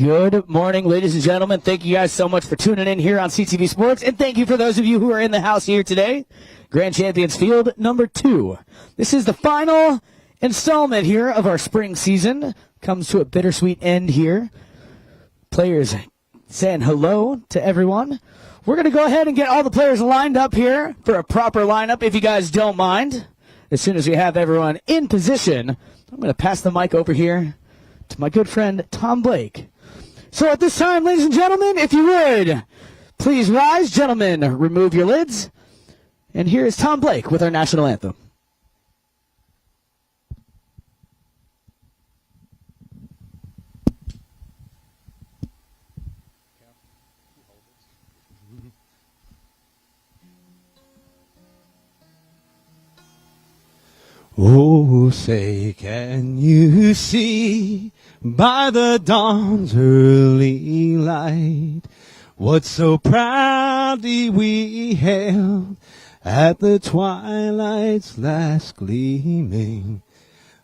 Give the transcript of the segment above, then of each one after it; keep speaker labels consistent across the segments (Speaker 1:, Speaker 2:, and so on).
Speaker 1: Good morning, ladies and gentlemen. Thank you guys so much for tuning in here on CTV Sports. And thank you for those of you who are in the house here today. Grand Champions Field number 2. This is the final installment here of our spring season. Comes to a bittersweet end here. Players saying hello to everyone. We're going to go ahead and get all the players lined up here for a proper lineup, if you guys don't mind. As soon as we have everyone in position, I'm going to pass the mic over here to my good friend Tom Blake. So at this time, ladies and gentlemen, if you would, Please rise, gentlemen. Remove your lids. And here is Tom Blake with our national anthem.
Speaker 2: Oh, say, can you see by the dawn's early light what so proudly we hailed at the twilight's last gleaming,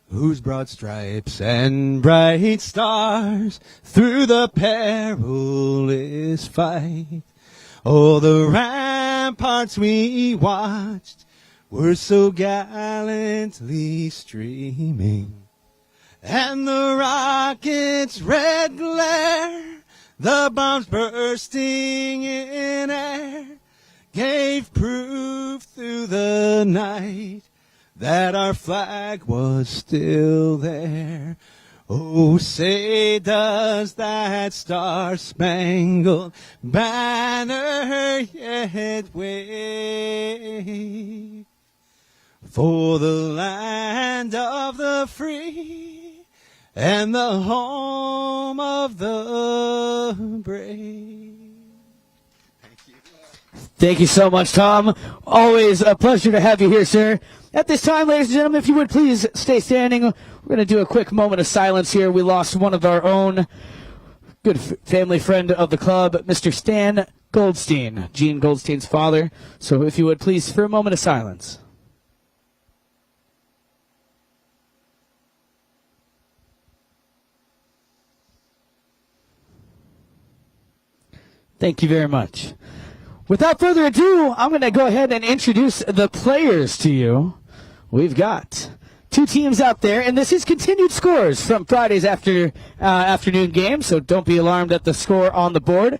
Speaker 2: whose broad stripes and bright stars through the perilous fight, oh, the ramparts we watched were so gallantly streaming, and the rocket's red glare, the bombs bursting in air, gave proof through the night that our flag was still there. Oh, say, does that star-spangled banner yet wave for the land of the free and the home of the brave?
Speaker 1: Thank you so much, Tom. Always a pleasure to have you here, sir. At this time, ladies and gentlemen, if you would please stay standing. We're going to do a quick moment of silence here. We lost one of our own good family friend of the club, Mr. Stan Goldstein, Gene Goldstein's father. So if you would please, for a moment of silence. Thank you very much. Without further ado, I'm going to go ahead and introduce the players to you. We've got two teams out there, and this is continued scores from Friday's afternoon game, so don't be alarmed at the score on the board.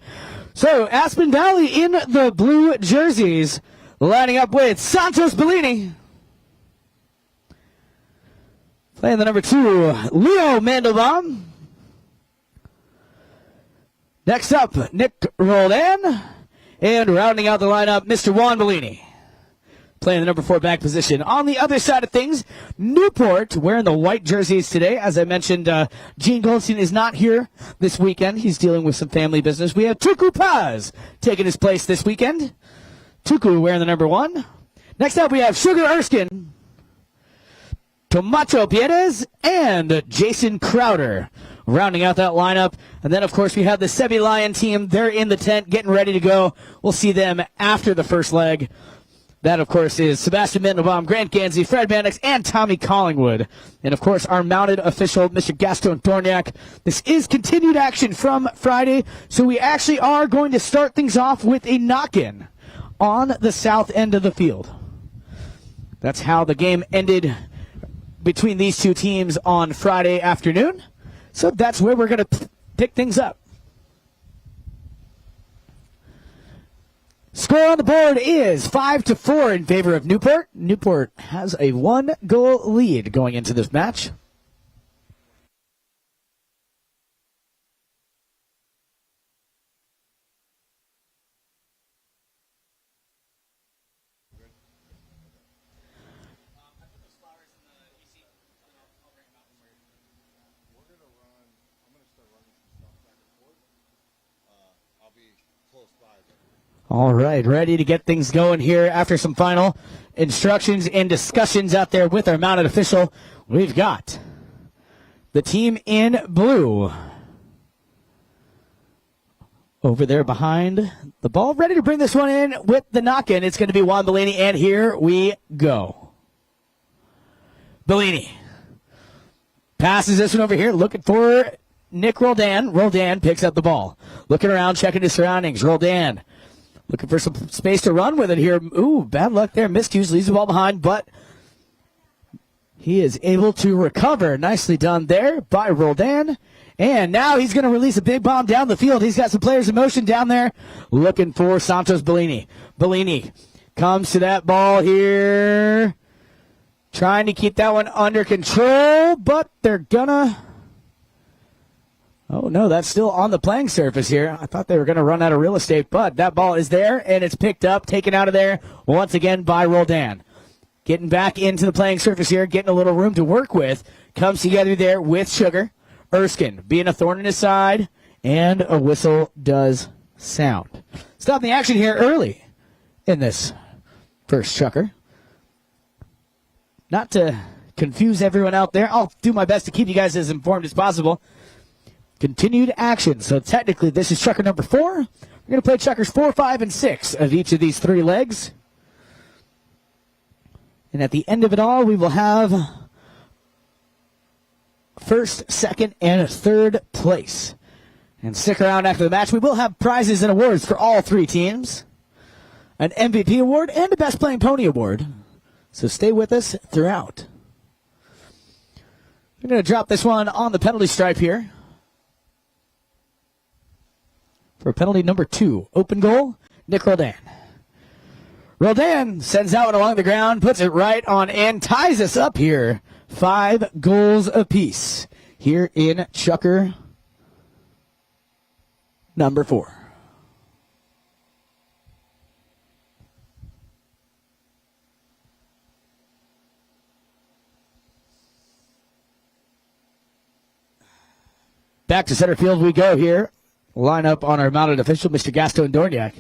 Speaker 1: So, Aspen Valley in the blue jerseys, lining up with Santos Bellini. Playing the number 2, Leo Mandelbaum. Next up, Nick Roldan. And rounding out the lineup, Mr. Juan Bellini, playing the number 4 back position. On the other side of things, Newport wearing the white jerseys today. As I mentioned, Gene Goldstein is not here this weekend. He's dealing with some family business. We have Chukker Paz taking his place this weekend. Chukker wearing the number 1. Next up, we have Sugar Erskine, Tomacho Piedes, and Jason Crowder rounding out that lineup. And then, of course, we have the SebiLion team. They're in the tent, getting ready to go. We'll see them after the first leg. That, of course, is Sebastian Mendelbaum, Grant Gansey, Fred Mannix, and Tommy Collingwood. And, of course, our mounted official, Mr. Gaston Dorniak. This is continued action from Friday, so we actually are going to start things off with a knock-in on the south end of the field. That's how the game ended between these two teams on Friday afternoon. So that's where we're going to pick things up. Score on the board is 5-4 in favor of Newport. Newport has a 1-goal lead going into this match. All right, ready to get things going here after some final instructions and discussions out there with our mounted official. We've got the team in blue over there behind the ball, ready to bring this one in with the knock-in. It's going to be Juan Bellini, and here we go. Bellini passes this one over here, looking for Nick Roldan. Roldan picks up the ball. Looking around, checking his surroundings. Roldan looking for some space to run with it here. Ooh, bad luck there. Miscues, leaves the ball behind, but he is able to recover. Nicely done there by Roldan. And now he's going to release a big bomb down the field. He's got some players in motion down there looking for Santos Bellini. Bellini comes to that ball here, trying to keep that one under control, but they're gonna... Oh, no, that's still on the playing surface here. I thought they were going to run out of real estate, but that ball is there, and it's picked up, taken out of there once again by Roldan. Getting back into the playing surface here, getting a little room to work with. Comes together there with Chukker. Erskine being a thorn in his side, and a whistle does sound. Stop the action here early in this first Chukker. Not to confuse everyone out there, I'll do my best to keep you guys as informed as possible. Continued action. So technically this is Chukker number 4. We're going to play Chukkers 4, 5, and 6 of each of these 3 legs. And at the end of it all, we will have first, second, and third place. And stick around after the match. We will have prizes and awards for all 3 teams. An MVP award and a Best Playing Pony award. So stay with us throughout. We're going to drop this one on the penalty stripe here. For penalty number 2, open goal, Nick Roldan. Roldan sends that one along the ground, puts it right on and ties us up here. 5 goals apiece here in Chukker number 4. Back to center field we go here. Line up on our mounted official, Mr. Gaston Dorniak.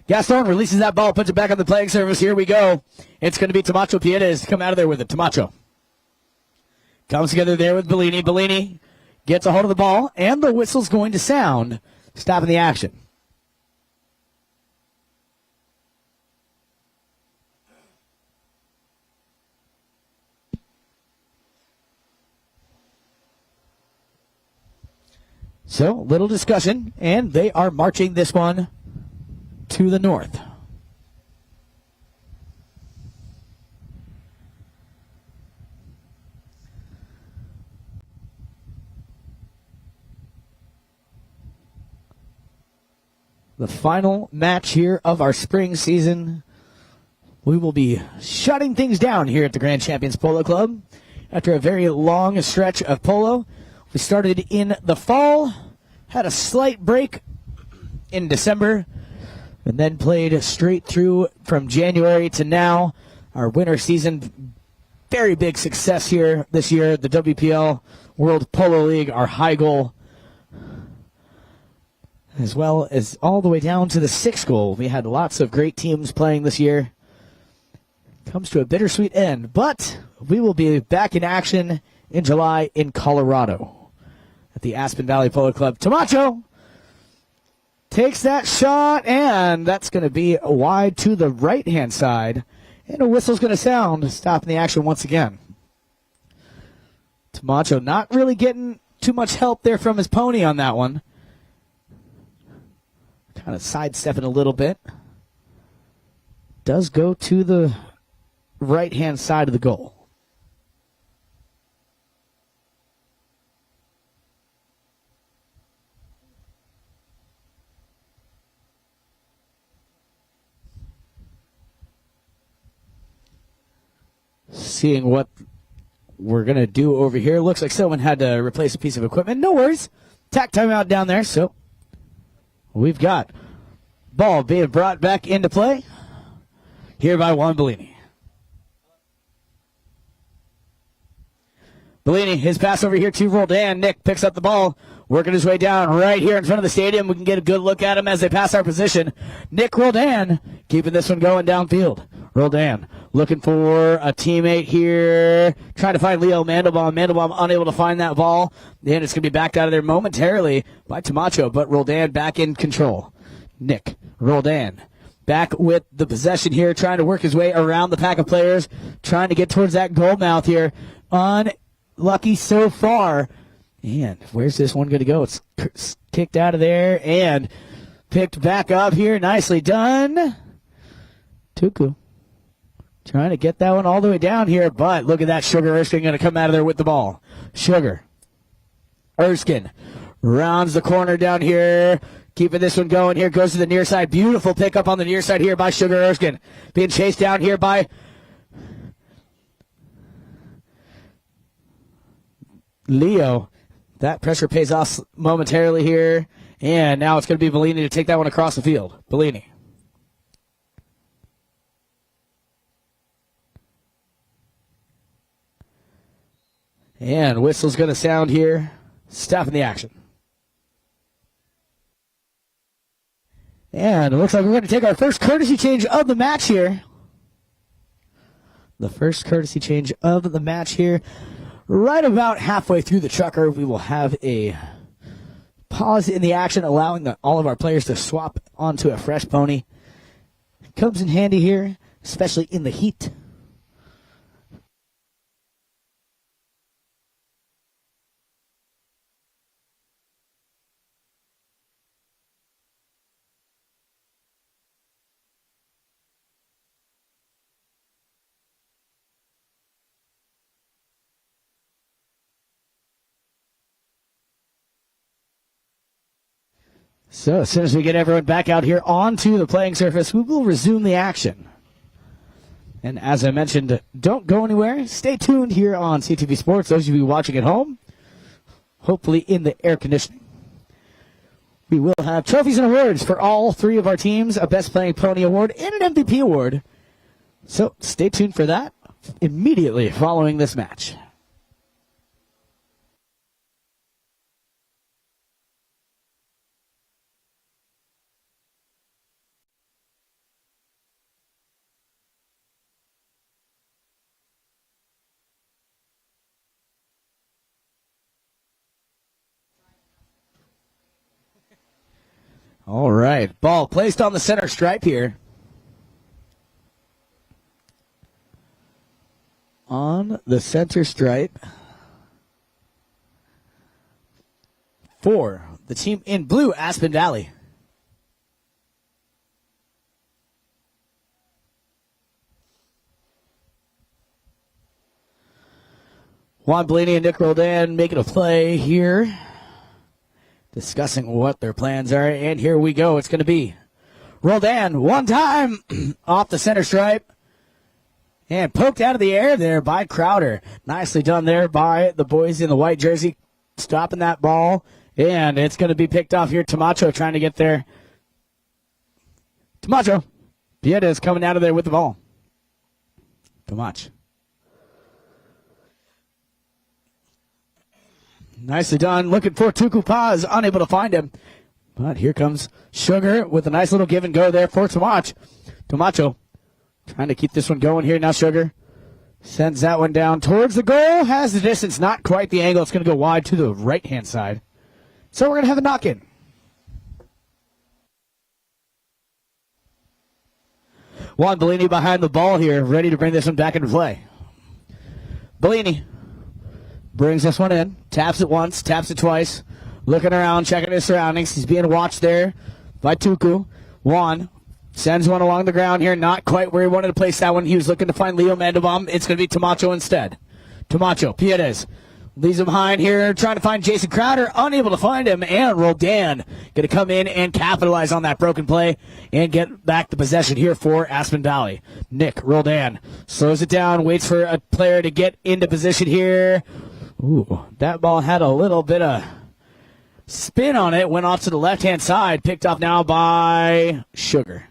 Speaker 1: Gaston releases that ball, puts it back on the playing surface. Here we go. It's going to be Tomacho Piedes to come out of there with it. Tomacho comes together there with Bellini. Bellini gets a hold of the ball, and the whistle's going to sound, stopping the action. So, little discussion, and they are marching this one to the north. The final match here of our spring season. We will be shutting things down here at the Grand Champions Polo Club after a very long stretch of polo. We started in the fall, had a slight break in December, and then played straight through from January to now. Our winter season, very big success here this year. The WPL World Polo League, our high goal, as well as all the way down to the 6th goal. We had lots of great teams playing this year. Comes to a bittersweet end, but we will be back in action in July in Colorado at the Aspen Valley Polo Club. Tomacho takes that shot, and that's going to be wide to the right-hand side. And a whistle's going to sound, stopping the action once again. Tomacho not really getting too much help there from his pony on that one. Kind of sidestepping a little bit. Does go to the right-hand side of the goal. Seeing what we're going to do over here. Looks like someone had to replace a piece of equipment. No worries. Tack timeout down there. So we've got ball being brought back into play here by Juan Bellini. Bellini, his pass over here to Roldan. Nick picks up the ball, working his way down right here in front of the stadium. We can get a good look at him as they pass our position. Nick Roldan keeping this one going downfield. Roldan looking for a teammate here, trying to find Leo Mandelbaum. Mandelbaum unable to find that ball. And it's going to be backed out of there momentarily by Tomacho, but Roldan back in control. Nick Roldan back with the possession here, trying to work his way around the pack of players, trying to get towards that goal mouth here. Unlucky so far. And where's this one going to go? It's kicked out of there and picked back up here. Nicely done. Tuku trying to get that one all the way down here, but look at that. Chukker Erskine going to come out of there with the ball. Chukker Erskine rounds the corner down here, keeping this one going here, goes to the near side. Beautiful pickup on the near side here by Chukker Erskine. Being chased down here by Leo. That pressure pays off momentarily here. And now it's going to be Bellini to take that one across the field. Bellini. And whistle's going to sound here. Stopping the action. And it looks like we're going to take our first courtesy change of the match here. The first courtesy change of the match here. Right about halfway through the Chukker, we will have a pause in the action, allowing all of our players to swap onto a fresh pony. Comes in handy here, especially in the heat. So as soon as we get everyone back out here onto the playing surface, we will resume the action. And as I mentioned, don't go anywhere. Stay tuned here on CTV Sports, those of you watching at home, hopefully in the air conditioning. We will have trophies and awards for all three of our teams, a Best Playing Pony award and an MVP award. So stay tuned for that immediately following this match. All right, ball placed on the center stripe here. On the center stripe for the team in blue, Aspen Valley. Juan Bellini and Nick Roldan making a play here, discussing what their plans are, and here we go. It's going to be Roldan one time off the center stripe and poked out of the air there by Crowder. Nicely done there by the boys in the white jersey, stopping that ball, and it's going to be picked off here. Tamacho trying to get there. Tamacho. Pieta is coming out of there with the ball. Tamach. Nicely done. Looking for Tuku Paz. Unable to find him. But here comes Sugar with a nice little give and go there for Tamach. Tamacho trying to keep this one going here. Now Sugar sends that one down towards the goal. Has the distance. Not quite the angle. It's going to go wide to the right-hand side. So we're going to have a knock-in. Juan Bellini behind the ball here. Ready to bring this one back into play. Bellini brings this one in, taps it once, taps it twice, looking around, checking his surroundings. He's being watched there by Tuku. Juan sends one along the ground here, not quite where he wanted to place that one. He was looking to find Leo Mandelbaum. It's going to be Tamacho instead. Tamacho, Piedes, leaves him behind here, trying to find Jason Crowder, unable to find him, and Roldan going to come in and capitalize on that broken play and get back the possession here for Aspen Valley. Nick Roldan slows it down, waits for a player to get into position here. Ooh, that ball had a little bit of spin on it, went off to the left-hand side, picked off now by Sugar.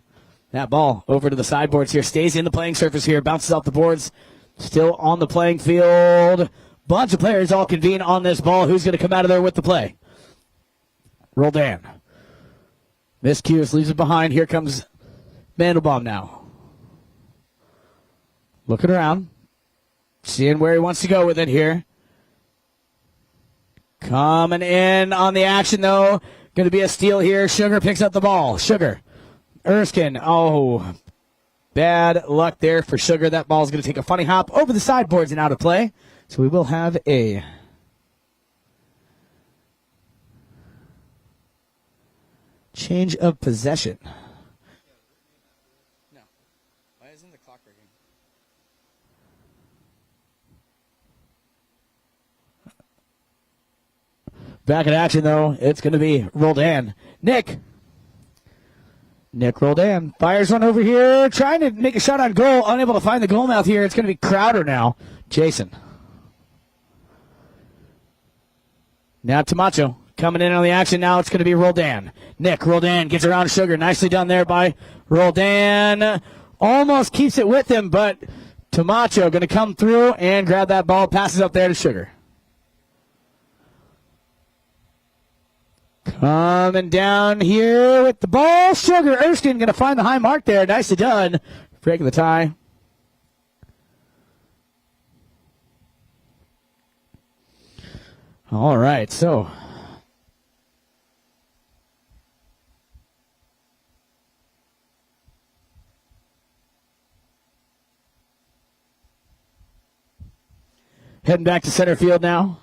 Speaker 1: That ball over to the sideboards here, stays in the playing surface here, bounces off the boards, still on the playing field. Bunch of players all convene on this ball. Who's going to come out of there with the play? Roldan. Miscues, leaves it behind. Here comes Mandelbaum now. Looking around, seeing where he wants to go with it here. Coming in on the action, though. Going to be a steal here. Sugar picks up the ball. Sugar. Erskine. Oh, bad luck there for Sugar. That ball is going to take a funny hop over the sideboards and out of play. So we will have a change of possession.
Speaker 2: No. Why isn't the clock ringing?
Speaker 1: Back in action, though. It's going to be Roldan. Nick Roldan fires one over here, trying to make a shot on goal. Unable to find the goal mouth here. It's going to be Crowder now. Jason. Now Tamacho coming in on the action. Now it's going to be Roldan. Nick Roldan gets around Sugar. Nicely done there by Roldan. Almost keeps it with him, but Tamacho going to come through and grab that ball. Passes up there to Sugar. Coming down here with the ball. Sugar Erskine going to find the high mark there. Nicely done. Breaking the tie. All right, so heading back to center field now.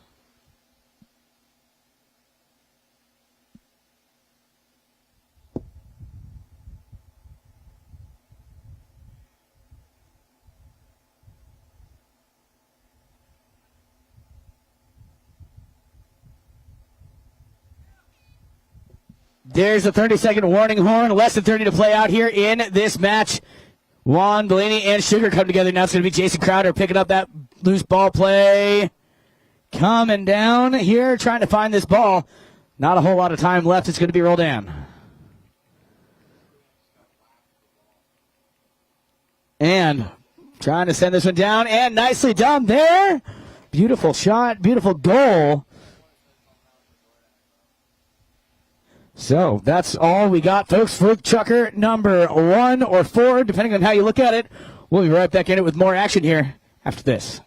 Speaker 1: There's a 30-second warning horn. Less than 30 to play out here in this match. Juan Bellini and Sugar come together. Now it's going to be Jason Crowder picking up that loose ball play. Coming down here, trying to find this ball. Not a whole lot of time left. It's going to be Roldan. And trying to send this one down. And nicely done there. Beautiful shot. Beautiful goal. So that's all we got, folks, for Chukker number 1 or 4, depending on how you look at it. We'll be right back in it with more action here after this.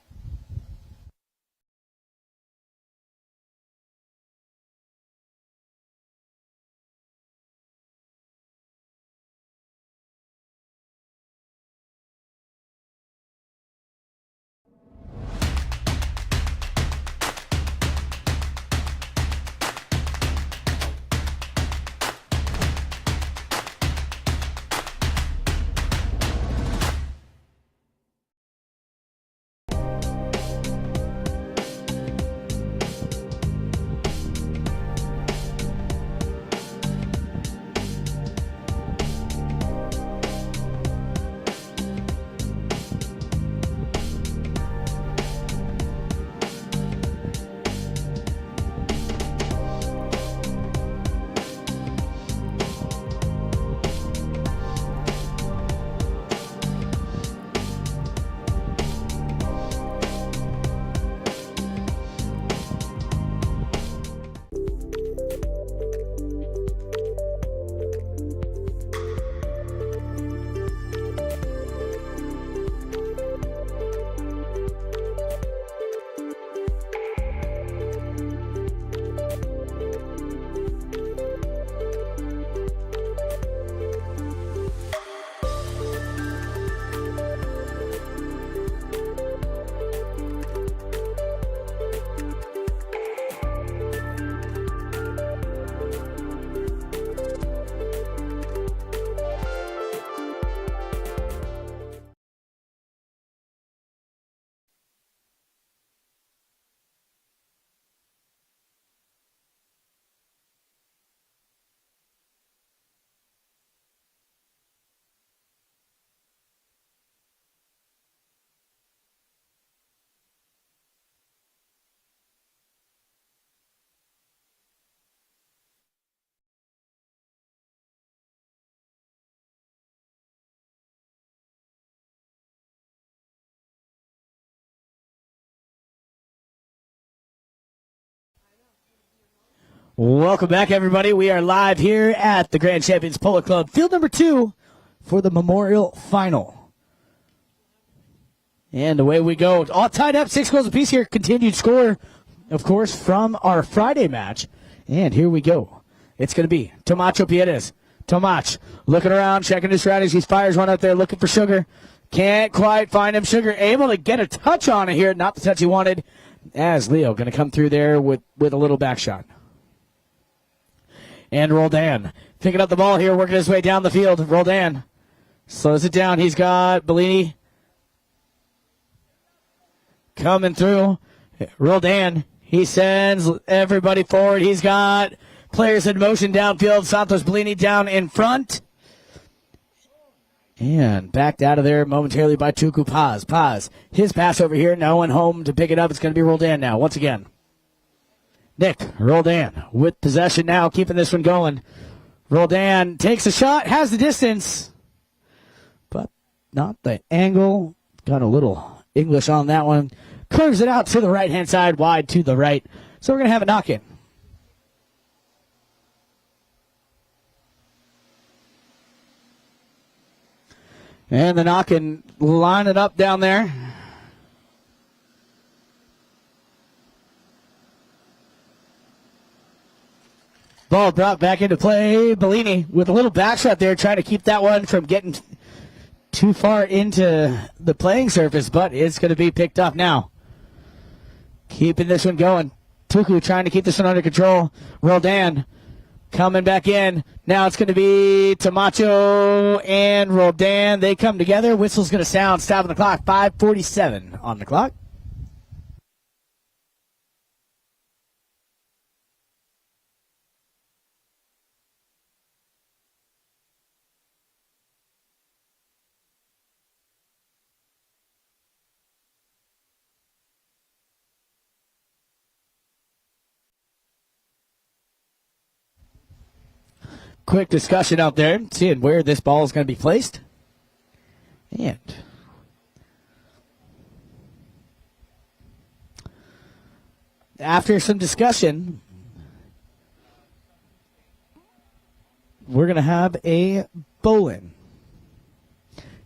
Speaker 1: Welcome back, everybody. We are live here at the Grand Champions Polo Club, field number 2 for the Memorial Final. And away we go. All tied up, 6 goals apiece here. Continued score, of course, from our Friday match. And here we go. It's going to be Tomacho Piedes. Tomach looking around, checking his strategies. Fires one out there, looking for Sugar. Can't quite find him. Sugar able to get a touch on it here. Not the touch he wanted, as Leo going to come through there with a little back shot. And Roldan picking up the ball here, working his way down the field. Roldan slows it down. He's got Bellini coming through. Roldan, he sends everybody forward. He's got players in motion downfield. Santos Bellini down in front. And backed out of there momentarily by Tuku Paz. Paz, his pass over here. No one home to pick it up. It's going to be Roldan now once again. Nick Roldan with possession now, keeping this one going. Roldan takes a shot, has the distance, but not the angle. Got a little English on that one. Curves it out to the right-hand side, wide to the right. So we're going to have a knock-in. And the knock-in, line it up down there. Ball brought back into play. Bellini with a little back shot there, trying to keep that one from getting too far into the playing surface, but it's going to be picked up now. Keeping this one going. Tuku trying to keep this one under control. Roldan coming back in. Now it's going to be Tamacho and Roldan. They come together. Whistle's going to sound. Stopping the clock. 5:47 on the clock. Quick discussion out there, seeing where this ball is going to be placed. And after some discussion, we're going to have a bowl-in.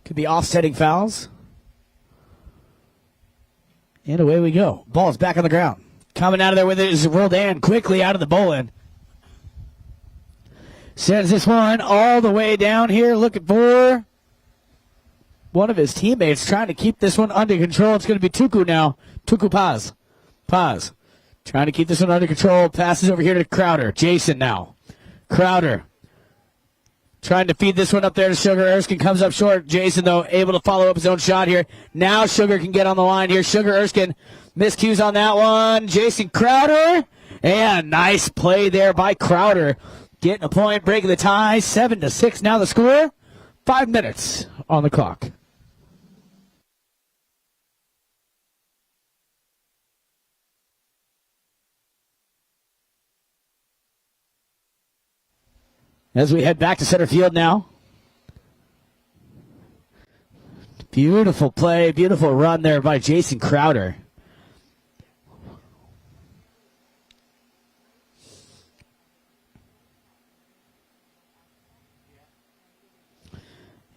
Speaker 1: Could be offsetting fouls. And away we go. Ball's back on the ground. Coming out of there with it is Roldan quickly out of the bowl-in. Sends this one all the way down here, looking for one of his teammates, trying to keep this one under control. It's going to be Tuku now. Tuku Paz. Paz trying to keep this one under control. Passes over here to Crowder. Jason now. Crowder trying to feed this one up there to Sugar. Erskine comes up short. Jason, though, able to follow up his own shot here. Now Sugar can get on the line here. Sugar, Erskine, miscues on that one. Jason Crowder. And nice play there by Crowder. Getting a point, breaking the tie, 7-6 now the score. 5 minutes on the clock. As we head back to center field now. Beautiful play, beautiful run there by Jason Crowder.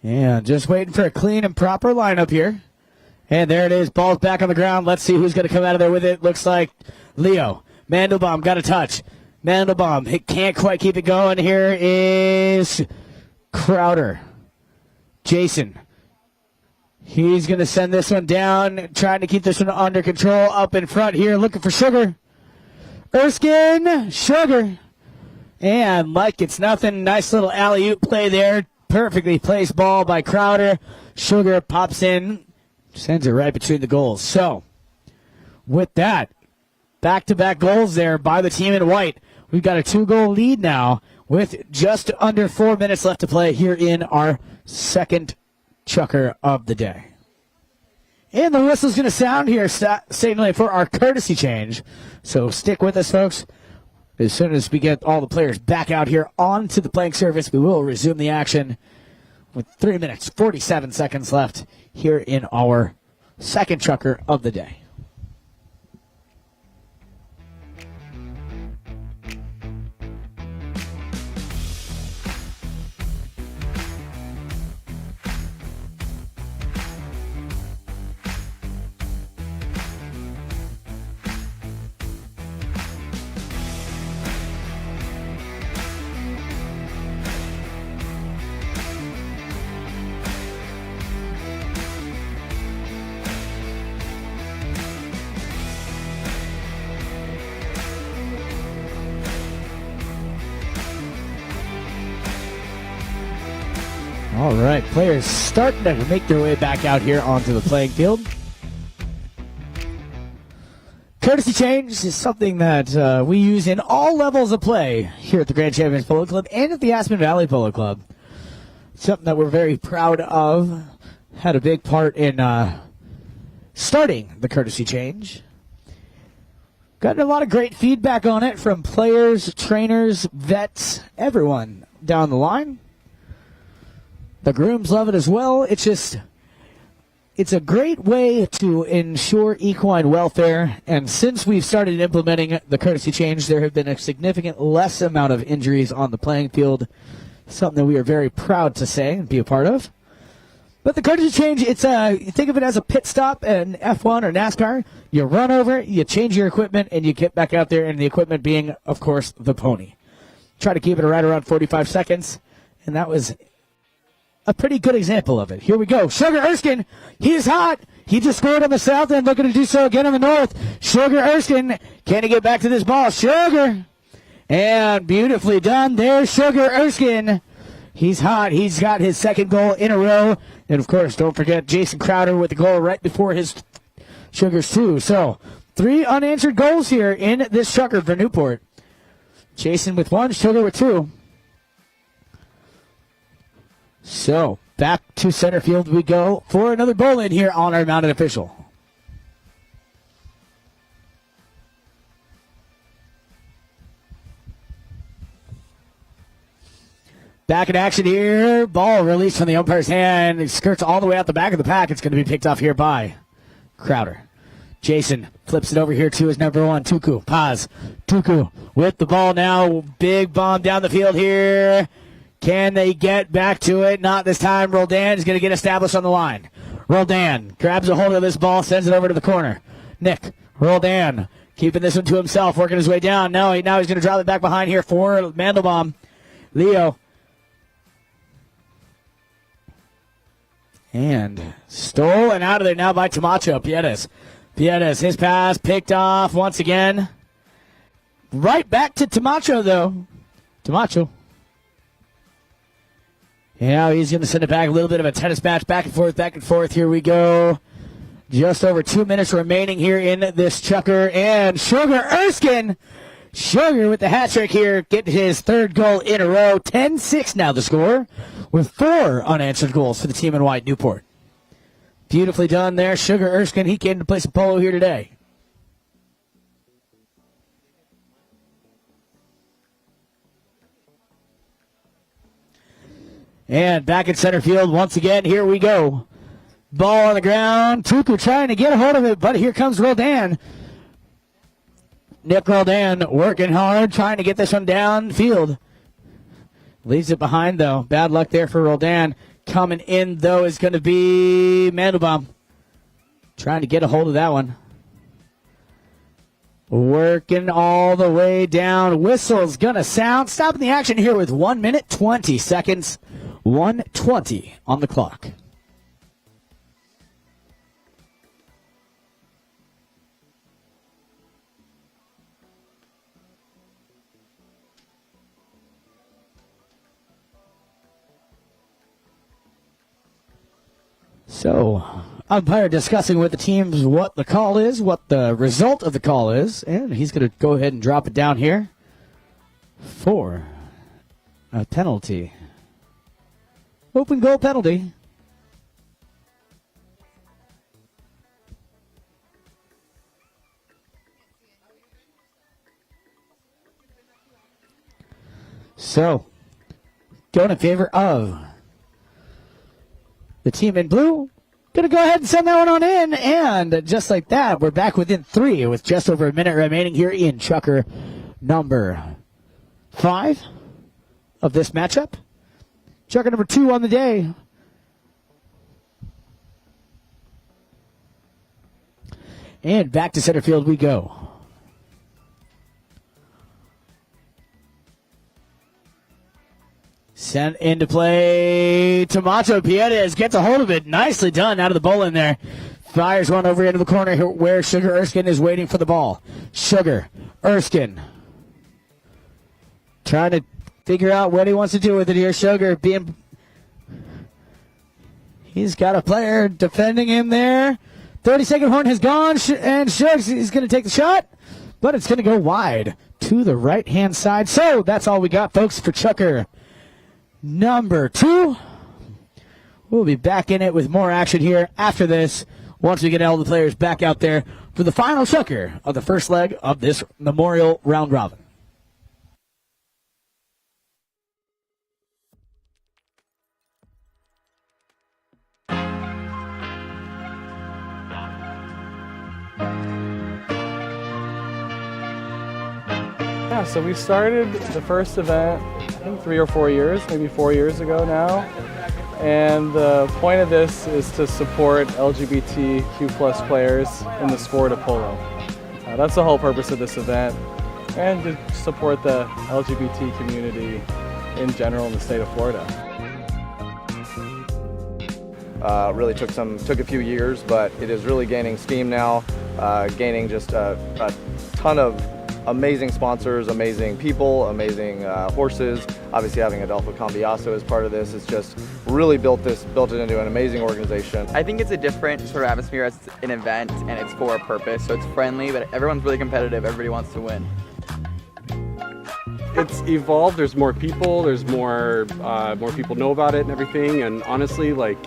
Speaker 1: And just waiting for a clean and proper lineup here. And there it is. Ball's back on the ground. Let's see who's going to come out of there with it. Looks like Leo. Mandelbaum got a touch. Mandelbaum, he can't quite keep it going. Here is Crowder. Jason. He's going to send this one down, trying to keep this one under control. Up in front here, looking for Sugar. Erskine, Sugar. And like it's nothing, nice little alley-oop play there. Perfectly placed ball by Crowder. Sugar pops in, sends it right between the goals. So, with that, back-to-back goals there by the team in white. We've got a 2-goal lead now with just under 4 minutes left to play here in our second Chukker of the day. And the whistle's going to sound here, signaling for our courtesy change. So stick with us, folks. As soon as we get all the players back out here onto the playing surface, we will resume the action with 3 minutes, 47 seconds left here in our second Chukker of the day. All right, players starting to make their way back out here onto the playing field. Courtesy change is something that we use in all levels of play here at the Grand Champions Polo Club and at the Aspen Valley Polo Club. Something that we're very proud of. Had a big part in starting the courtesy change. Gotten a lot of great feedback on it from players, trainers, vets, everyone down the line. The grooms love it as well. It's a great way to ensure equine welfare, and since we've started implementing the courtesy change, there have been a significant less amount of injuries on the playing field, something that we are very proud to say and be a part of. But the courtesy change, think of it as a pit stop in F1 or NASCAR. You run over, you change your equipment, and you get back out there, and the equipment being, of course, the pony. Try to keep it right around 45 seconds, and that was a pretty good example of it. Here we go. Chukker Erskine, he is hot. He just scored on the south end, looking to do so again on the north. Chukker Erskine, can he get back to this ball? Chukker! And beautifully done there, Chukker Erskine. He's hot. He's got his second goal in a row. And, of course, don't forget Jason Crowder with the goal right before his Chukker's two. So, 3 unanswered goals here in this Chukker for Newport. Jason with 1, Chukker with 2. So, back to center field we go for another bowl-in here on our mounted official. Back in action here. Ball released from the umpire's hand. It skirts all the way out the back of the pack. It's going to be picked off here by Crowder. Jason flips it over here to his number 1, Tuku. Paz. Tuku with the ball now. Big bomb down the field here. Can they get back to it? Not this time. Roldan is going to get established on the line. Roldan grabs a hold of this ball, sends it over to the corner. Nick Roldan keeping this one to himself, working his way down. Now he's going to drop it back behind here for Mandelbaum. Leo. And stolen out of there now by Tamacho. Piedes, his pass picked off once again. Right back to Tamacho, though. Tamacho. Yeah, he's going to send it back. A little bit of a tennis match, back and forth. Here we go. Just over 2 minutes remaining here in this Chukker. And Chukker Erskine. Chukker with the hat trick here, getting his 3rd goal in a row. 10-6 now the score, with 4 unanswered goals for the team in white, Newport. Beautifully done there. Chukker Erskine, he came to play some polo here today. And back in center field once again. Here we go. Ball on the ground. Tuku trying to get a hold of it, but here comes Roldan. Nick Roldan working hard, trying to get this one downfield. Leaves it behind, though. Bad luck there for Roldan. Coming in, though, is going to be Mandelbaum. Trying to get a hold of that one. Working all the way down. Whistle's going to sound. Stopping the action here with 1 minute, 20 seconds. 1:20 on the clock. So, umpire discussing with the teams what the call is, what the result of the call is, and he's going to go ahead and drop it down here for a penalty. Open goal penalty. So, going in favor of the team in blue. Going to go ahead and send that one on in. And just like that, we're back within 3 with just over a minute remaining here in Chukker number 5 of this matchup. Chukker number 2 on the day. And back to center field we go. Sent into play. Tamacho Piedes gets a hold of it. Nicely done out of the bowl in there. Fires one over into the corner where Chukker Erskine is waiting for the ball. Chukker Erskine trying to figure out what he wants to do with it here. Chukker being... He's got a player defending him there. 30-second horn has gone, and Shugs is going to take the shot, but it's going to go wide to the right-hand side. So that's all we got, folks, for Chukker number 2. We'll be back in it with more action here after this once we get all the players back out there for the final Chukker of the first leg of this Memorial Round Robin.
Speaker 3: Yeah, so we started the first event, I think 3 or 4 years, maybe 4 years ago now. And the point of this is to support LGBTQ plus players in the sport of polo. That's the whole purpose of this event, and to support the LGBT community in general in the state of Florida.
Speaker 4: Really took a few years, but it is really gaining steam now, gaining just a ton of amazing sponsors, amazing people, amazing horses. Obviously having Adolfo Cambiasso as part of this, it's just really built it into an amazing organization.
Speaker 5: I think it's a different sort of atmosphere as an event, and it's for a purpose, so it's friendly, but everyone's really competitive, everybody wants to win.
Speaker 3: It's evolved, there's more people, there's more people know about it and everything, and honestly, like,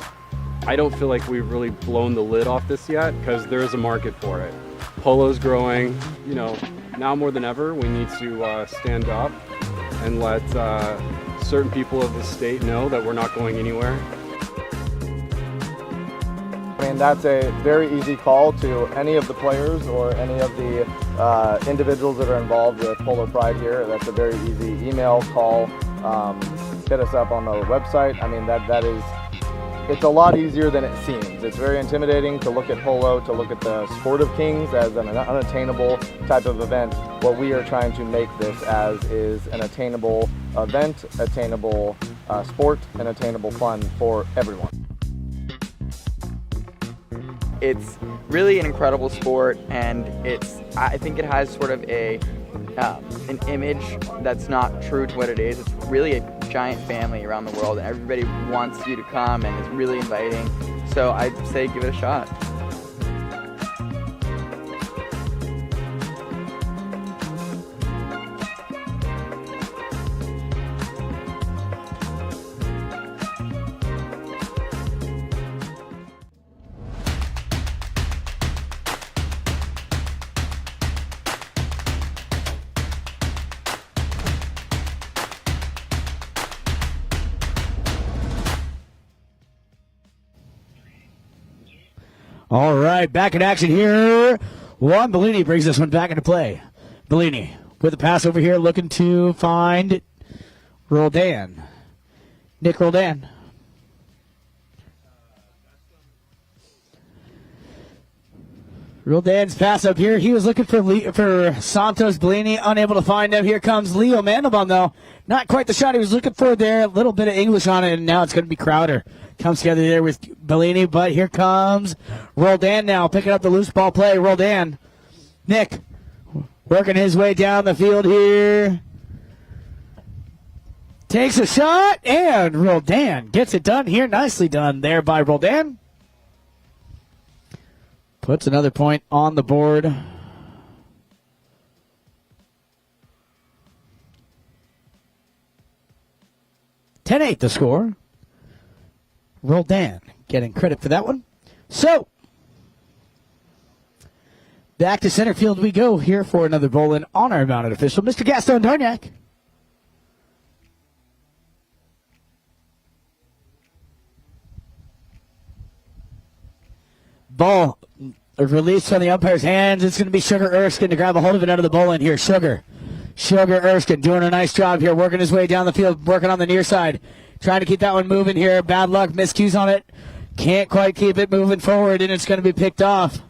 Speaker 3: I don't feel like we've really blown the lid off this yet, because there is a market for it. Polo's growing, you know, now more than ever, we need to stand up and let certain people of the state know that we're not going anywhere.
Speaker 4: I mean, that's a very easy call to any of the players or any of the individuals that are involved with Polo Pride here. That's a very easy email, call, hit us up on the website. I mean, it's a lot easier than it seems. It's very intimidating to look at polo, to look at the sport of kings as an unattainable type of event. What we are trying to make this as is an attainable event, attainable sport, and attainable fun for everyone.
Speaker 5: It's really an incredible sport, and I think it has sort of an image that's not true to what it is. It's really a giant family around the world, and everybody wants you to come, and it's really inviting. So I'd say give it a shot.
Speaker 1: All right, back in action here. Juan Bellini brings this one back into play. Bellini with the pass over here, looking to find Roldan. Nick Roldan. Roldan's pass up here. He was looking for Santos. Bellini unable to find him. Here comes Leo Mandelbaum, though. Not quite the shot he was looking for there. A little bit of English on it, and now it's going to be Crowder. Comes together there with Bellini, but here comes Roldan now, picking up the loose ball play. Roldan. Nick working his way down the field here. Takes a shot, and Roldan gets it done here. Nicely done there by Roldan. Puts another point on the board. 10-8 the score. Roldan getting credit for that one. So, back to center field we go here for another bowl-in on our mounted official, Mr. Gaston Darniak. Ball released from the umpire's hands. It's going to be Chukker Erskine to grab a hold of it out of the bowl-in here. Chukker Erskine doing a nice job here, working his way down the field, working on the near side. Trying to keep that one moving here. Bad luck, miscues on it. Can't quite keep it moving forward, and it's going to be picked off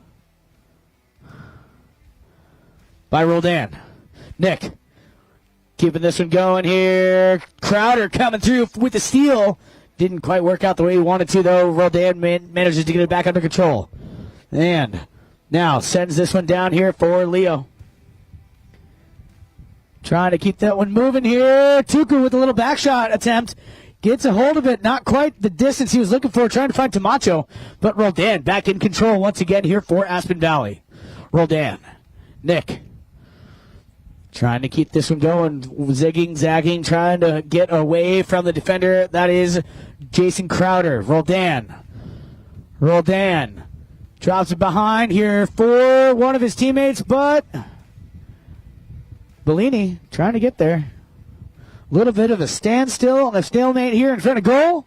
Speaker 1: by Roldan. Nick keeping this one going here. Crowder coming through with the steal. Didn't quite work out the way he wanted to, though. Roldan manages to get it back under control. And now sends this one down here for Leo. Trying to keep that one moving here. Chukker with a little back shot attempt. Gets a hold of it. Not quite the distance he was looking for. Trying to find Tamacho. But Roldan back in control once again here for Aspen Valley. Roldan. Nick. Trying to keep this one going. Zigging, zagging. Trying to get away from the defender. That is Jason Crowder. Roldan. Drops it behind here for one of his teammates, but Bellini trying to get there. A little bit of a standstill and a stalemate here in front of goal.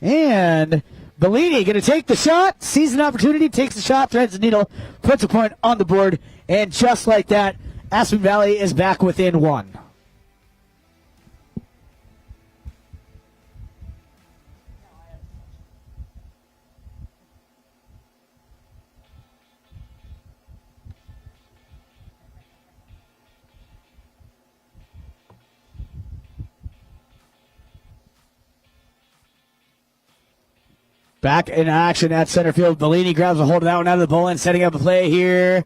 Speaker 1: And Bellini going to take the shot, sees an opportunity, takes the shot, threads the needle, puts a point on the board, and just like that, Aspen Valley is back within one. Back in action at center field. Bellini grabs a hold of that one out of the bullpen, setting up a play here.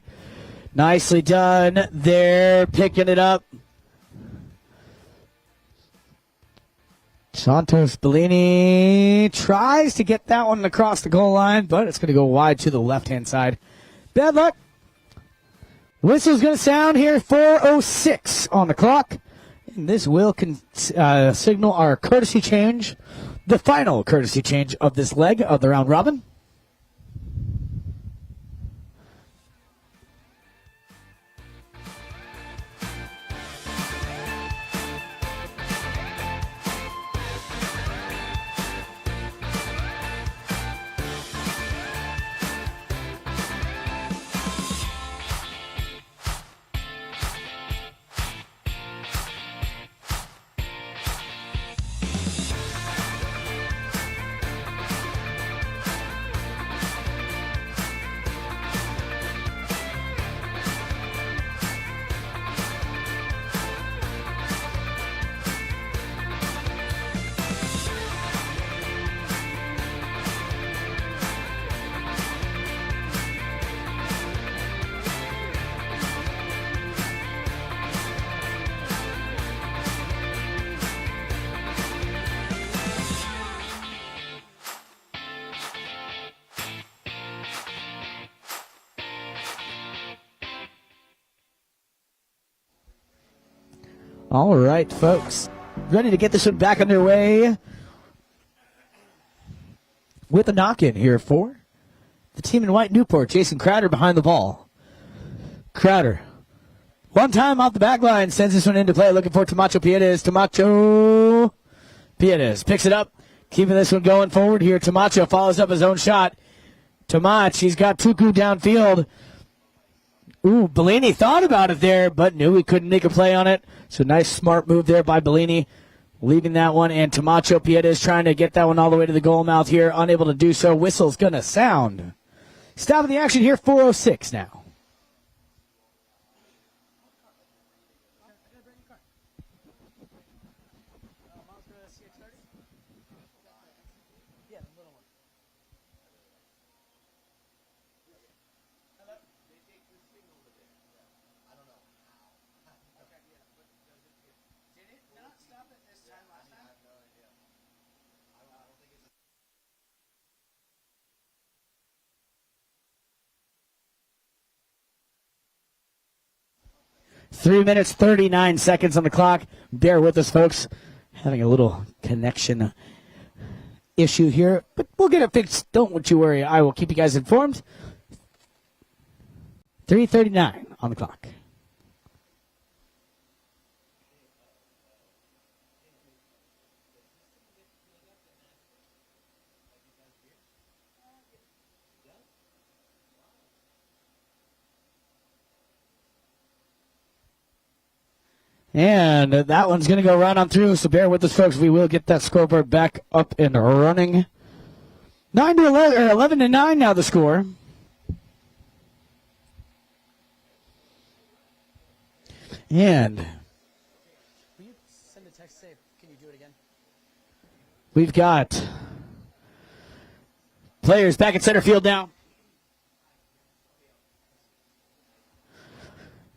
Speaker 1: Nicely done there, picking it up. Santos Bellini tries to get that one across the goal line, but it's going to go wide to the left-hand side. Bad luck. Whistle's going to sound here, 4:06 on the clock. And this will signal our courtesy change. The final courtesy change of this leg of the round robin. All right, folks. Ready to get this one back underway with a knock-in here for the team in white Newport. Jason Crowder behind the ball. Crowder. One time off the back line, sends this one into play, looking for Tamacho Piedez. Tamacho Piedez picks it up, keeping this one going forward here. Tamacho follows up his own shot. Tamach, he's got Tuku downfield. Ooh, Bellini thought about it there, but knew he couldn't make a play on it. So nice, smart move there by Bellini, leaving that one. And Tamacho Piedez trying to get that one all the way to the goal mouth here, unable to do so. Whistle's going to sound. Stopping the action here, 4:06 now. Three minutes, 39 seconds on the clock. Bear with us, folks. Having a little connection issue here, but we'll get it fixed. Don't you worry. I will keep you guys informed. 3:39 on the clock. And that one's going to go right on through, so bear with us, folks. We will get that scoreboard back up and running. 11 to 9 now the score. And will you send a text, say, can you do it again? We've got players back at center field now.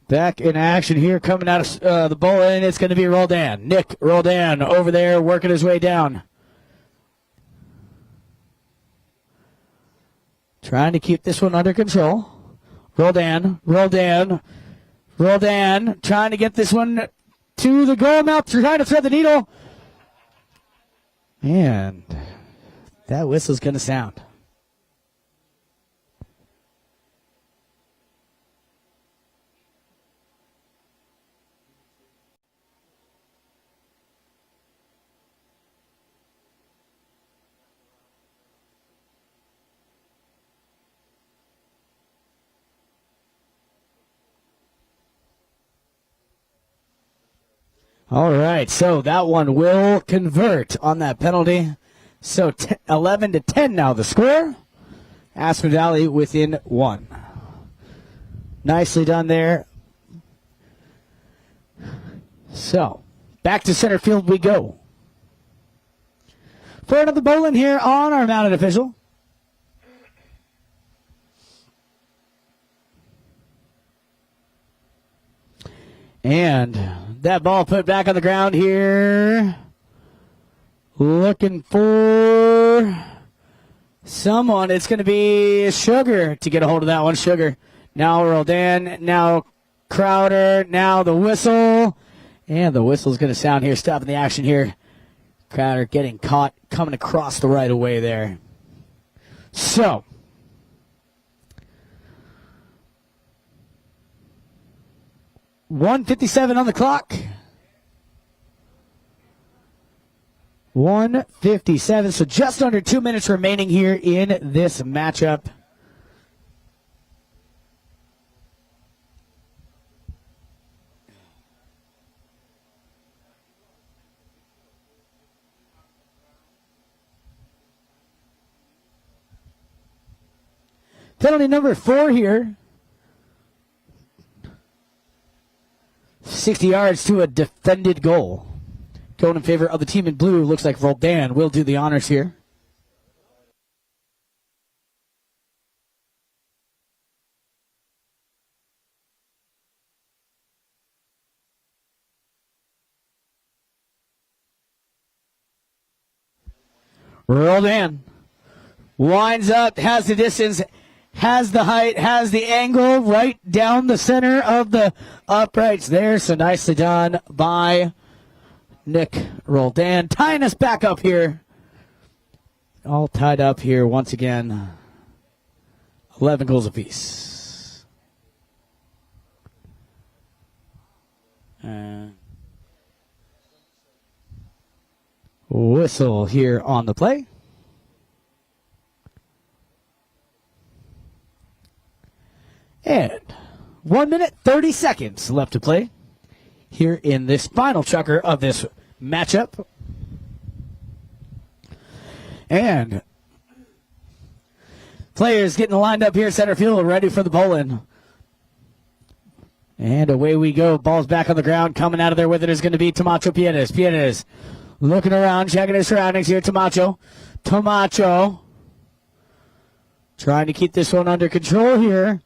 Speaker 1: Back in action here, coming out of the bowl, and it's going to be Roldan. Nick Roldan over there working his way down. Trying to keep this one under control. Roldan trying to get this one to the goal mouth, trying to thread the needle. And that whistle's going to sound. All right, so that one will convert on that penalty. So 11-10 now the score. Aspen Valley within 1. Nicely done there. So, back to center field we go. For another bowling here on our mounted official. And that ball put back on the ground here. Looking for someone. It's going to be Chukker to get a hold of that one. Chukker. Now Roldan. Now Crowder. Now the whistle. And the whistle's going to sound here. Stopping the action here. Crowder getting caught. Coming across the right of way there. So. .157 on the clock. 1:57, so just under 2 minutes remaining here in this matchup. Penalty number 4 here. 60 yards to a defended goal. Going in favor of the team in blue. Looks like Roldan will do the honors here. Roldan winds up, has the distance, has the height, has the angle right down the center of the uprights there. So nicely done by Nick Roldan. Tying us back up here. All tied up here once again. 11 goals apiece. Whistle here on the play. And 1 minute, 30 seconds left to play here in this final chukker of this matchup. And players getting lined up here, center field, ready for the bowling. And away we go. Ball's back on the ground. Coming out of there with it is going to be Tomacho Piedras. Piedras looking around, checking his surroundings here. Tomacho trying to keep this one under control here.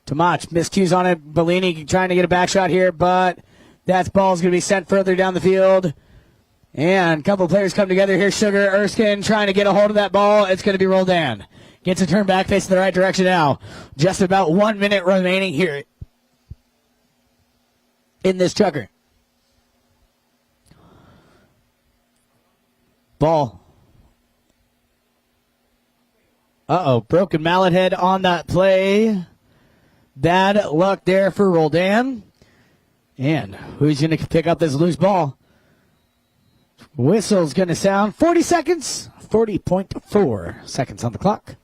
Speaker 1: Tomac miscues on it. Bellini trying to get a back shot here, but that ball's going to be sent further down the field. And a couple of players come together here. Chukker, Erskine trying to get a hold of that ball. It's going to be Roldan. Gets a turn back, facing the right direction now. Just about 1 minute remaining here in this chukker. Ball. Broken mallet head on that play. Bad luck there for Roldan. And who's going to pick up this loose ball? Whistle's going to sound. 40 seconds. 40.4 seconds on the clock.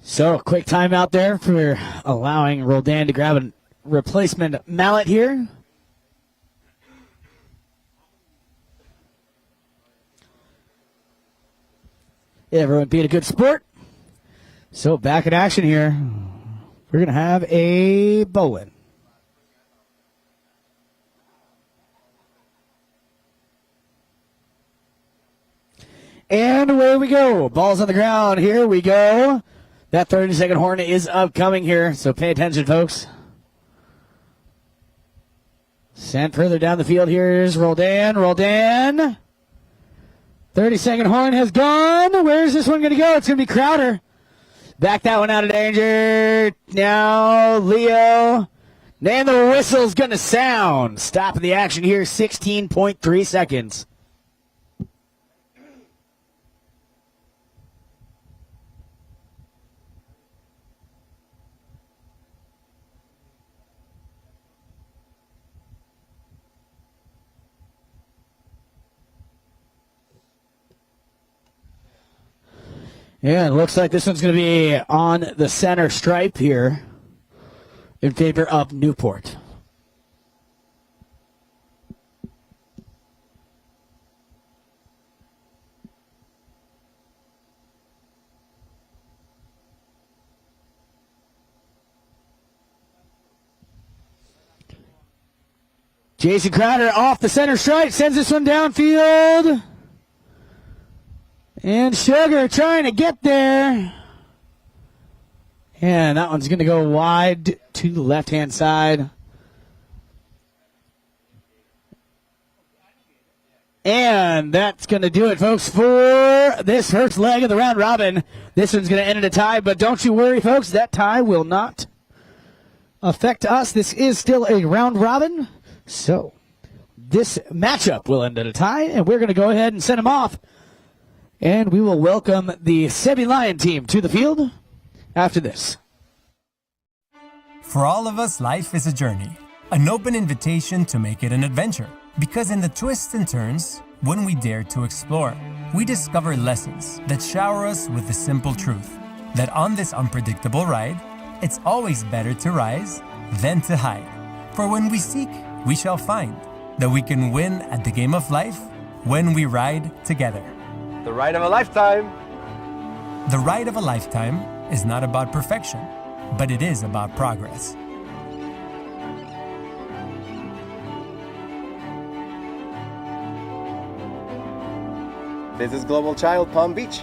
Speaker 1: So, quick timeout there for allowing Roldan to grab a replacement mallet here. Everyone being a good sport. So, back in action here. We're going to have a bowling. And away we go. Ball's on the ground. Here we go. That 30-second horn is upcoming here, so pay attention, folks. Sent further down the field. Here's Roldan. 30-second horn has gone. Where's this one going to go? It's going to be Crowder. Back that one out of danger. Now Leo. And the whistle's going to sound. Stopping the action here, 16.3 seconds. Yeah, it looks like this one's going to be on the center stripe here in favor of Newport. Jason Crowder off the center stripe, sends this one downfield. And Chukker trying to get there. And that one's going to go wide to the left-hand side. And that's going to do it, folks, for this first leg of the round robin. This one's going to end in a tie, but don't you worry, folks. That tie will not affect us. This is still a round robin. So this matchup will end in a tie, and we're going to go ahead and send them off. And we will welcome the SebiLion team to the field after this.
Speaker 6: For all of us, life is a journey, an open invitation to make it an adventure. Because in the twists and turns, when we dare to explore, we discover lessons that shower us with the simple truth that on this unpredictable ride, it's always better to rise than to hide. For when we seek, we shall find that we can win at the game of life when we ride together.
Speaker 7: The ride of a lifetime.
Speaker 6: The ride of a lifetime is not about perfection, but it is about progress.
Speaker 7: This is Global Child Palm Beach.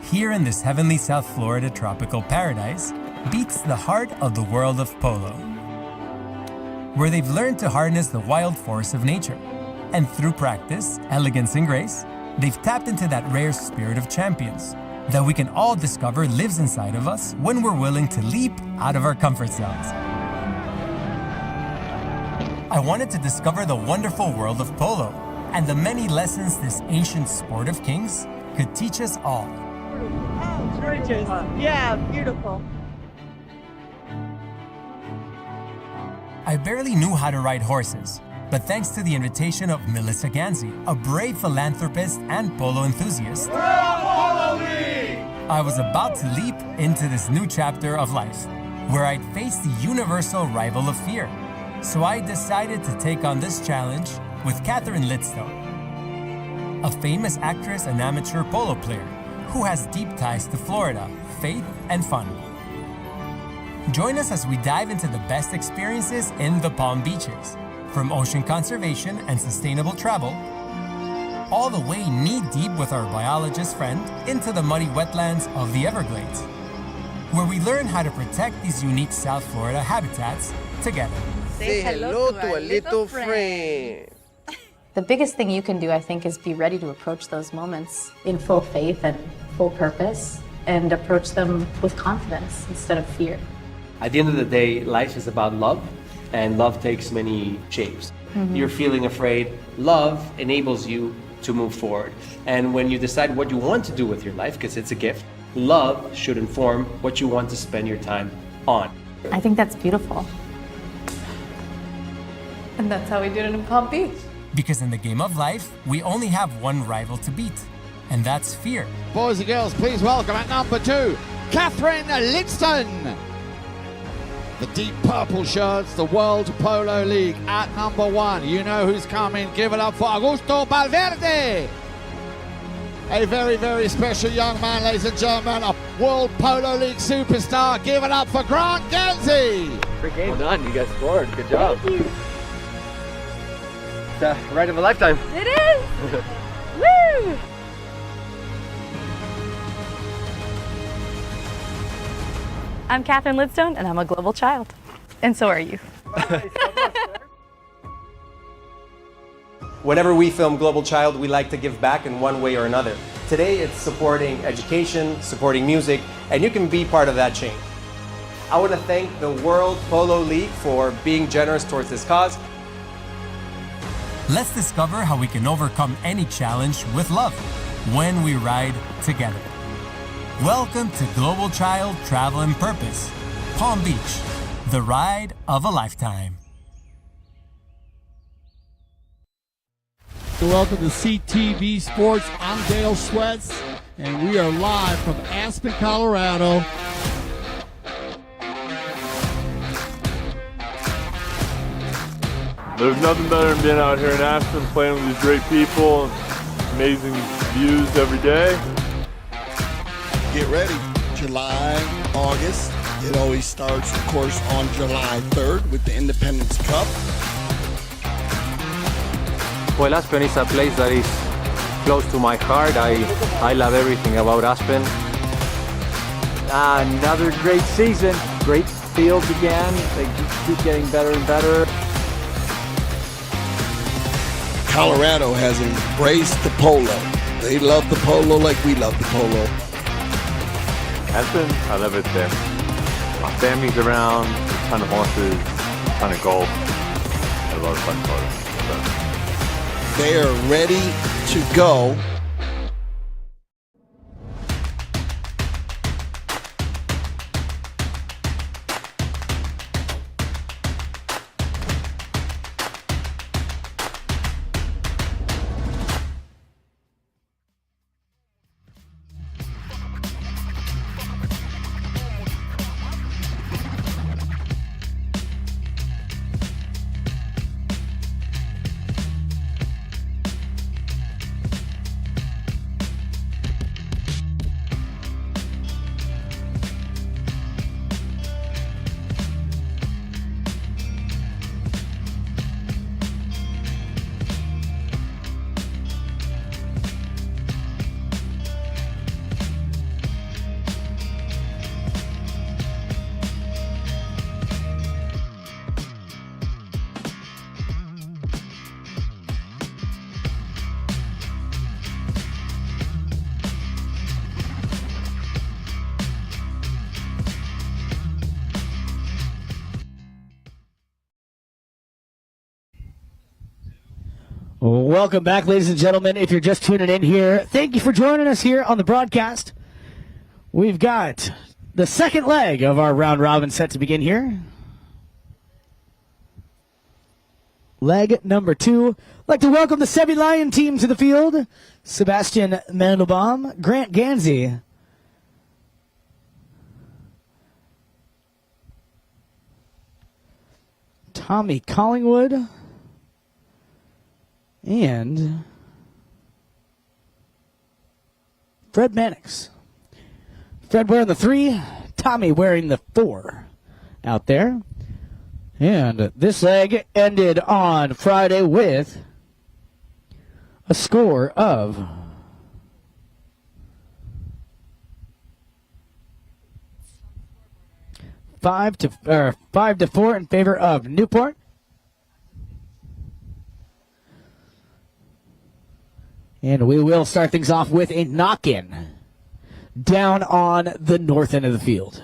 Speaker 6: Here in this heavenly South Florida tropical paradise beats the heart of the world of polo, where they've learned to harness the wild force of nature. And through practice, elegance, and grace, they've tapped into that rare spirit of champions that we can all discover lives inside of us when we're willing to leap out of our comfort zones. I wanted to discover the wonderful world of polo and the many lessons this ancient sport of kings could teach us all.
Speaker 8: Oh, gorgeous. Yeah, beautiful.
Speaker 6: I barely knew how to ride horses, but thanks to the invitation of Melissa Ganzi, a brave philanthropist and polo enthusiast, I was about to leap into this new chapter of life, where I'd face the universal rival of fear. So I decided to take on this challenge with Catherine Lidstone, a famous actress and amateur polo player who has deep ties to Florida, faith, and fun. Join us as we dive into the best experiences in the Palm Beaches, from ocean conservation and sustainable travel, all the way knee-deep with our biologist friend into the muddy wetlands of the Everglades, where we learn how to protect these unique South Florida habitats together.
Speaker 7: Say hello to a little friend.
Speaker 9: The biggest thing you can do, I think, is be ready to approach those moments in full faith and full purpose, and approach them with confidence instead of fear.
Speaker 10: At the end of the day, life is about love, and love takes many shapes. You're feeling afraid. Love enables you to move forward. And when you decide what you want to do with your life, because it's a gift, love should inform what you want to spend your time on.
Speaker 9: I think that's beautiful.
Speaker 8: And that's how we did it in Palm Beach.
Speaker 6: Because in the game of life, we only have one rival to beat, and that's fear.
Speaker 11: Boys and girls, please welcome at number 2, Catherine Lidstone. The deep purple shirts, the World Polo League at number 1. You know who's coming. Give it up for Augusto Valverde. A very, very special young man, ladies and gentlemen. A World Polo League superstar. Give it up for Grant Ganzi.
Speaker 7: Great game. Well done. You guys scored. Good job.
Speaker 8: Thank you.
Speaker 7: It's a ride of a lifetime.
Speaker 8: It is. Woo! I'm Catherine Lidstone, and I'm a global child. And so are you.
Speaker 10: Whenever we film Global Child, we like to give back in one way or another. Today, it's supporting education, supporting music, and you can be part of that change. I want to thank the World Polo League for being generous towards this cause.
Speaker 6: Let's discover how we can overcome any challenge with love when we ride together. Welcome to Global Child Travel and Purpose, Palm Beach, the ride of a lifetime.
Speaker 11: Welcome to CTV Sports. I'm Dale Schwetz, and we are live from Aspen, Colorado.
Speaker 12: There's nothing better than being out here in Aspen playing with these great people, amazing views every day.
Speaker 13: Get ready, July, August. It always starts, of course, on July 3rd with the Independence Cup.
Speaker 14: Well, Aspen is a place that is close to my heart. I love everything about Aspen.
Speaker 15: Another great season, great fields again. They keep getting better and better.
Speaker 13: Colorado has embraced the polo. They love the polo like we love the polo.
Speaker 12: Aspen, I love it there. My family's around, a ton of horses, a ton of golf. I love fun photos.
Speaker 13: They are ready to go.
Speaker 1: Welcome back, ladies and gentlemen. If you're just tuning in here, thank you for joining us here on the broadcast. We've got the second leg of our round robin set to begin here. Leg number 2. I'd like to welcome the SebiLion team to the field. Sebastian Mandelbaum, Grant Gansey, Tommy Collingwood, and Fred Mannix. Fred wearing the 3, Tommy wearing the 4 out there. And this leg ended on Friday with a score of 5 to 4 in favor of Newport. And we will start things off with a knock-in down on the north end of the field.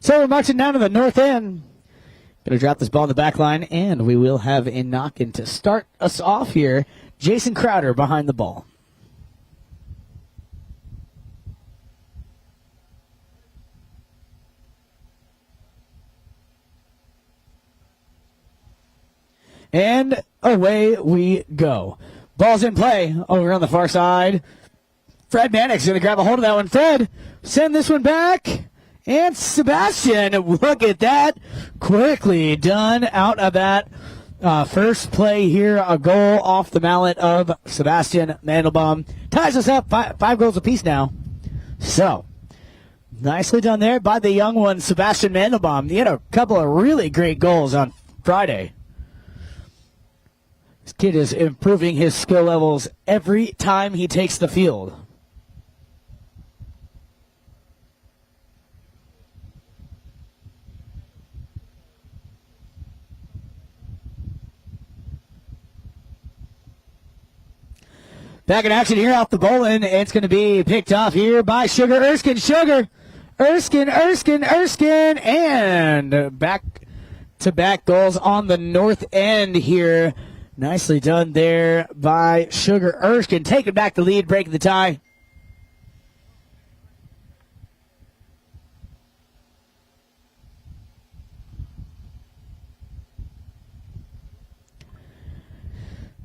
Speaker 1: So we're marching down to the north end. Going to drop this ball in the back line, and we will have a knock-in to start us off here. Jason Crowder behind the ball. And away we go. Ball's in play over on the far side. Fred Mannix going to grab a hold of that one. Fred, send this one back. And Sebastian, look at that. Quickly done out of that first play here. A goal off the mallet of Sebastian Mandelbaum. Ties us up 5 goals apiece now. So, nicely done there by the young one, Sebastian Mandelbaum. He had a couple of really great goals on Friday. This kid is improving his skill levels every time he takes the field. Back in action here off the bowling. It's going to be picked off here by Sugar Erskine. Sugar. Erskine. And back-to-back goals on the north end here. Nicely done there by Sugar Erskine. Taking back the lead, breaking the tie.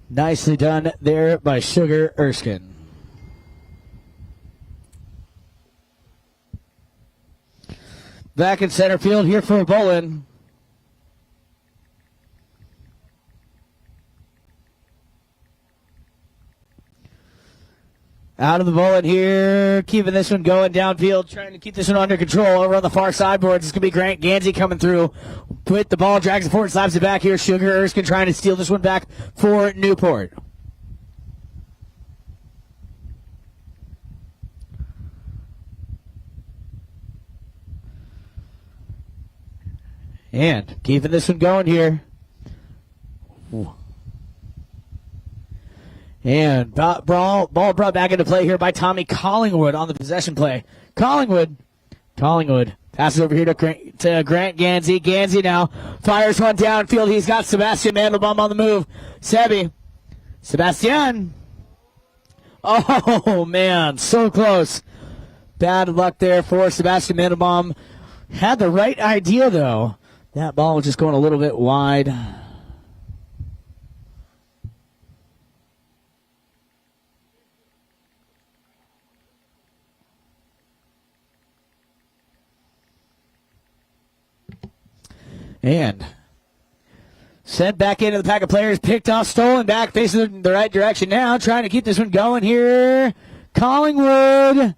Speaker 1: Nicely done there by Chukker Erskine. Back in center field here for Bolin. Out of the Bolin here, keeping this one going downfield, trying to keep this one under control. Over on the far sideboards, it's going to be Grant Gansey coming through. Put the ball, drags it forward, slaps it back here. Chukker Erskine trying to steal this one back for Newport. And keeping this one going here. And ball brought back into play here by Tommy Collingwood on the possession play. Collingwood passes over here to Grant Gansey. Gansey now fires one downfield. He's got Sebastian Mandelbaum on the move. Sebastian. Oh, man, so close. Bad luck there for Sebastian Mandelbaum. Had the right idea, though. That ball was just going a little bit wide. And sent back into the pack of players, picked off, stolen back, facing the right direction now, trying to keep this one going here. Collingwood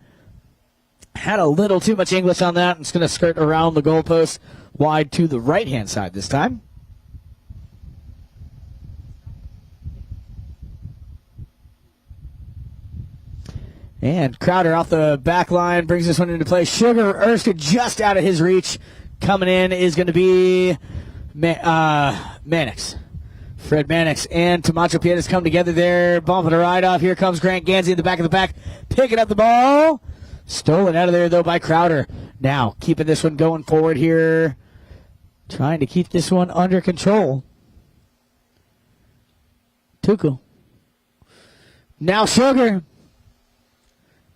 Speaker 1: had a little too much English on that. It's going to skirt around the goalpost, wide to the right-hand side this time. And Crowder off the back line brings this one into play. Chukker Erskine just out of his reach. Coming in is going to be Mannix. Fred Mannix and Camacho Piedras come together there. Bumping a ride off. Here comes Grant Gansey in the back of the pack. Picking up the ball. Stolen out of there, though, by Crowder. Now, keeping this one going forward here. Trying to keep this one under control. Tuchel. Now Chukker.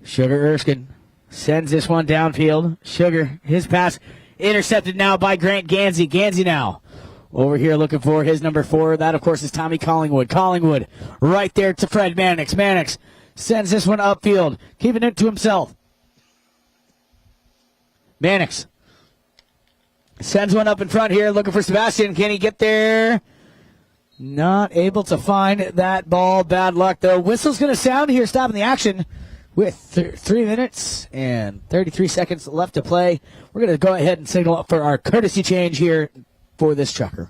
Speaker 1: Chukker Erskine sends this one downfield. Chukker, his pass intercepted now by Grant Gansey. Gansey now over here looking for his number 4. That, of course, is Tommy Collingwood. Collingwood right there to Fred Mannix. Mannix sends this one upfield, keeping it to himself. Mannix sends one up in front here, looking for Sebastian. Can he get there? Not able to find that ball. Bad luck, though. Whistle's going to sound here, stopping the action with 3 minutes and 33 seconds left to play. We're going to go ahead and signal up for our courtesy change here for this Chukker.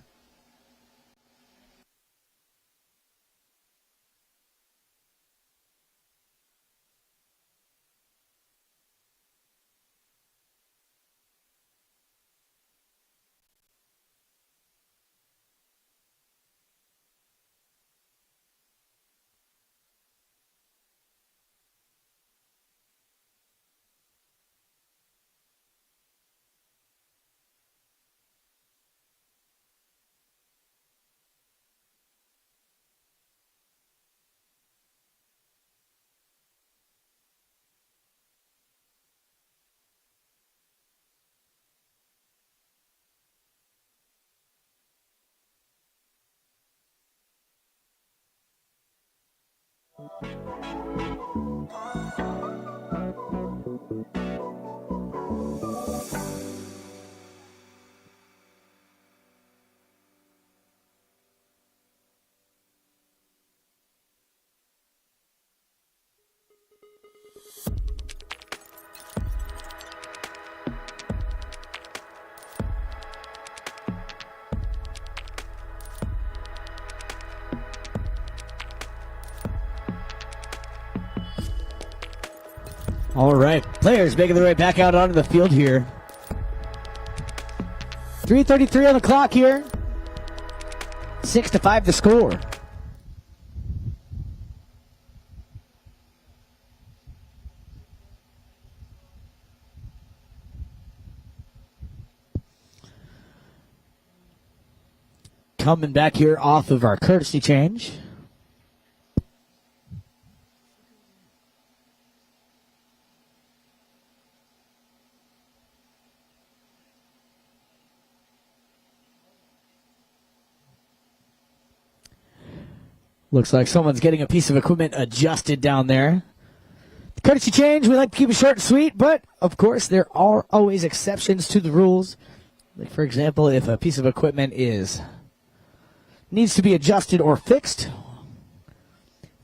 Speaker 1: All right, players making their way back out onto the field here. 3:33 on the clock here. 6-5 the score. Coming back here off of our courtesy change. Looks like someone's getting a piece of equipment adjusted down there. The courtesy change, we like to keep it short and sweet, but of course there are always exceptions to the rules. Like, for example, if a piece of equipment needs to be adjusted or fixed,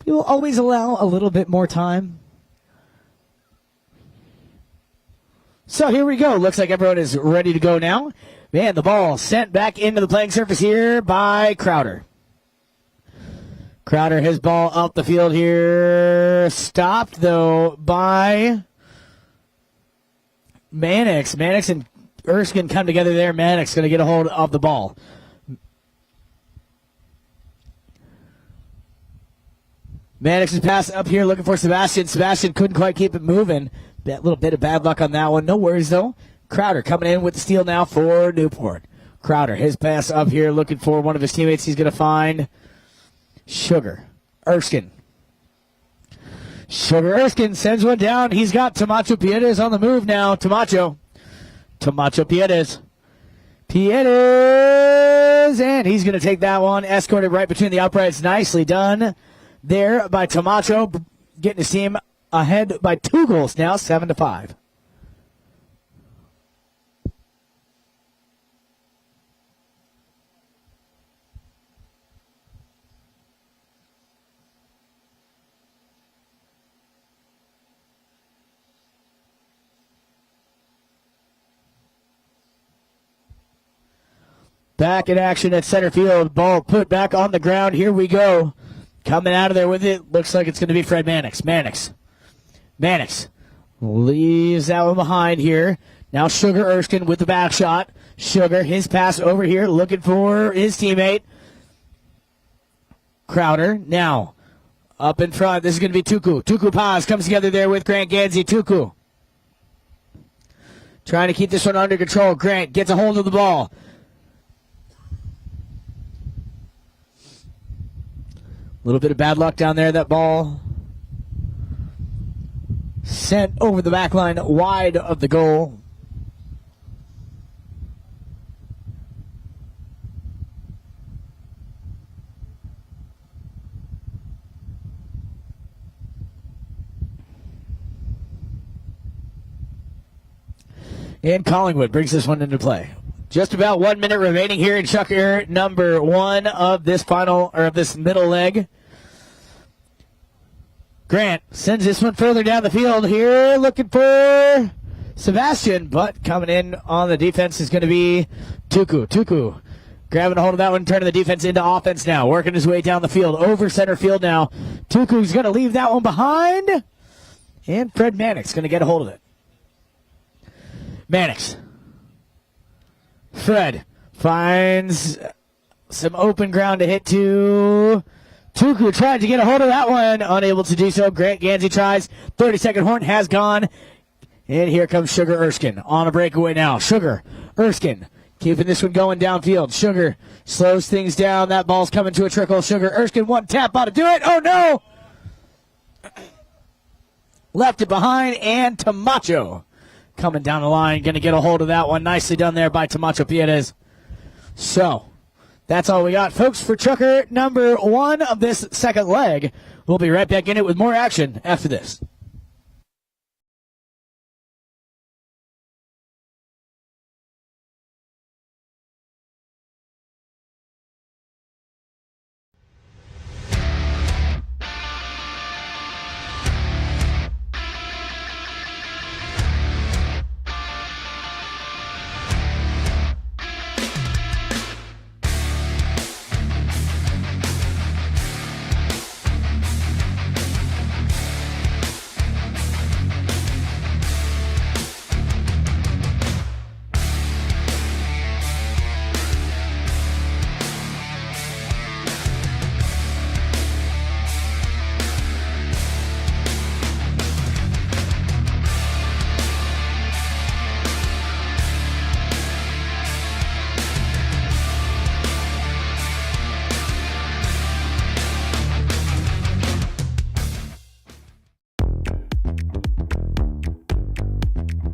Speaker 1: we will always allow a little bit more time. So here we go. Looks like everyone is ready to go now. Man, the ball sent back into the playing surface here by Crowder. Crowder, his ball up the field here. Stopped, though, by Mannix. Mannix and Erskine come together there. Mannix going to get a hold of the ball. Mannix's pass up here looking for Sebastian. Sebastian couldn't quite keep it moving. That little bit of bad luck on that one. No worries, though. Crowder coming in with the steal now for Newport. Crowder, his pass up here looking for one of his teammates. He's going to find Sugar. Erskine. Sugar Erskine sends one down. He's got Tamacho Piedes on the move now. Tamacho Piedes. And he's going to take that one. Escorted right between the uprights. Nicely done there by Tamacho. Getting his team ahead by 2 goals now, 7-5. Back in action at center field. Ball put back on the ground. Here we go. Coming out of there with it. Looks like it's going to be Fred Mannix. Mannix leaves that one behind here. Now Sugar Erskine with the back shot. Sugar, his pass over here, looking for his teammate. Crowder now up in front. This is going to be Tuku. Tuku Paz comes together there with Grant Gansey. Tuku trying to keep this one under control. Grant gets a hold of the ball. A little bit of bad luck down there. That ball sent over the back line wide of the goal. And Collingwood brings this one into play. Just about 1 minute remaining here in Chukker number 1 of this this middle leg. Grant sends this one further down the field here, looking for Sebastian, but coming in on the defense is going to be Tuku. Tuku grabbing a hold of that one, turning the defense into offense now, working his way down the field, over center field now. Tuku's going to leave that one behind, and Fred Mannix going to get a hold of it. Mannix. Fred finds some open ground to hit to Tuku. Tried to get a hold of that one. Unable to do so. Grant Gansey tries. 30-second horn has gone. And here comes Sugar Erskine on a breakaway now. Sugar Erskine keeping this one going downfield. Sugar slows things down. That ball's coming to a trickle. Sugar Erskine, one tap ought to do it. Oh, no! Left it behind, and Tamacho coming down the line, going to get a hold of that one. Nicely done there by Tamacho Piedes. So, that's all we got, folks, for Chukker number 1 of this second leg. We'll be right back in it with more action after this.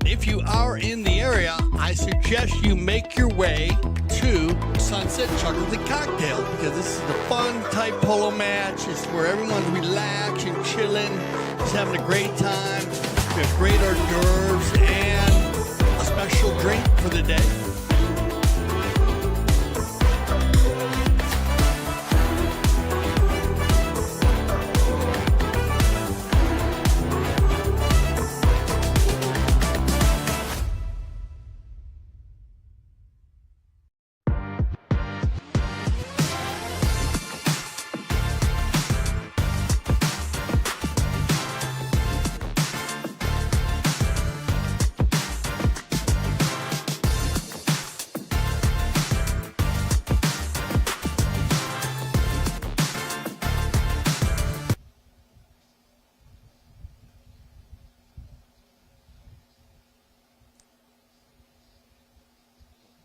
Speaker 16: If you are in the area,
Speaker 13: area, I suggest you make your way to Sunset Chukker the Cocktail, because this is a fun type polo match. It's where everyone's relaxing, chilling, just having a great time. We have great hors d'oeuvres and a special drink for the day.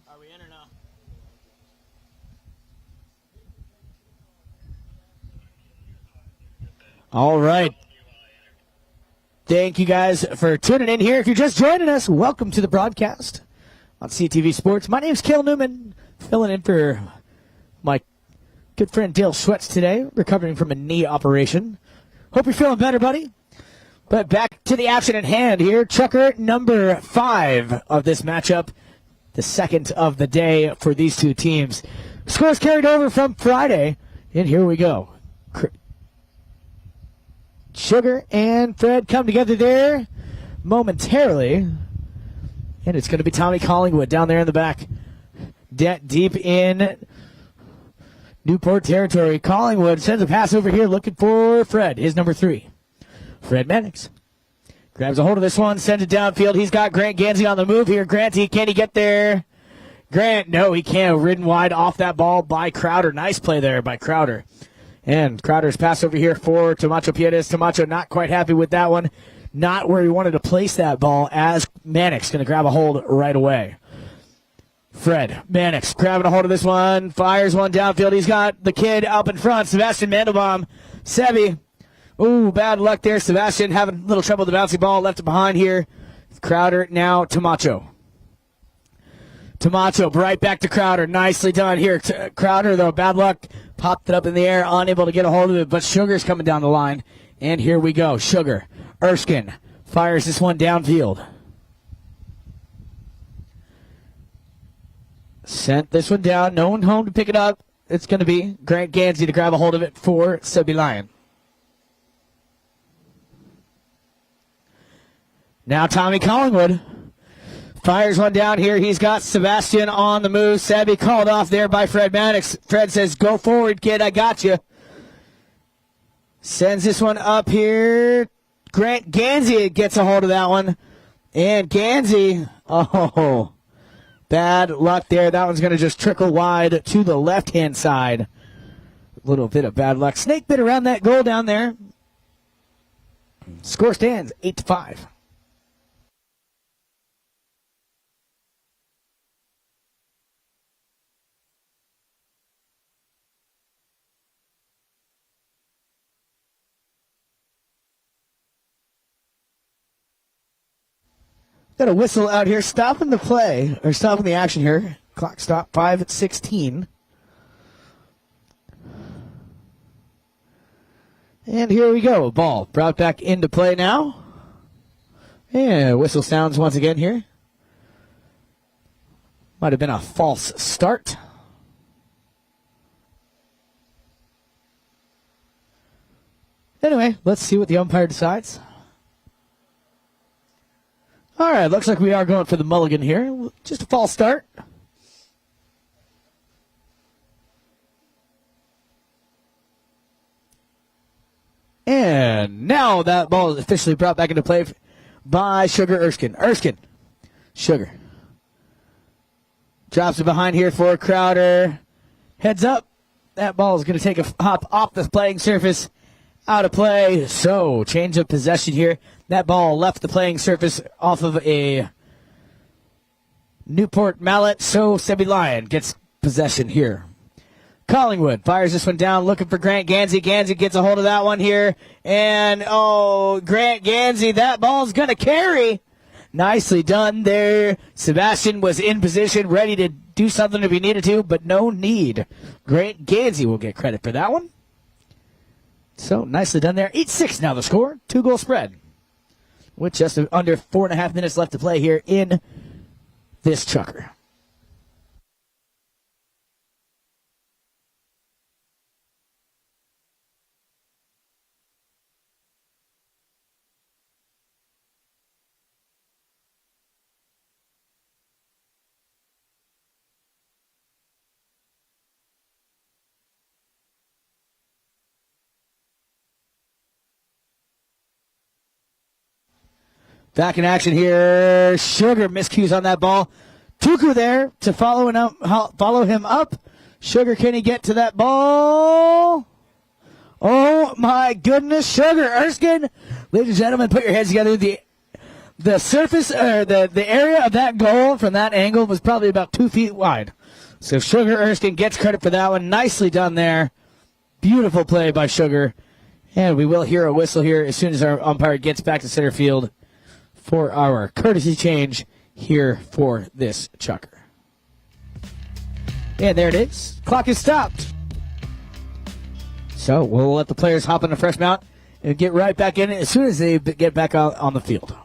Speaker 1: Are we in or no? All right. Thank you guys for tuning in here. If you're just joining us, welcome to the broadcast on CTV Sports. My name's Cale Newman, filling in for my good friend Dale Schwetz today, recovering from a knee operation. Hope you're feeling better, buddy. But back to the action at hand here. Chukker, number 5 of this matchup. The second of the day for these two teams. Scores carried over from Friday, and here we go. Sugar and Fred come together there momentarily, and it's going to be Tommy Collingwood down there in the back, deep in Newport territory. Collingwood sends a pass over here looking for Fred, his number 3. Fred Mannix grabs a hold of this one, sends it downfield. He's got Grant Gansey on the move here. Can he get there? Grant, no, he can't. Ridden wide off that ball by Crowder. Nice play there by Crowder. And Crowder's pass over here for Tomacho Piedes. Tomacho not quite happy with that one. Not where he wanted to place that ball, as Mannix going to grab a hold right away. Fred Mannix grabbing a hold of this one. Fires one downfield. He's got the kid up in front. Sebastian Mandelbaum. Sebi. Ooh, bad luck there. Sebastian having a little trouble with the bouncy ball. Left it behind here. Crowder, now Tomacho. Tomacho, right back to Crowder. Nicely done here. Crowder, though, bad luck. Popped it up in the air, unable to get a hold of it, but Sugar's coming down the line. And here we go. Sugar. Erskine fires this one downfield. Sent this one down. No one home to pick it up. It's going to be Grant Gansey to grab a hold of it for SebiLion. Now Tommy Collingwood fires one down here. He's got Sebastian on the move. Sebi called off there by Fred Mannix. Fred says, go forward, kid. I got you. Sends this one up here. Grant Gansey gets a hold of that one. And Gansey, oh, bad luck there. That one's going to just trickle wide to the left-hand side. A little bit of bad luck. Snake bit around that goal down there. Score stands 8-5. Got a whistle out here, stopping the play, or stopping the action here. Clock stop, 5:16. And here we go. Ball brought back into play now. Yeah, whistle sounds once again here. Might have been a false start. Anyway, let's see what the umpire decides. All right, looks like we are going for the mulligan here. Just a false start. And now that ball is officially brought back into play by Sugar Erskine. Sugar. Drops it behind here for Crowder. Heads up. That ball is going to take a hop off the playing surface. Out of play. So, change of possession here. That ball left the playing surface off of a Newport mallet. So, SebiLion gets possession here. Collingwood fires this one down, looking for Grant Gansey. Gansey gets a hold of that one here. And, Grant Gansey, that ball's going to carry. Nicely done there. Sebastian was in position, ready to do something if he needed to, but no need. Great. Gansey will get credit for that one. So, nicely done there. 8-6 now the score. 2-goal spread. With just under 4.5 minutes left to play here in this Chukker. Back in action here. Chukker miscues on that ball. Chukker there to follow him up. Chukker, can he get to that ball? Oh my goodness, Chukker. Erskine, ladies and gentlemen, put your heads together. The surface, or the area of that goal from that angle was probably about 2 feet wide. So Chukker Erskine gets credit for that one. Nicely done there. Beautiful play by Chukker. And we will hear a whistle here as soon as our umpire gets back to center field for our courtesy change here for this Chukker. And there it is. Clock is stopped. So we'll let the players hop on the fresh mount and get right back in as soon as they get back out on the field.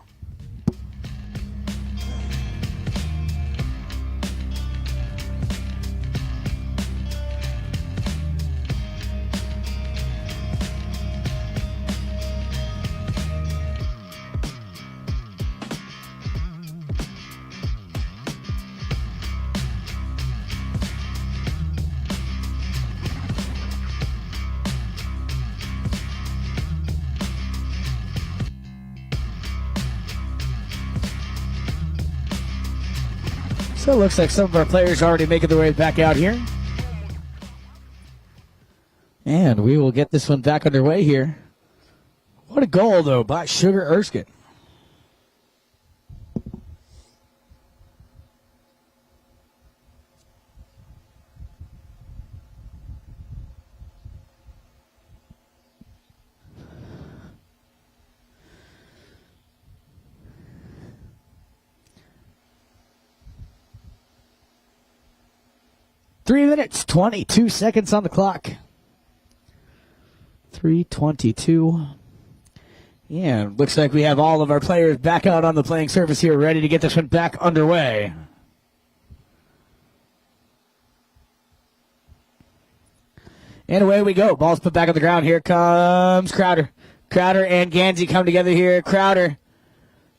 Speaker 1: So it looks like some of our players are already making their way back out here. And we will get this one back underway here. What a goal, though, by Chukker Erskine. Three minutes, 22 seconds on the clock. 3:22. Yeah, looks like we have all of our players back out on the playing surface here, ready to get this one back underway. And away we go. Ball's put back on the ground. Here comes Crowder. Crowder and Gansey come together here. Crowder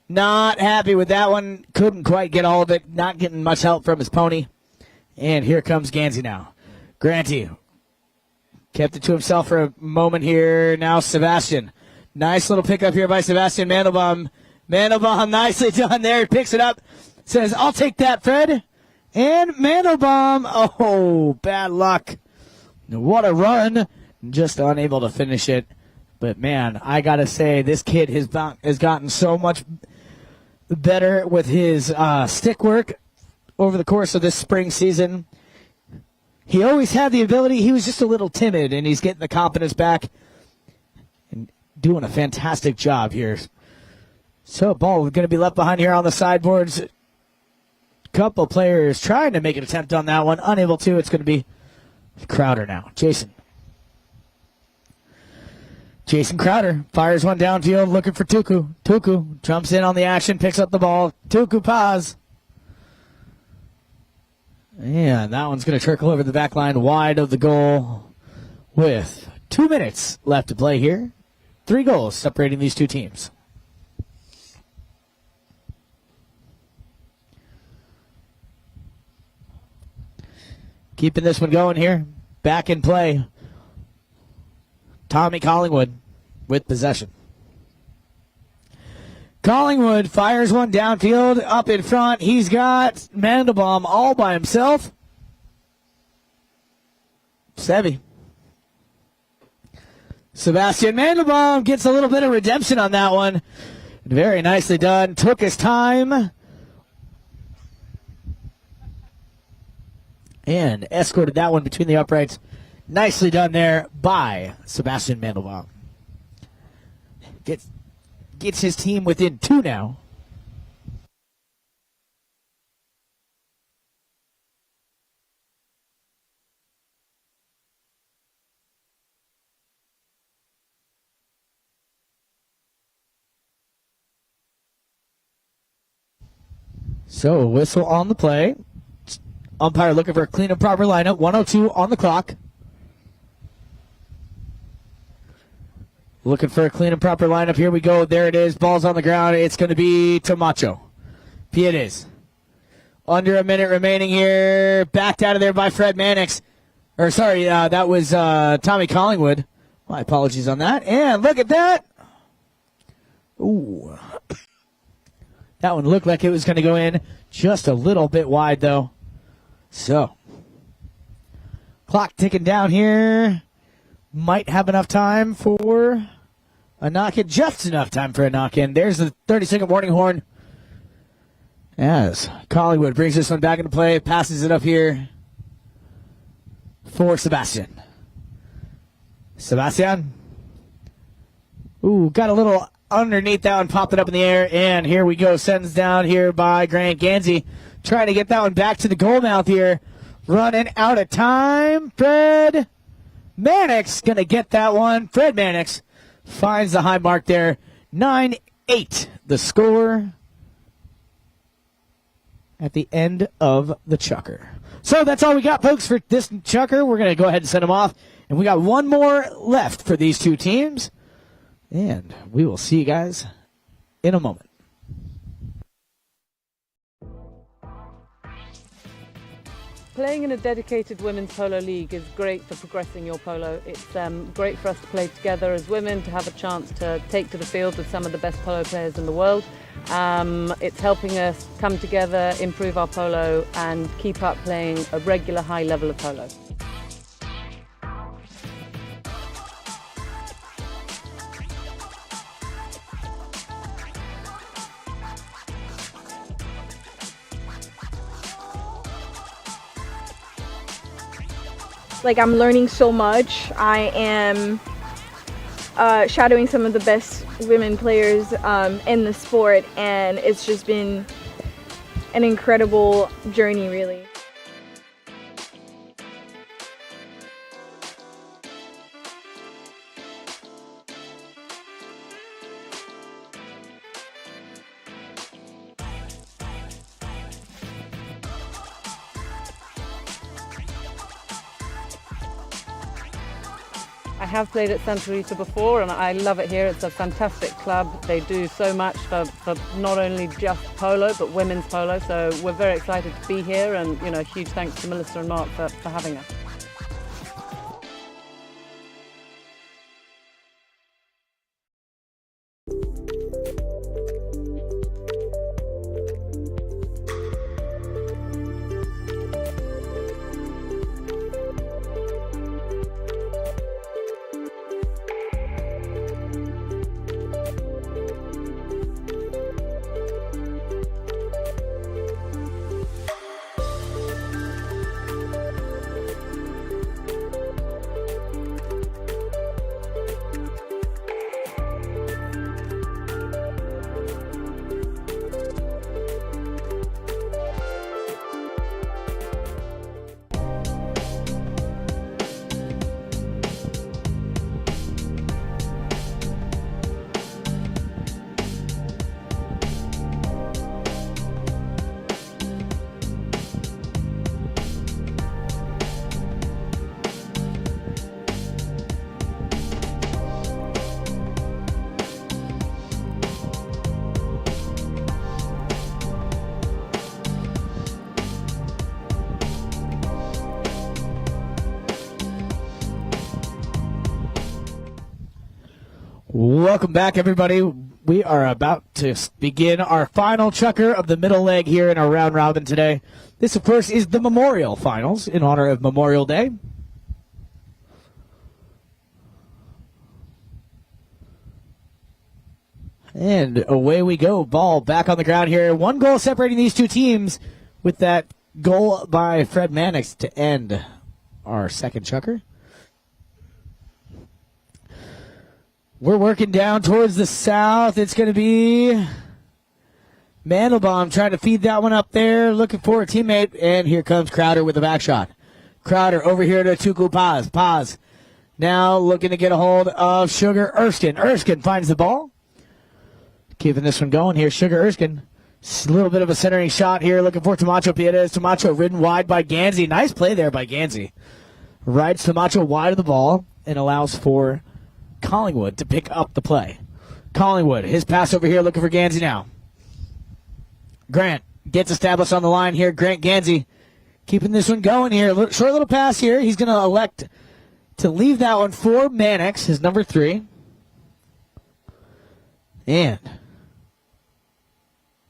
Speaker 1: not happy with that one. Couldn't quite get all of it. Not getting much help from his pony. And here comes Gansey now. Granty kept it to himself for a moment here. Now Sebastian. Nice little pickup here by Sebastian Mandelbaum. Mandelbaum nicely done there. Picks it up. Says, I'll take that, Fred. And Mandelbaum. Oh, bad luck. What a run. Just unable to finish it. But, man, I got to say, this kid has gotten so much better with his stick work over the course of this spring season. He always had the ability. He was just a little timid, and he's getting the confidence back and doing a fantastic job here. So, ball going to be left behind here on the sideboards. Couple players trying to make an attempt on that one. Unable to. It's going to be Crowder now. Jason Crowder fires one downfield looking for Tuku. Tuku jumps in on the action, picks up the ball. Tuku pause. And that one's going to trickle over the back line wide of the goal with 2 minutes left to play here. 3 goals separating these two teams. Keeping this one going here. Back in play. Tommy Collingwood with possession. Collingwood fires one downfield up in front. He's got Mandelbaum all by himself. Sebilion. Sebastian Mandelbaum gets a little bit of redemption on that one. Very nicely done. Took his time. And escorted that one between the uprights. Nicely done there by Sebastian Mandelbaum. Gets his team within 2 now. So, whistle on the play. Umpire looking for a clean and proper lineup. 1:02 on the clock. Looking for a clean and proper lineup. Here we go. There it is. Ball's on the ground. It's going to be Tomacho. It is. Under a minute remaining here. Backed out of there by Fred Mannix. Or, sorry, that was Tommy Collingwood. My apologies on that. And look at that. Ooh. That one looked like it was going to go in just a little bit wide, though. So, clock ticking down here. Might have enough time for a knock-in. Just enough time for a knock-in. There's the 30-second warning horn. As Collingwood brings this one back into play, passes it up here for Sebastian. Sebastian. Ooh, got a little underneath that one, popped it up in the air, and here we go. Sends down here by Grant Gansey. Trying to get that one back to the goal mouth here. Running out of time. Fred Mannix going to get that one. Fred Mannix finds the high mark there. 9-8 the score at the end of the Chukker. So that's all we got, folks, for this Chukker. We're going to go ahead and send them off. And we got one more left for these two teams. And we will see you guys in a moment.
Speaker 16: Playing in a dedicated women's polo league is great for progressing your polo. It's great for us to play together as women, to have a chance to take to the field with some of the best polo players in the world. It's helping us come together, improve our polo, and keep up playing a regular high level of polo.
Speaker 17: Like, I'm learning so much. I am shadowing some of the best women players in the sport, and it's just been an incredible journey, really.
Speaker 16: I have played at Santa Rita before, and I love it here. It's a fantastic club. They do so much for not only just polo, but women's polo. So we're very excited to be here, and huge thanks to Melissa and Mark for having us.
Speaker 1: Welcome back, everybody. We are about to begin our final Chukker of the middle leg here in our round robin today. This, of course, is the Memorial Finals in honor of Memorial Day. And away we go. Ball back on the ground here. One goal separating these two teams with that goal by Fred Mannix to end our second Chukker. We're working down towards the south. It's going to be Mandelbaum trying to feed that one up there, looking for a teammate, and here comes Crowder with a back shot. Crowder over here to Tuku Paz. Paz now looking to get a hold of Sugar Erskine. Erskine finds the ball. Keeping this one going here. Sugar Erskine A little bit of a centering shot here, looking for Camacho Piedez. Camacho ridden wide by Gansey. Nice play there by Gansey. Rides Camacho wide of the ball and allows for Collingwood to pick up the play. Collingwood, his pass over here, looking for Gansey now. Grant gets established on the line here. Grant Gansey keeping this one going here. Short little pass here. He's going to elect to leave that one for Mannix, his number 3. And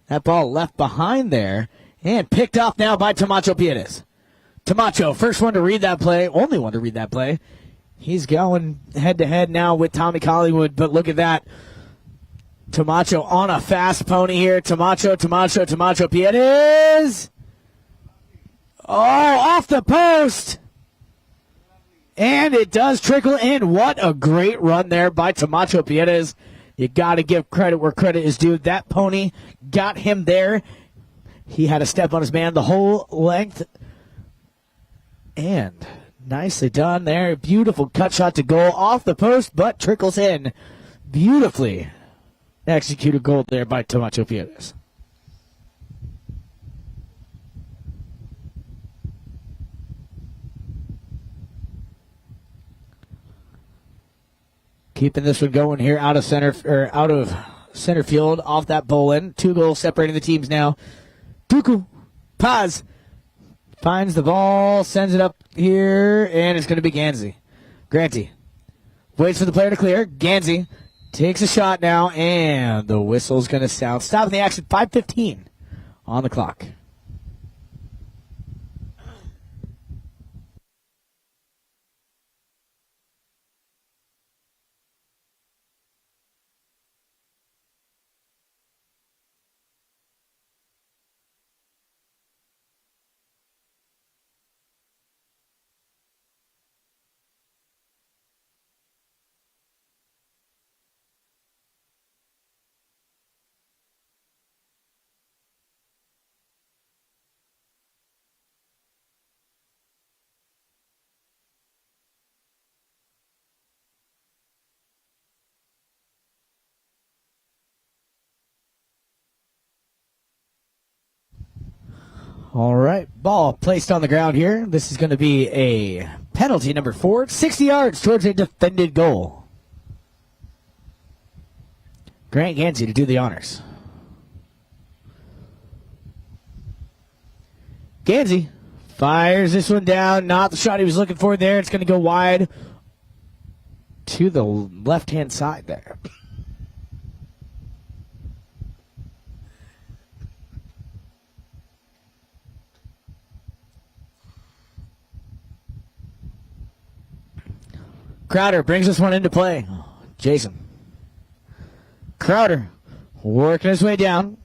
Speaker 1: that ball left behind there and picked off now by Camacho Piedez. Camacho, first one to read that play, only one to read that play. He's going head-to-head now with Tommy Collingwood, but look at that. Camacho on a fast pony here. Camacho Piedez. Oh, off the post. And it does trickle in. What a great run there by Camacho Piedez. You got to give credit where credit is due. That pony got him there. He had a step on his man the whole length. And nicely done there. Beautiful cut shot to goal off the post, but trickles in. Beautifully executed goal there by Camacho Piedez. Keeping this one going here out of center field off that Bolin. 2 goals separating the teams now. Tuku Paz finds the ball, sends it up here, and it's going to be Gansey. Granty waits for the player to clear. Gansey takes a shot now, and the whistle's going to sound. Stopping the action, 5:15 on the clock. All right, ball placed on the ground here. This is going to be a penalty, number 4, 60 yards towards a defended goal. Grant Gansey to do the honors. Gansey fires this one down. Not the shot he was looking for there. It's going to go wide to the left-hand side there. Crowder brings this one into play. Jason. Crowder working his way down.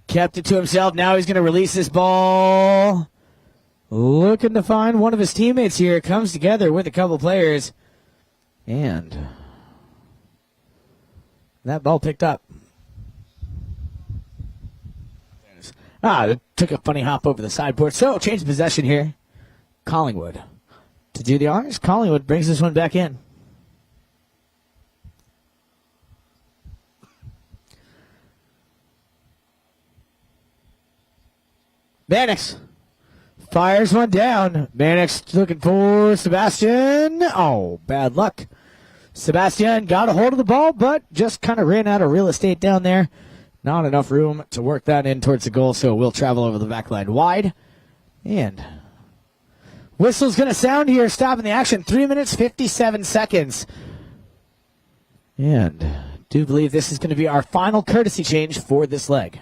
Speaker 1: Kept it to himself. Now he's going to release this ball. Looking to find one of his teammates here. Comes together with a couple players. And that ball picked up. It took a funny hop over the sideboard. So, change of possession here. Collingwood. To do the honors, Collingwood brings this one back in. Mannix fires one down. Mannix looking for Sebastian. Oh, bad luck. Sebastian got a hold of the ball, but just kind of ran out of real estate down there. Not enough room to work that in towards the goal, so we'll travel over the back line wide. And whistle's going to sound here, stopping the action. 3 minutes, 57 seconds. And do believe this is going to be our final courtesy change for this leg.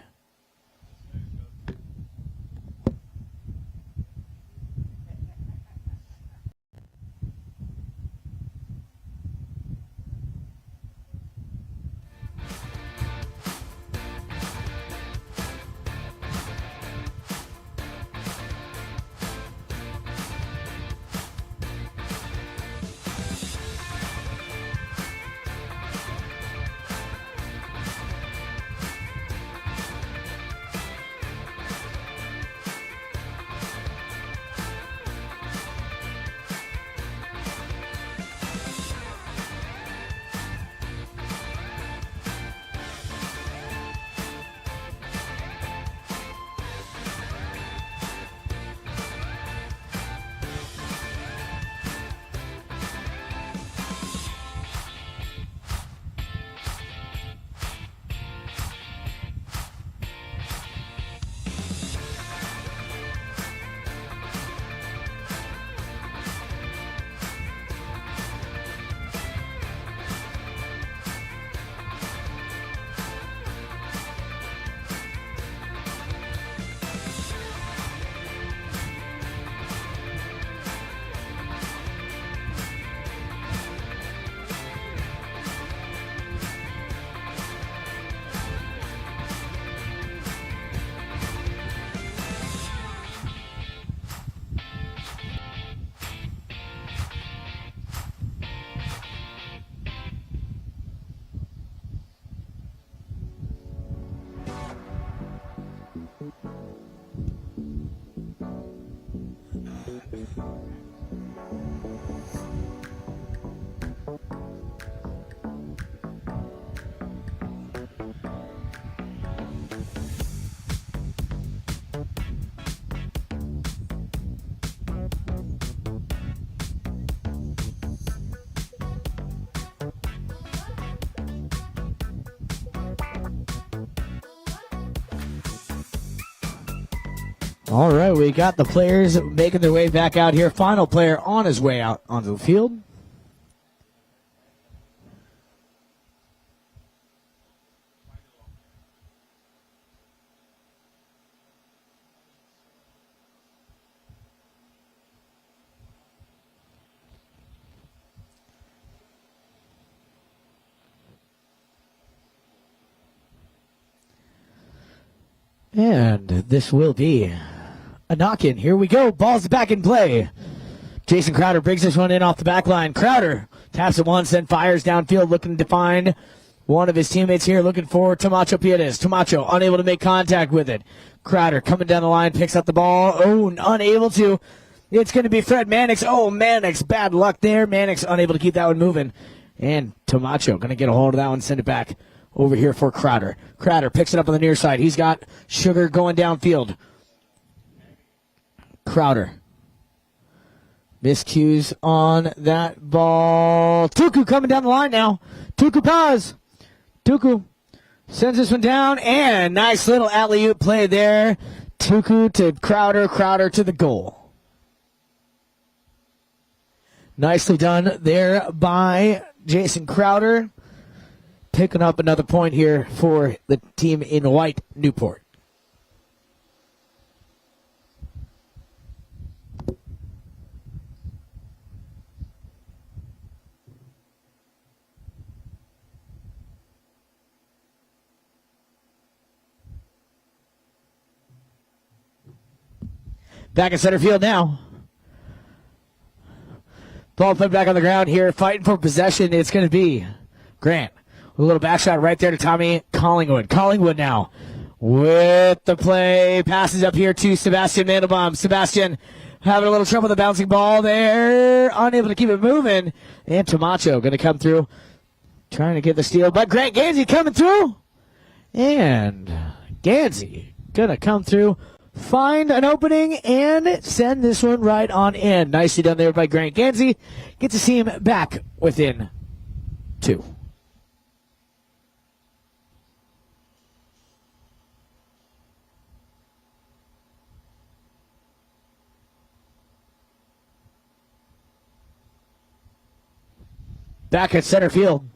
Speaker 1: All right, we got the players making their way back out here. Final player on his way out onto the field. And this will be a knock-in. Here we go. Ball's back in play. Jason Crowder brings this one in off the back line. Crowder taps it once, then fires downfield, looking to find one of his teammates here, looking for Tomacho Piedes. Tomacho unable to make contact with it. Crowder coming down the line, picks up the ball. Oh, unable to. It's going to be Fred Mannix. Oh, Mannix, bad luck there. Mannix unable to keep that one moving. And Tomacho going to get a hold of that one, send it back over here for Crowder. Crowder picks it up on the near side. He's got Sugar going downfield. Crowder. Miscues on that ball. Tuku coming down the line now. Tuku Paz. Tuku sends this one down, and nice little alley-oop play there. Tuku to Crowder. Crowder to the goal. Nicely done there by Jason Crowder. Picking up another point here for the team in white, Newport. Back in center field now. Ball put back on the ground here, fighting for possession. It's going to be Grant. A little back shot right there to Tommy Collingwood. Collingwood now with the play. Passes up here to Sebastian Mandelbaum. Sebastian having a little trouble with the bouncing ball there. Unable to keep it moving. And Tomacho going to come through. Trying to get the steal. But Grant Gansey coming through. And Gansey going to come through. Find an opening and send this one right on in. Nicely done there by Grant Gansey. Get to see him back within 2. Back at center field.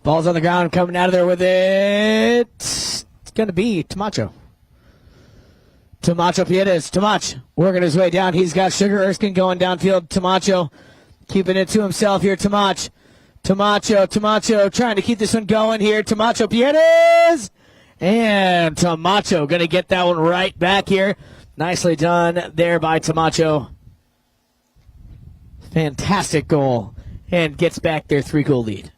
Speaker 1: Ball's on the ground, coming out of there with it. It's going to be Tomacho. Tomacho Piedes. Tomacho working his way down. He's got Sugar Erskine going downfield. Tomacho keeping it to himself here. Tomacho trying to keep this one going here. Tomacho Piedes. And Tomacho going to get that one right back here. Nicely done there by Tomacho. Fantastic goal. And gets back their 3-goal lead.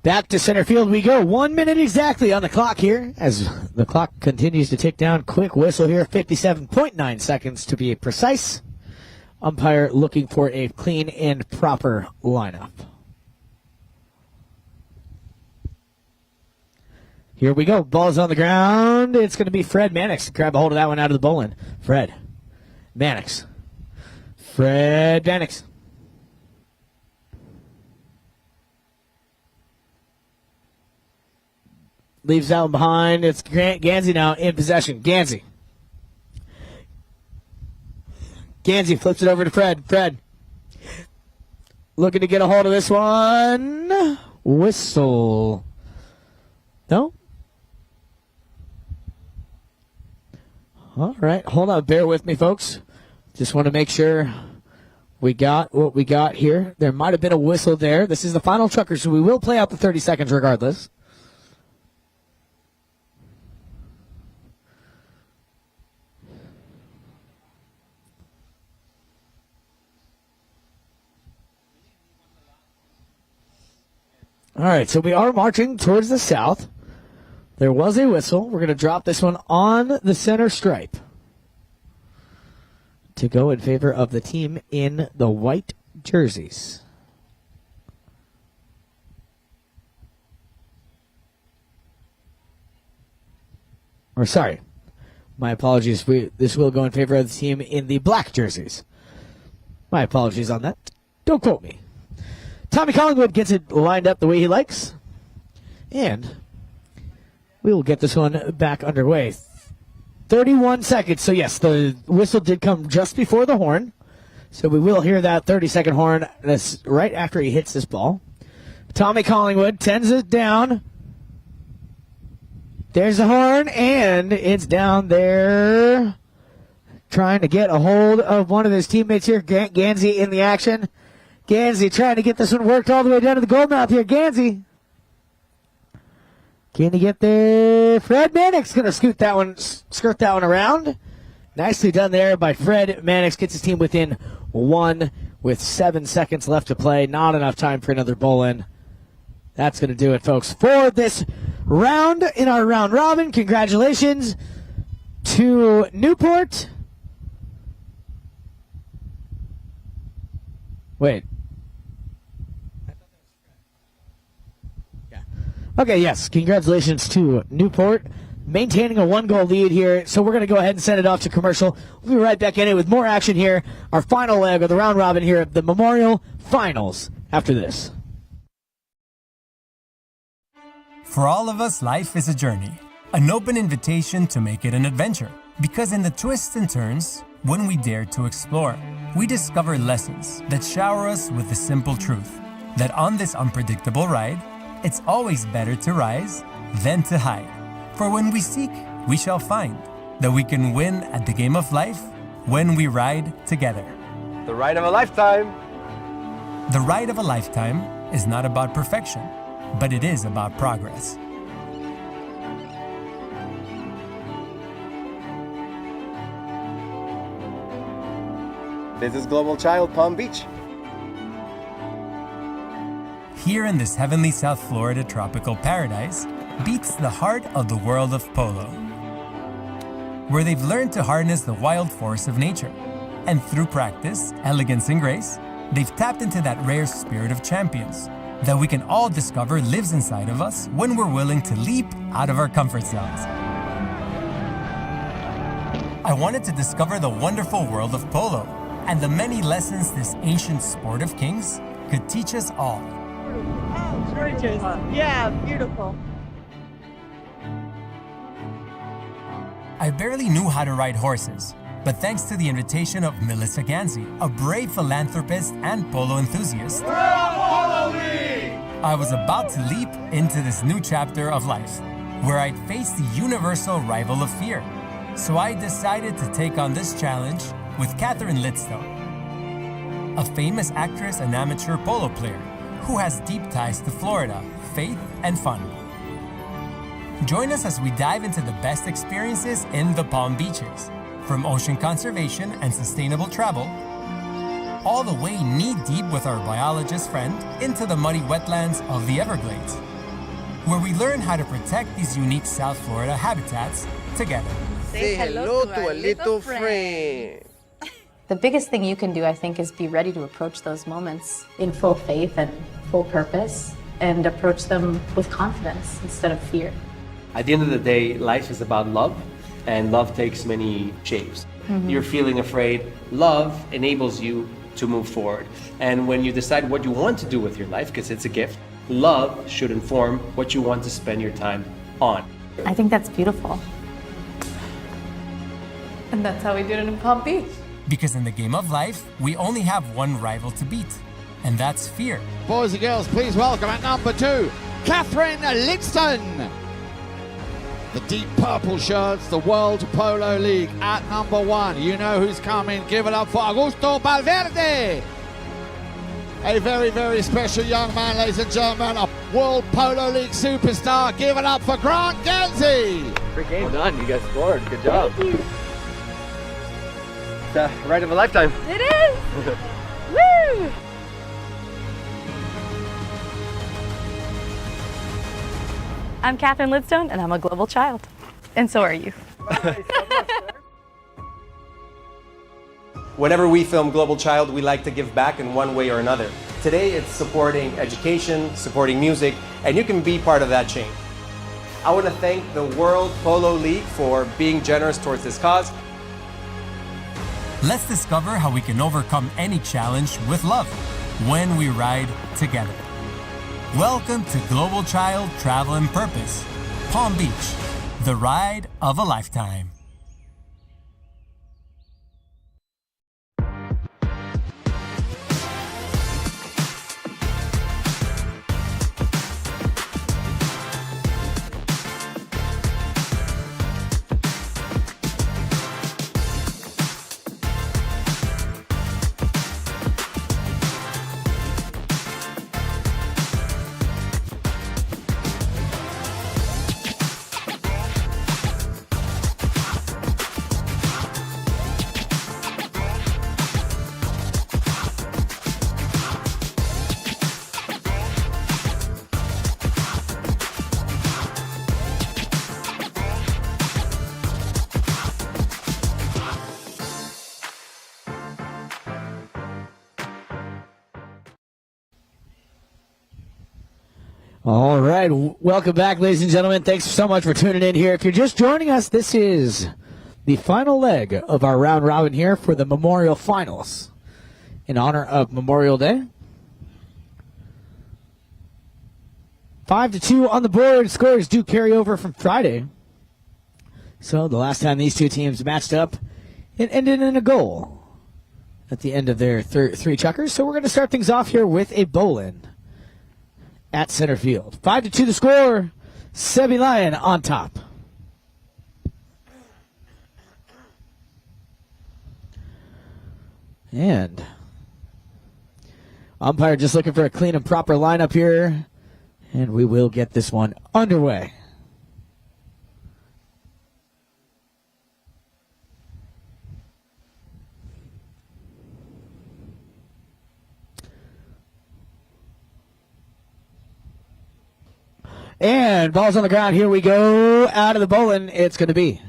Speaker 1: Back to center field we go. 1 minute exactly on the clock here as the clock continues to tick down. Quick whistle here. 57.9 seconds to be precise. Umpire looking for a clean and proper lineup. Here we go. Ball's on the ground. It's going to be Fred Mannix. Grab a hold of that one out of the bowling. Fred Mannix. Fred Mannix. Leaves that one behind. It's Grant Gansey now in possession. Gansey flips it over to Fred. Fred looking to get a hold of this one. Whistle. No? All right. Hold on. Bear with me, folks. Just want to make sure we got what we got here. There might have been a whistle there. This is the final Chukker, so we will play out the 30 seconds regardless. All right, so we are marching towards the south. There was a whistle. We're going to drop this one on the center stripe to go in favor of the team in the white jerseys. Or sorry, my apologies. This will go in favor of the team in the black jerseys. My apologies on that. Don't quote me. Tommy Collingwood gets it lined up the way he likes. And we will get this one back underway. 31 seconds. So, yes, the whistle did come just before the horn. So we will hear that 30-second horn that's right after he hits this ball. Tommy Collingwood tends it down. There's the horn, and it's down there. Trying to get a hold of one of his teammates here. Gansey in the action. Gansey trying to get this one worked all the way down to the goal mouth here. Gansey. Can he get there? Fred Mannix going to skirt that one around. Nicely done there by Fred Mannix. Gets his team within one with 7 seconds left to play. Not enough time for another bowl in. That's going to do it, folks, for this round in our round robin. Congratulations to Newport. Wait. Okay, yes. Congratulations to Newport, maintaining a 1-goal lead here. So we're going to go ahead and send it off to commercial. We'll be right back in it with more action here. Our final leg of the round robin here of the Memorial Finals after this.
Speaker 6: For all of us, life is a journey, an open invitation to make it an adventure. Because in the twists and turns, when we dare to explore, we discover lessons that shower us with the simple truth that on this unpredictable ride, it's always better to rise than to hide. For when we seek, we shall find that we can win at the game of life when we ride together.
Speaker 7: The ride of a lifetime.
Speaker 6: The ride of a lifetime is not about perfection, but it is about progress.
Speaker 7: This is Global Child Palm Beach.
Speaker 6: Here in this heavenly South Florida tropical paradise beats the heart of the world of polo, where they've learned to harness the wild force of nature. And through practice, elegance, and grace, they've tapped into that rare spirit of champions that we can all discover lives inside of us when we're willing to leap out of our comfort zones. I wanted to discover the wonderful world of polo and the many lessons this ancient sport of kings could teach us all.
Speaker 17: Gorgeous. Yeah, beautiful.
Speaker 6: I barely knew how to ride horses, but thanks to the invitation of Melissa Gansey, a brave philanthropist and polo enthusiast, I was about to leap into this new chapter of life, where I'd face the universal rival of fear. So I decided to take on this challenge with Catherine Lidstone, a famous actress and amateur polo player who has deep ties to Florida, faith, and fun. Join us as we dive into the best experiences in the Palm Beaches, from ocean conservation and sustainable travel, all the way knee-deep with our biologist friend into the muddy wetlands of the Everglades, where we learn how to protect these unique South Florida habitats together.
Speaker 7: Say hello to a little friend.
Speaker 9: The biggest thing you can do, I think, is be ready to approach those moments in full faith and full purpose, and approach them with confidence instead of fear.
Speaker 10: At the end of the day, life is about love, and love takes many shapes. You're feeling afraid. Love enables you to move forward. And when you decide what you want to do with your life, because it's a gift, love should inform what you want to spend your time on.
Speaker 8: I think that's beautiful. And that's how we did it in Palm Beach.
Speaker 6: Because in the game of life, we only have one rival to beat, and that's fear.
Speaker 11: Boys and girls, please welcome at number 2, Catherine Lidstone. The deep purple shirts, the World Polo League at number 1. You know who's coming. Give it up for Augusto Valverde. A very, very special young man, ladies and gentlemen. A World Polo League superstar. Give it up for Grant Gansey.
Speaker 7: Great game done. You guys scored. Good job.
Speaker 17: Thank you.
Speaker 7: It's a ride of a lifetime.
Speaker 17: It is. Woo!
Speaker 8: I'm Catherine Lidstone, and I'm a global child. And so are you.
Speaker 7: Whenever we film Global Child, we like to give back in one way or another. Today, it's supporting education, supporting music, and you can be part of that change. I want to thank the World Polo League for being generous towards this cause.
Speaker 6: Let's discover how we can overcome any challenge with love when we ride together. Welcome to Global Child Travel and Purpose, Palm Beach, the ride of a lifetime.
Speaker 1: All right, welcome back, ladies and gentlemen. Thanks so much for tuning in here. If you're just joining us, this is the final leg of our round robin here for the Memorial Finals in honor of Memorial Day. 5-2 on the board. Scores do carry over from Friday. So the last time these two teams matched up, it ended in a goal at the end of their three chukkers. So we're going to start things off here with a bowl-in at center field. 5-2 the score. SebiLion on top. And umpire just looking for a clean and proper lineup here. And we will get this one underway. And ball's on the ground. Here we go. Out of the bowling, it's going to be.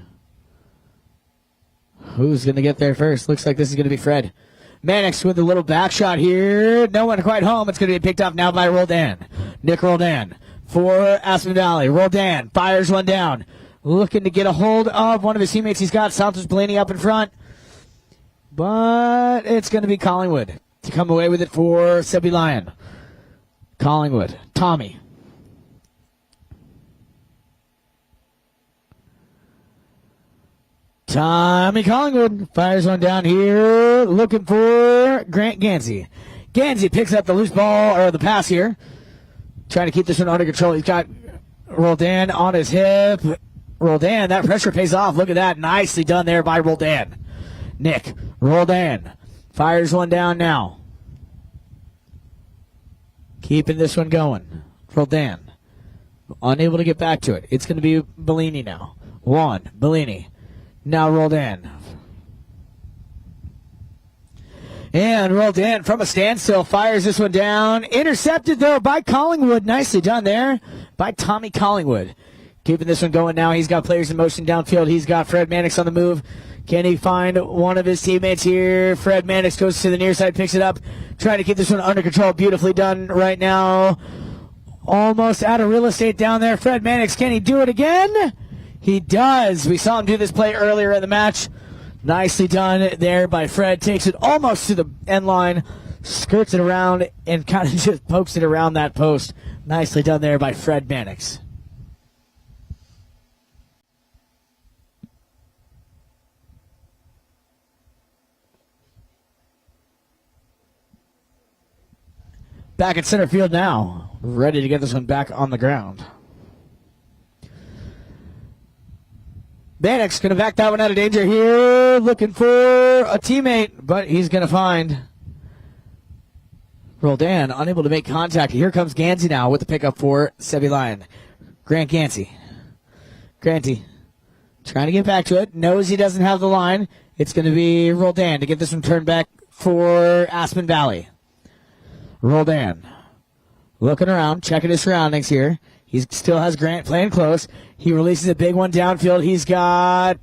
Speaker 1: Who's going to get there first? Looks like this is going to be Fred Mannix with a little back shot here. No one quite home. It's going to be picked up now by Roldan. Nick Roldan for Aspen Valley. Roldan fires one down. Looking to get a hold of one of his teammates. He's got Santos Blaney up in front. But it's going to be Collingwood to come away with it for SebiLion. Collingwood. Tommy. Tommy Collingwood fires one down here, looking for Grant Gansey. Gansey picks up the loose ball, or the pass here, trying to keep this one under control. He's got Roldan on his hip. Roldan, that pressure pays off. Look at that. Nicely done there by Roldan. Nick Roldan fires one down now. Keeping this one going. Roldan, unable to get back to it. It's going to be Bellini now. Bellini. Now Roldan. And Roldan from a standstill fires this one down. Intercepted, though, by Collingwood. Nicely done there by Tommy Collingwood. Keeping this one going now. He's got players in motion downfield. He's got Fred Mannix on the move. Can he find one of his teammates here? Fred Mannix goes to the near side, picks it up. Trying to keep this one under control. Beautifully done right now. Almost out of real estate down there. Fred Mannix, can he do it again? He does. We saw him do this play earlier in the match. Nicely done there by Fred. Takes it almost to the end line, skirts it around, and kind of just pokes it around that post. Nicely done there by Fred Mannix. Back at center field now. Ready to get this one back on the ground. Mannix going to back that one out of danger here. Looking for a teammate, but he's going to find Roldan, unable to make contact. Here comes Gansey now with the pickup for SebiLion. Grant Gansey. Granty trying to get back to it. Knows he doesn't have the line. It's going to be Roldan to get this one turned back for Aspen Valley. Roldan looking around, checking his surroundings here. He still has Grant playing close. He releases a big one downfield. He's got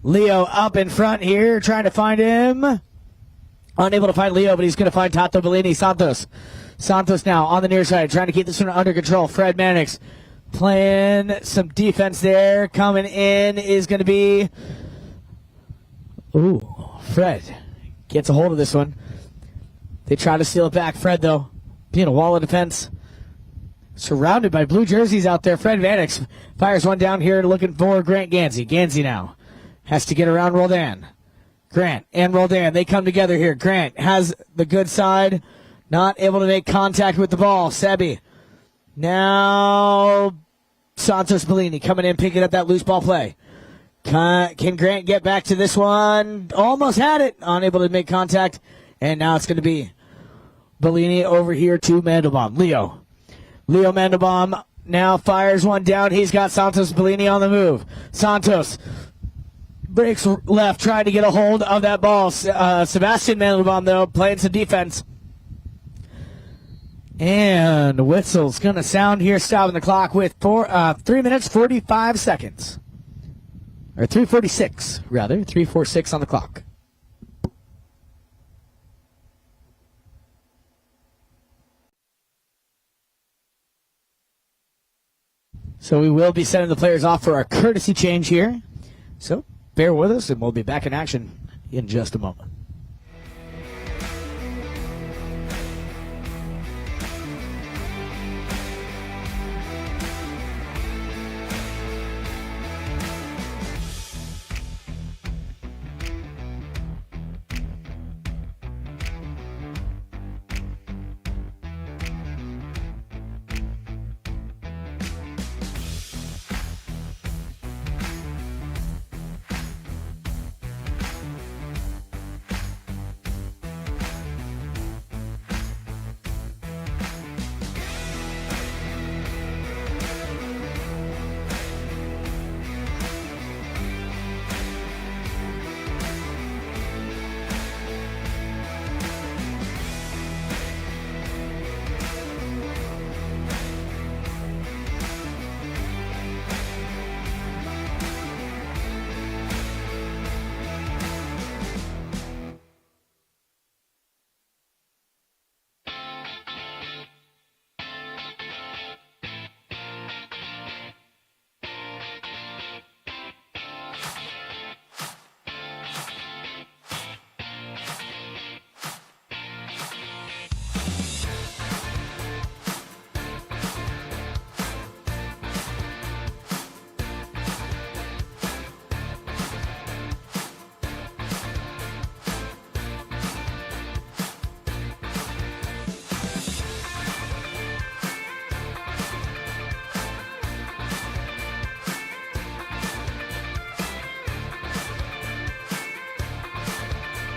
Speaker 1: Leo up in front here, trying to find him. Unable to find Leo, but he's going to find Tato Bellini. Santos now on the near side, trying to keep this one under control. Fred Mannix playing some defense there. Coming in is going to be, Fred gets a hold of this one. They try to steal it back. Fred, though, being a wall of defense. Surrounded by blue jerseys out there. Fred Vanix fires one down here looking for Grant Gansey. Gansey now has to get around Roldan. Grant and Roldan, they come together here. Grant has the good side, not able to make contact with the ball. Sebi. Now Santos Bellini coming in, picking up that loose ball play. Can Grant get back to this one? Almost had it. Unable to make contact. And now it's going to be Bellini over here to Mandelbaum. Leo Mandelbaum now fires one down. He's got Santos Bellini on the move. Santos breaks left, trying to get a hold of that ball. Sebastian Mandelbaum, though, playing some defense. And whistle's going to sound here, stopping the clock with 3 minutes, 45 seconds. Or 3:46, rather. 3:46 on the clock. So we will be sending the players off for our courtesy change here. So bear with us, and we'll be back in action in just a moment.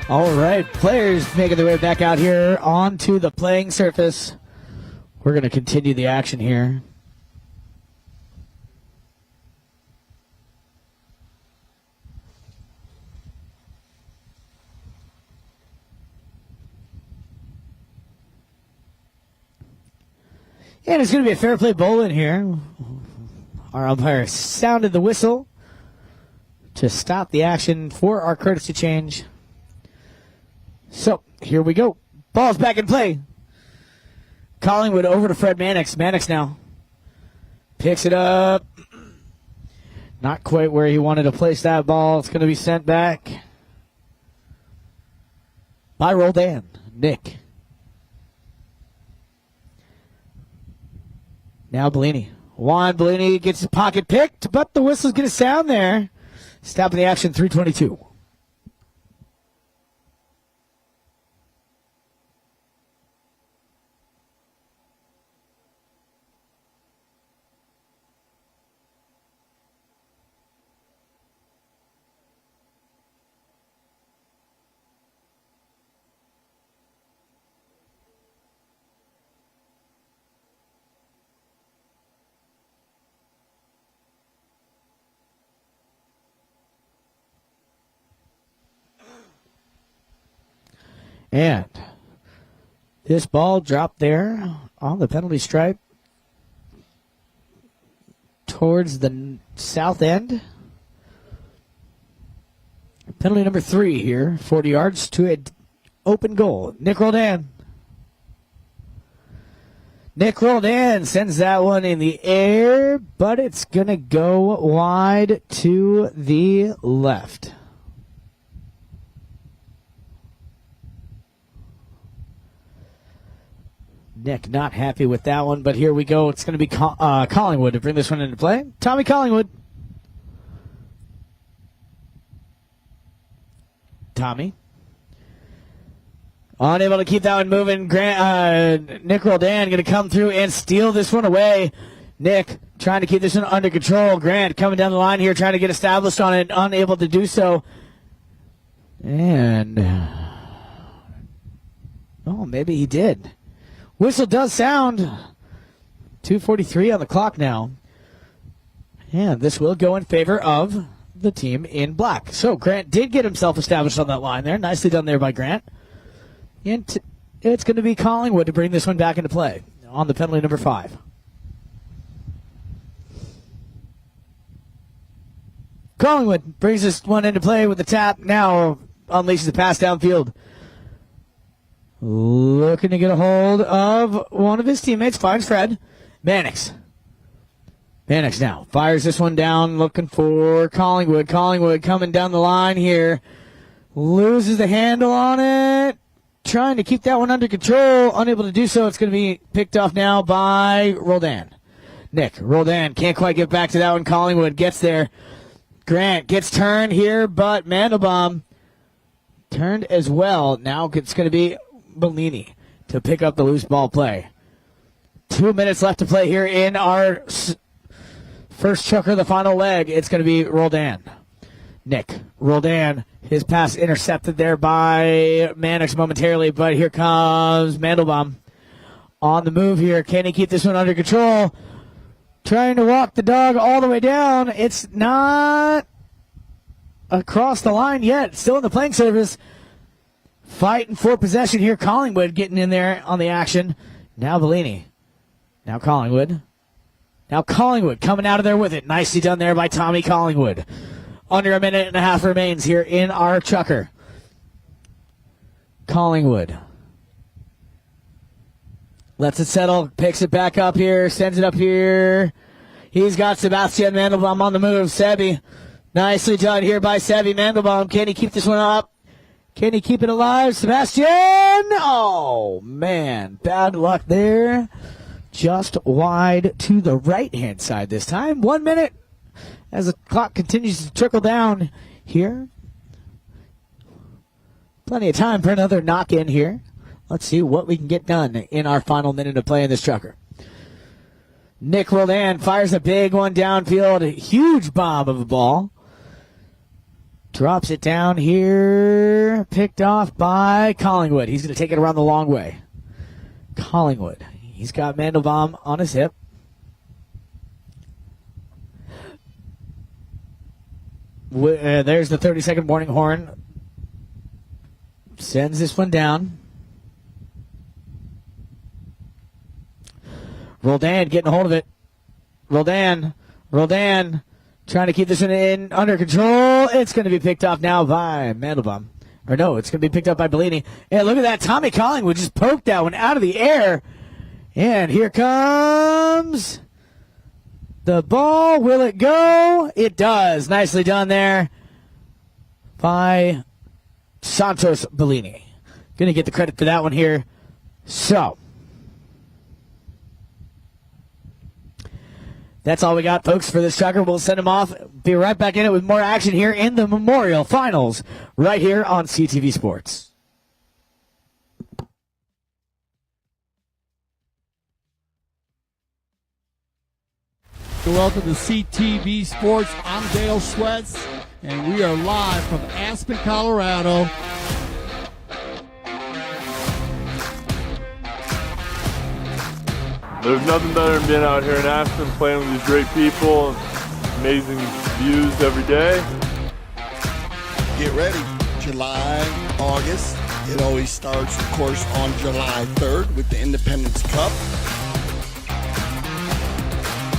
Speaker 1: All right, players making their way back out here onto the playing surface. We're going to continue the action here. And it's going to be a fair play bowl in here. Our umpire sounded the whistle to stop the action for our courtesy change. So, here we go. Ball's back in play. Collingwood over to Fred Mannix. Mannix now picks it up. Not quite where he wanted to place that ball. It's going to be sent back by Roldan. Nick. Now Bellini. Juan Bellini gets his pocket picked, but the whistle's going to sound there. Stopping the action, 3:22. And this ball dropped there on the penalty stripe towards the south end. Penalty number 3 here, 40 yards to an open goal. Nick Roldan. Nick Roldan sends that one in the air, but it's going to go wide to the left. Nick not happy with that one, but here we go. It's going to be Collingwood to bring this one into play. Tommy Collingwood. Tommy. Unable to keep that one moving. Nick Roldan going to come through and steal this one away. Nick trying to keep this one under control. Grant coming down the line here, trying to get established on it, unable to do so. And, oh, maybe he did. Whistle does sound. 2:43 on the clock now. And this will go in favor of the team in black. So Grant did get himself established on that line there. Nicely done there by Grant. And it's going to be Collingwood to bring this one back into play on the penalty number 5. Collingwood brings this one into play with the tap. Now unleashes the pass downfield. Looking to get a hold of one of his teammates. Finds Fred. Mannix. Mannix now fires this one down, looking for Collingwood. Collingwood coming down the line here. Loses the handle on it. Trying to keep that one under control. Unable to do so. It's going to be picked off now by Roldan. Nick Roldan can't quite get back to that one. Collingwood gets there. Grant gets turned here, but Mandelbaum turned as well. Now it's going to be Bellini to pick up the loose ball play. 2 minutes left to play here in our first Chukker, the final leg. It's going to be Roldan. Nick Roldan, his pass intercepted there by Mannix momentarily, but here comes Mandelbaum on the move here. Can he keep this one under control? Trying to walk the dog all the way down. It's not across the line yet. Still in the playing surface. Fighting for possession here. Collingwood getting in there on the action. Now Bellini. Now Collingwood. Now Collingwood coming out of there with it. Nicely done there by Tommy Collingwood. Under a minute and a half remains here in our Chukker. Collingwood lets it settle, picks it back up here, sends it up here. He's got Sebastian Mandelbaum on the move. Sebi, nicely done here by Sebi Mandelbaum. Can he keep this one up? Can he keep it alive? Sebastian! Oh, man. Bad luck there. Just wide to the right-hand side this time. 1 minute as the clock continues to trickle down here. Plenty of time for another knock-in here. Let's see what we can get done in our final minute of play in this Chukker. Nick Roldan fires a big one downfield. A huge bomb of a ball. Drops it down here. Picked off by Collingwood. He's going to take it around the long way. Collingwood. He's got Mandelbaum on his hip. There's the 30-second warning horn. Sends this one down. Roldan getting a hold of it. Roldan trying to keep this one in under control. It's going to be picked off now by Mandelbaum. Or no, it's going to be picked up by Bellini. And look at that. Tommy Collingwood just poked that one out of the air. And here comes the ball. Will it go? It does. Nicely done there by Santos Bellini. Going to get the credit for that one here. So, that's all we got, folks, for this Chukker. We'll send him off. Be right back in it with more action here in the Memorial Finals right here on CTV Sports.
Speaker 11: Welcome to CTV Sports. I'm Dale Schwetz, and we are live from Aspen, Colorado.
Speaker 12: There's nothing better than being out here in Aspen playing with these great people, amazing views every day.
Speaker 13: Get ready, July, August. It always starts, of course, on July 3rd with the Independence Cup.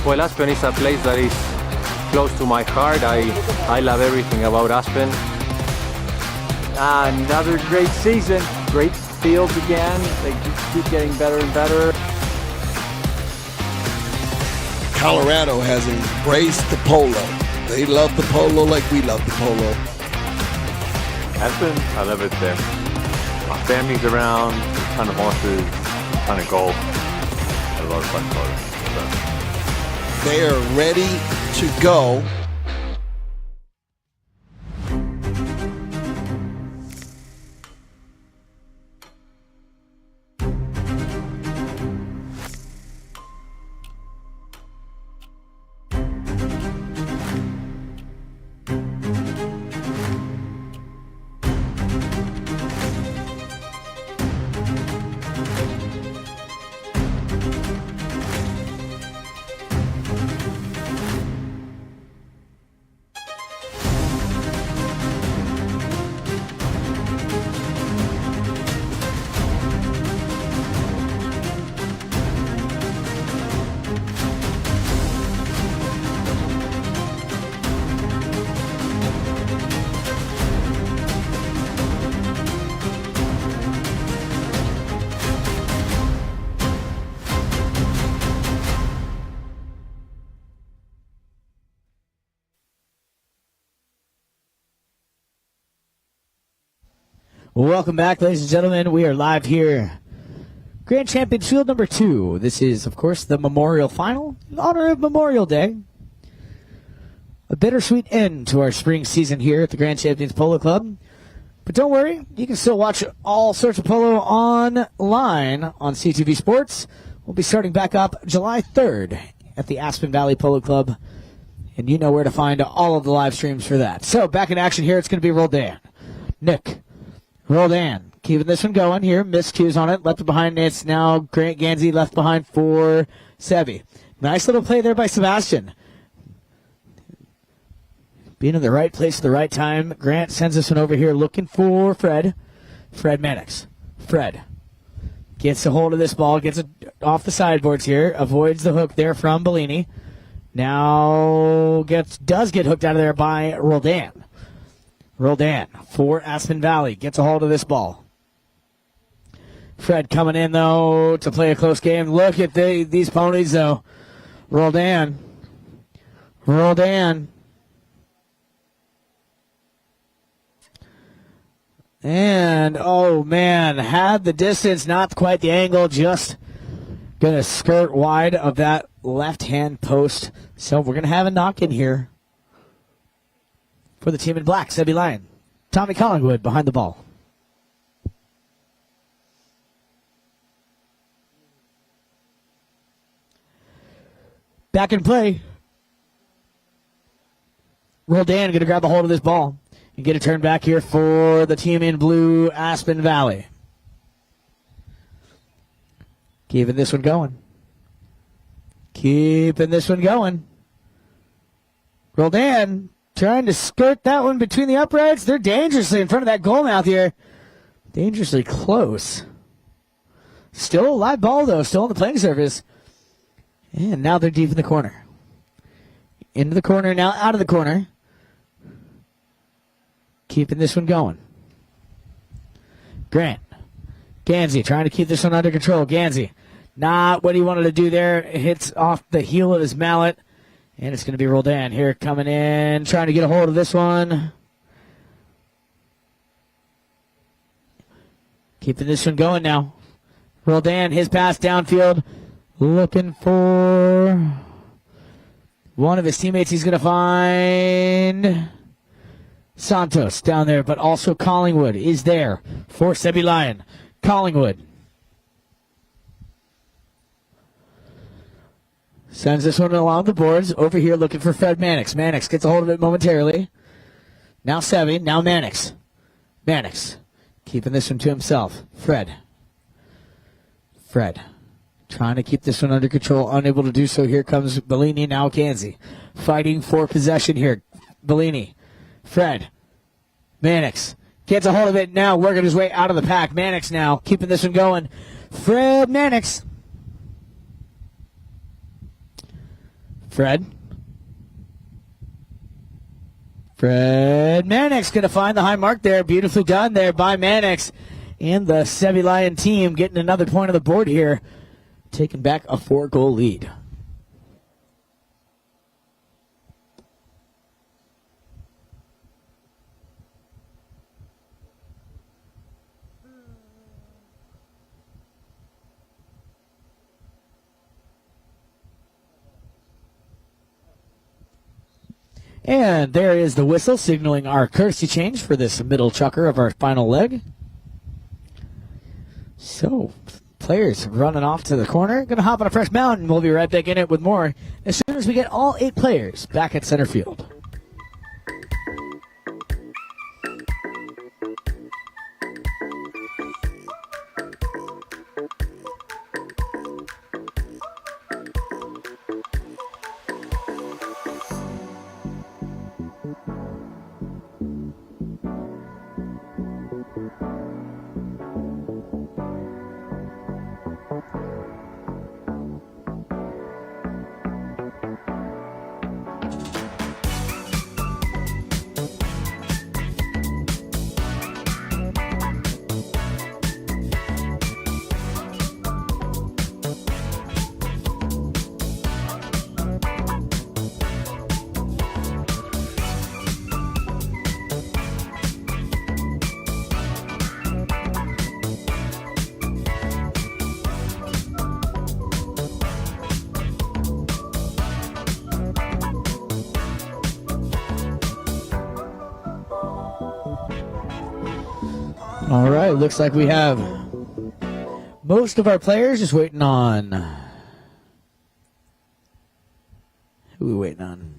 Speaker 14: Well, Aspen is a place that is close to my heart. I love everything about Aspen.
Speaker 15: Another great season. Great fields again. They just keep getting better and better.
Speaker 13: Colorado has embraced the polo. They love the polo like we love the polo.
Speaker 12: Aspen, I love it there. My family's around, a ton of horses, a ton of golf, a lot of fun photos.
Speaker 13: They are ready to go.
Speaker 1: Welcome back, ladies and gentlemen. We are live here. Grand Champion Field number 2. This is, of course, the Memorial Final in honor of Memorial Day. A bittersweet end to our spring season here at the Grand Champions Polo Club. But don't worry, you can still watch all sorts of polo online on CTV Sports. We'll be starting back up July 3rd at the Aspen Valley Polo Club. And you know where to find all of the live streams for that. So, back in action here, it's going to be Roldan. Nick. Roldan, keeping this one going here. Miscues on it. Left it behind. It's now Grant Gansey left behind for Sebi. Nice little play there by Sebastian. Being in the right place at the right time. Grant sends this one over here looking for Fred. Fred Mannix. Fred gets a hold of this ball. Gets it off the sideboards here. Avoids the hook there from Bellini. Now does get hooked out of there by Roldan. Roldan for Aspen Valley. Gets a hold of this ball. Fred coming in, though, to play a close game. Look at these ponies, though. Roldan. And, oh, man, had the distance, not quite the angle, just going to skirt wide of that left-hand post. So we're going to have a knock-in here for the team in black, SebiLion. Tommy Collingwood behind the ball. Back in play. Roldan going to grab a hold of this ball and get a turn back here for the team in blue, Aspen Valley. Keeping this one going. Roldan trying to skirt that one between the uprights. They're dangerously in front of that goal mouth here. Dangerously close. Still a live ball, though. Still on the playing surface. And now they're deep in the corner. Into the corner, now out of the corner. Keeping this one going. Grant. Gansey trying to keep this one under control. Gansey. Not what he wanted to do there. It hits off the heel of his mallet. And it's going to be Roldan here coming in, trying to get a hold of this one. Keeping this one going now. Roldan, his pass downfield, looking for one of his teammates. He's going to find Santos down there, but also Collingwood is there for SebiLion. Collingwood sends this one along the boards. Over here looking for Fred Mannix. Mannix gets a hold of it momentarily. Now Sebi. Now Mannix. Mannix keeping this one to himself. Fred. Trying to keep this one under control. Unable to do so. Here comes Bellini. Now Gansey. Fighting for possession here. Bellini. Fred. Mannix. Gets a hold of it now. Working his way out of the pack. Mannix now keeping this one going. Fred Mannix. Fred Mannix going to find the high mark there. Beautifully done there by Mannix. And the SebiLion team getting another point on the board here. Taking back a 4-goal lead. And there is the whistle signaling our courtesy change for this middle chukker of our final leg. So, players running off to the corner. Going to hop on a fresh mound, and we'll be right back in it with more as soon as we get all 8 players back at center field. All right, looks like we have most of our players just waiting on. Who are we waiting on?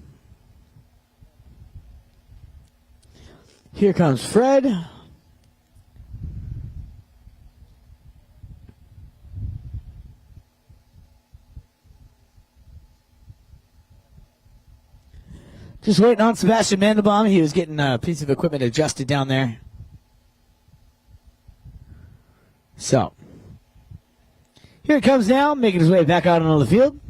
Speaker 1: Here comes Fred. Just waiting on Sebastian Mandelbaum. He was getting a piece of equipment adjusted down there. So, here it comes now, making his way back out onto the field.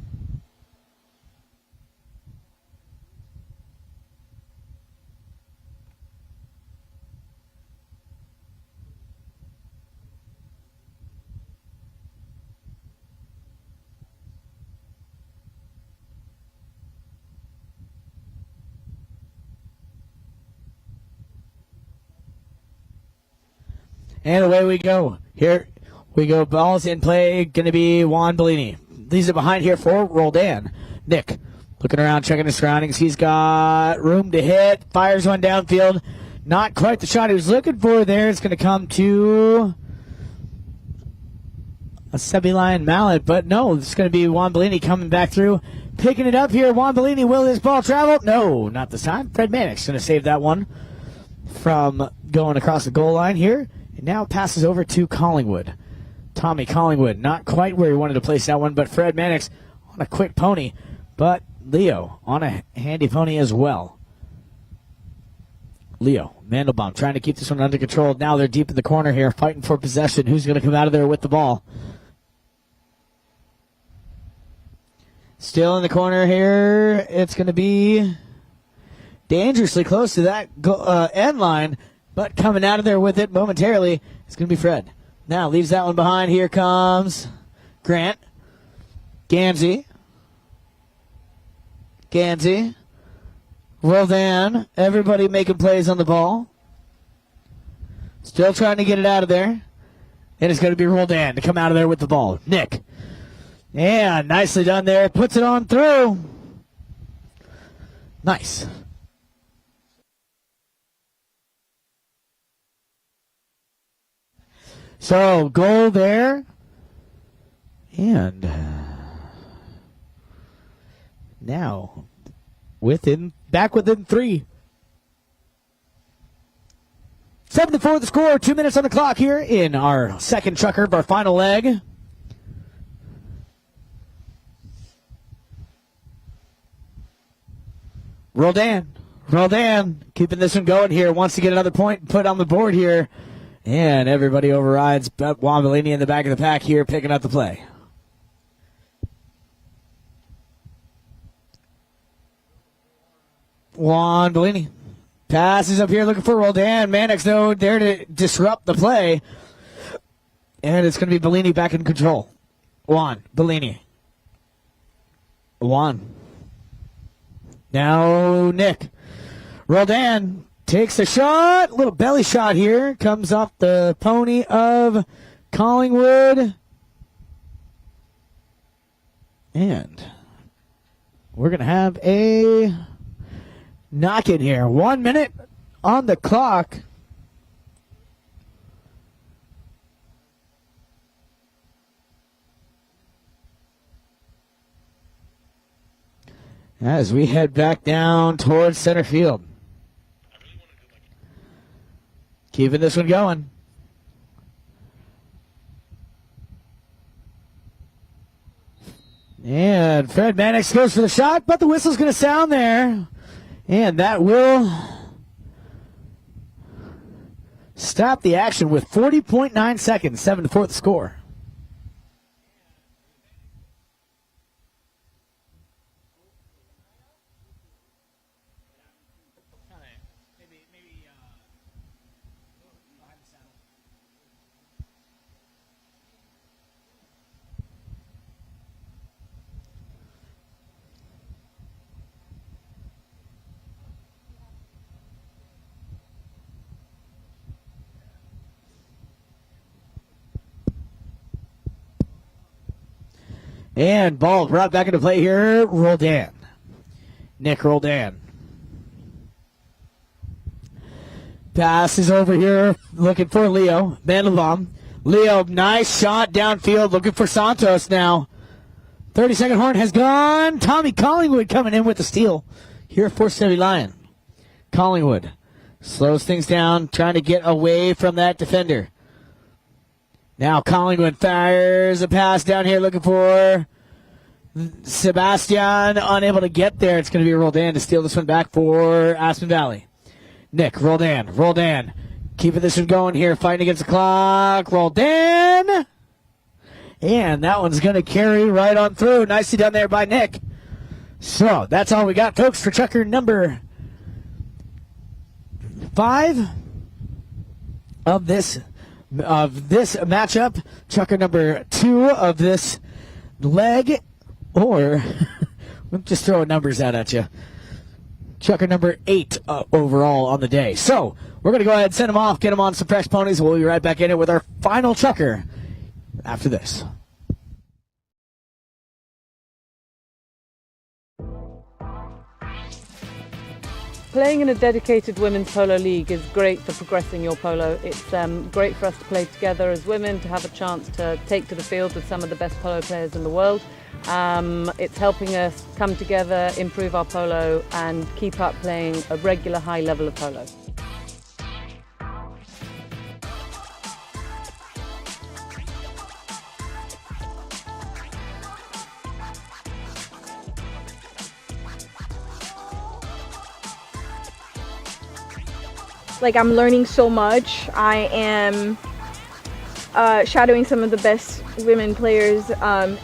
Speaker 1: And away we go. Here we go. Balls in play. Going to be Juan Bellini. These are behind here for Roldan. Nick looking around, checking his surroundings. He's got room to hit. Fires one downfield. Not quite the shot he was looking for there. It's going to come to a SebiLion mallet. But no, it's going to be Juan Bellini coming back through. Picking it up here. Juan Bellini, will this ball travel? No, not this time. Fred Mannix going to save that one from going across the goal line here. It now passes over to Collingwood. Tommy Collingwood, not quite where he wanted to place that one, but Fred Mannix on a quick pony. But Leo on a handy pony as well. Leo, Mandelbaum trying to keep this one under control. Now they're deep in the corner here, fighting for possession. Who's going to come out of there with the ball? Still in the corner here. It's going to be dangerously close to that end line. But coming out of there with it momentarily, it's going to be Fred. Now leaves that one behind. Here comes Grant. Gansey. Roldan. Everybody making plays on the ball. Still trying to get it out of there. And it's going to be Roldan to come out of there with the ball. Nick. And nicely done there. Puts it on through. Nice. So, goal there. And now, back within 3. 7-4 the score. 2 minutes on the clock here in our second chukker of our final leg. Roldan keeping this one going here. Wants to get another point and put on the board here. And everybody overrides. Juan Bellini in the back of the pack here, picking up the play. Juan Bellini passes up here looking for Roldan. Mannix, though, there to disrupt the play. And it's going to be Bellini back in control. Juan Bellini. Now Nick. Roldan takes a shot, little belly shot here, comes off the pony of Collingwood. And we're going to have a knock in here. 1 minute on the clock. As we head back down towards center field. Keeping this one going. And Fred Mannix goes for the shot, but the whistle's going to sound there. And that will stop the action with 40.9 seconds, 7-4 the score. And ball brought back into play here. Roldan. Nick Roldan. Pass is over here looking for Leo Mandelbaum. Leo, nice shot downfield looking for Santos now. 30-second horn has gone. Tommy Collingwood coming in with the steal here for SebiLion. Collingwood slows things down, trying to get away from that defender. Now Collingwood fires a pass down here looking for Sebastian. Unable to get there. It's going to be Roldan to steal this one back for Aspen Valley. Nick, Roldan. Keeping this one going here. Fighting against the clock. Roldan. And that one's going to carry right on through. Nicely done there by Nick. So that's all we got, folks, for Chukker number 5 of this matchup. Chukker number 2 of this leg, or we'll just throwing numbers out at you. Chukker number 8 overall on the day. So we're going to go ahead and send him off, get him on some fresh ponies. We'll be right back in it with our final Chukker after this.
Speaker 16: Playing in a dedicated women's polo league is great for progressing your polo. It's great for us to play together as women, to have a chance to take to the field with some of the best polo players in the world. It's helping us come together, improve our polo, and keep up playing a regular high level of polo.
Speaker 17: Like, I'm learning so much. I am shadowing some of the best women players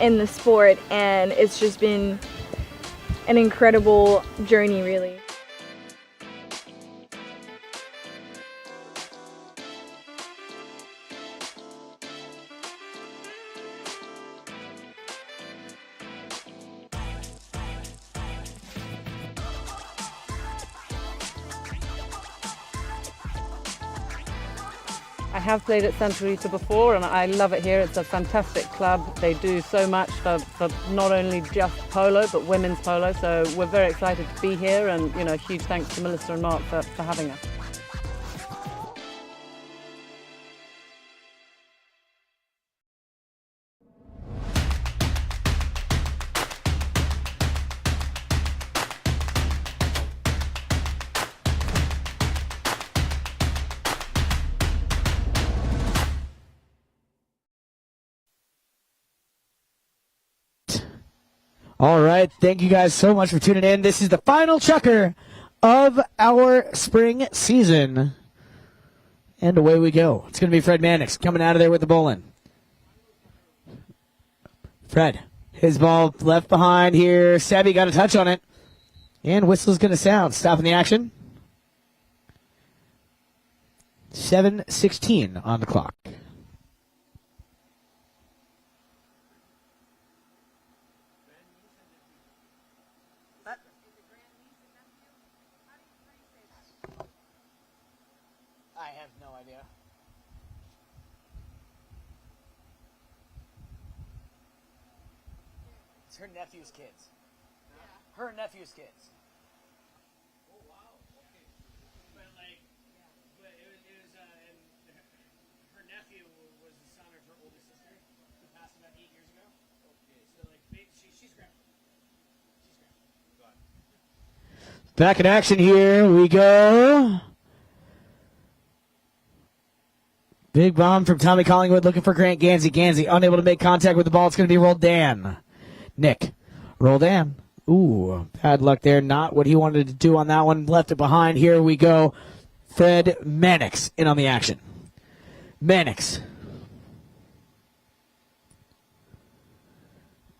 Speaker 17: in the sport, and it's just been an incredible journey, really.
Speaker 16: I have played at Santa Rita before and I love it here. It's a fantastic club. They do so much for not only just polo but women's polo, so we're very excited to be here, and huge thanks to Melissa and Mark for having us.
Speaker 1: All right, thank you guys so much for tuning in. This is the final Chukker of our spring season. And away we go. It's going to be Fred Mannix coming out of there with the bowling. Fred, his ball left behind here. Sebi got a touch on it. And whistle's going to sound, stopping the action. 7:16 on the clock. It's her nephew's kids. Her nephew's kids. Oh, wow. nephew was the son of her oldest sister, who passed about 8 years ago. So, like, she's grandma. Back in action here we go. Big bomb from Tommy Collingwood looking for Grant Gansey. Gansey unable to make contact with the ball. It's going to be Roldan. Nick. Roldan. Ooh, bad luck there. Not what he wanted to do on that one. Left it behind. Here we go. Fred Mannix in on the action. Mannix.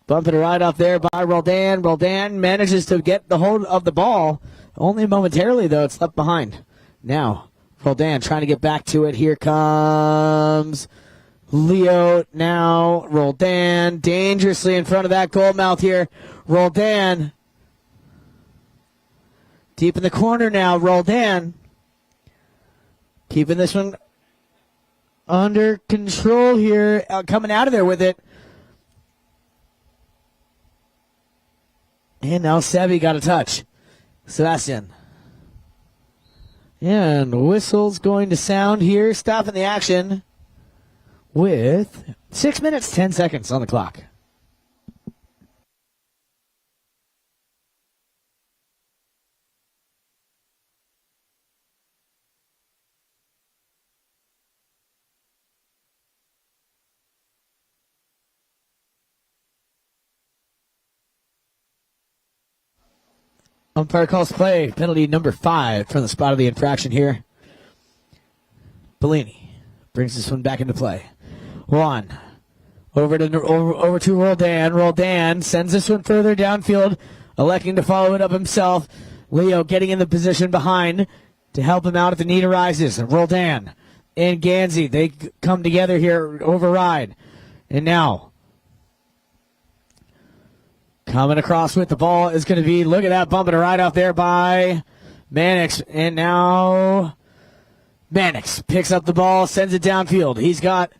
Speaker 1: Bumping it right off there by Roldan. Roldan manages to get the hold of the ball. Only momentarily, though. It's left behind. Now, Roldan trying to get back to it. Here comes Leo. Now, Roldan dangerously in front of that goal mouth here. Roldan. Deep in the corner now. Roldan. Keeping this one under control here. Coming out of there with it. And now Sebi got a touch. Sebastian. And whistle's going to sound here, stopping the action with 6 minutes, 10 seconds on the clock. Umpire calls play. Penalty number 5 from the spot of the infraction here. Bellini brings this one back into play. Juan over to Roldan. Roldan sends this one further downfield, electing to follow it up himself. Leo getting in the position behind to help him out if the need arises. Roldan and Gansey, they come together here, override. And now coming across with the ball is going to be, look at that, bumping it right out there by Mannix. And now Mannix picks up the ball, sends it downfield. He's got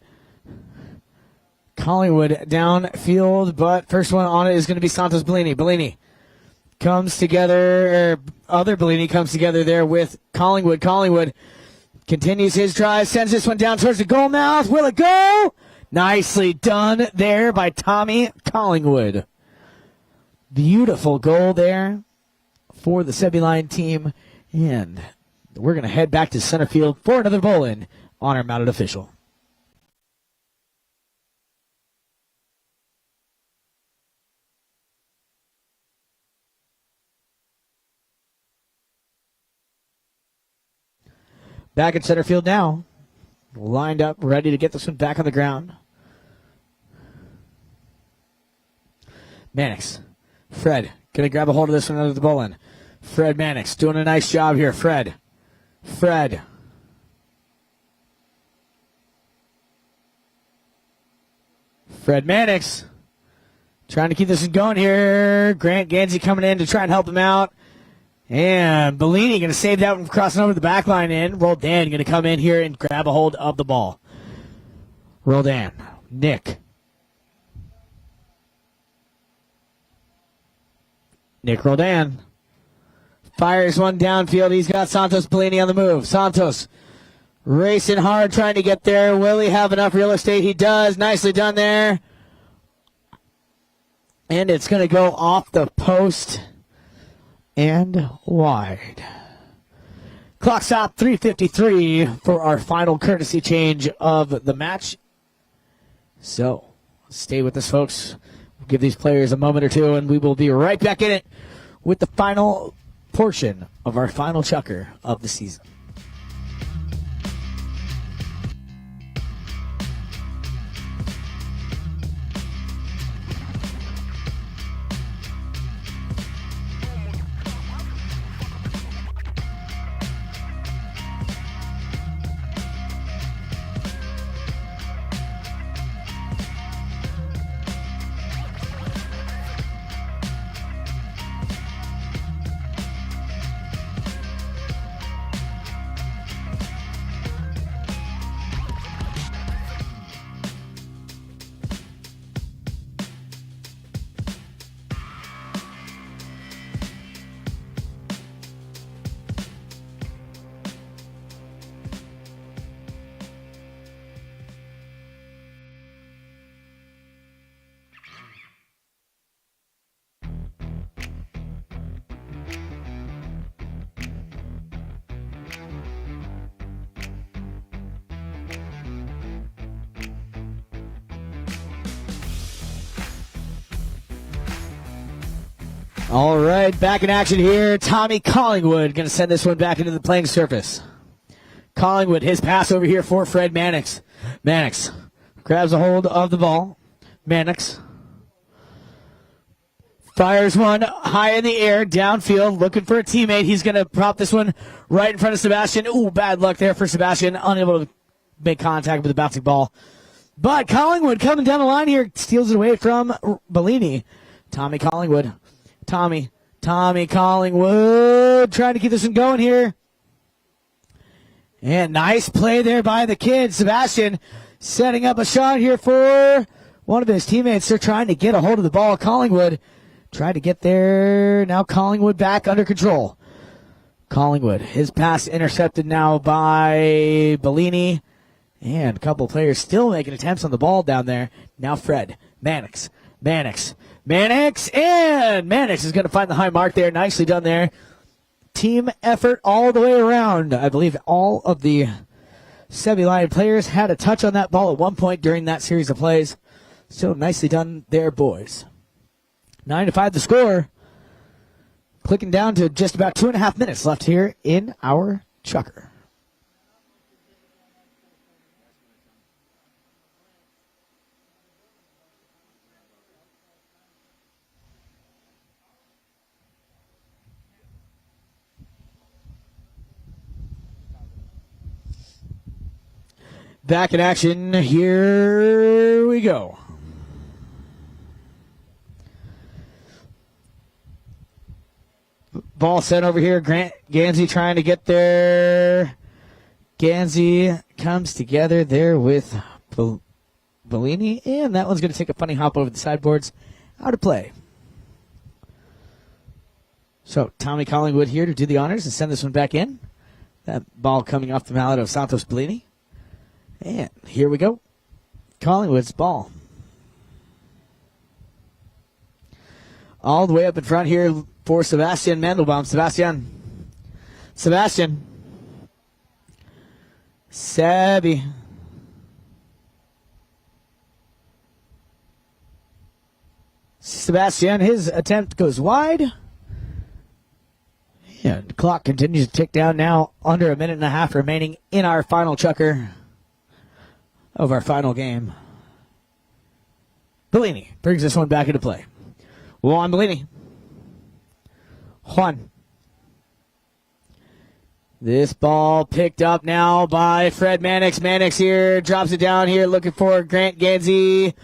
Speaker 1: Collingwood downfield, but first one on it is going to be Santos Bellini. Bellini comes together, other Bellini comes together there with Collingwood. Collingwood continues his drive, sends this one down towards the goal mouth. Will it go? Nicely done there by Tommy Collingwood. Beautiful goal there for the SebiLion team. And we're going to head back to center field for another bowl-in on our mounted official. Back in center field now. Lined up, ready to get this one back on the ground. Mannix. Fred, going to grab a hold of this one under the bowl-in. Fred Mannix doing a nice job here. Fred. Fred Mannix trying to keep this one going here. Grant Gansey coming in to try and help him out. And Bellini going to save that one, crossing over the back line in. Roldan going to come in here and grab a hold of the ball. Roldan. Nick Roldan fires one downfield. He's got Santos Bellini on the move. Santos racing hard, trying to get there. Will he have enough real estate? He does. Nicely done there. And it's going to go off the post and wide. Clock stop, 3:53 for our final courtesy change of the match. So stay with us, folks. We'll give these players a moment or two, and we will be right back in it with the final portion of our final chukker of the season. All right, back in action here. Tommy Collingwood going to send this one back into the playing surface. Collingwood, his pass over here for Fred Mannix. Mannix grabs a hold of the ball. Mannix fires one high in the air, downfield, looking for a teammate. He's going to prop this one right in front of Sebastian. Ooh, bad luck there for Sebastian. Unable to make contact with the bouncing ball. But Collingwood coming down the line here, steals it away from Bellini. Tommy Collingwood. Tommy Collingwood trying to keep this one going here. And nice play there by the kid. Sebastian setting up a shot here for one of his teammates. They're trying to get a hold of the ball. Collingwood tried to get there. Now Collingwood back under control. Collingwood, his pass intercepted now by Bellini. And a couple players still making attempts on the ball down there. Now Fred. Mannix. And Mannix is going to find the high mark there. Nicely done there. Team effort all the way around. I believe all of the SebiLion players had a touch on that ball at one point during that series of plays. So nicely done there, boys. 9-5 the score. Clicking down to just about 2.5 minutes left here in our Chukker. Back in action. Here we go. Ball sent over here. Gansey trying to get there. Gansey comes together there with Bellini, and that one's going to take a funny hop over the sideboards. Out of play. So Tommy Collingwood here to do the honors and send this one back in. That ball coming off the mallet of Santos Bellini. And here we go. Collingwood's ball. All the way up in front here for Sebastian Mandelbaum. Sebastian. Sebi. Sebastian, his attempt goes wide. And the clock continues to tick down now. Under a minute and a half remaining in our final Chukker of our final game. Bellini brings this one back into play. Juan Bellini. Juan. This ball picked up now by Fred Mannix. Mannix here drops it down here looking for Grant Gansey.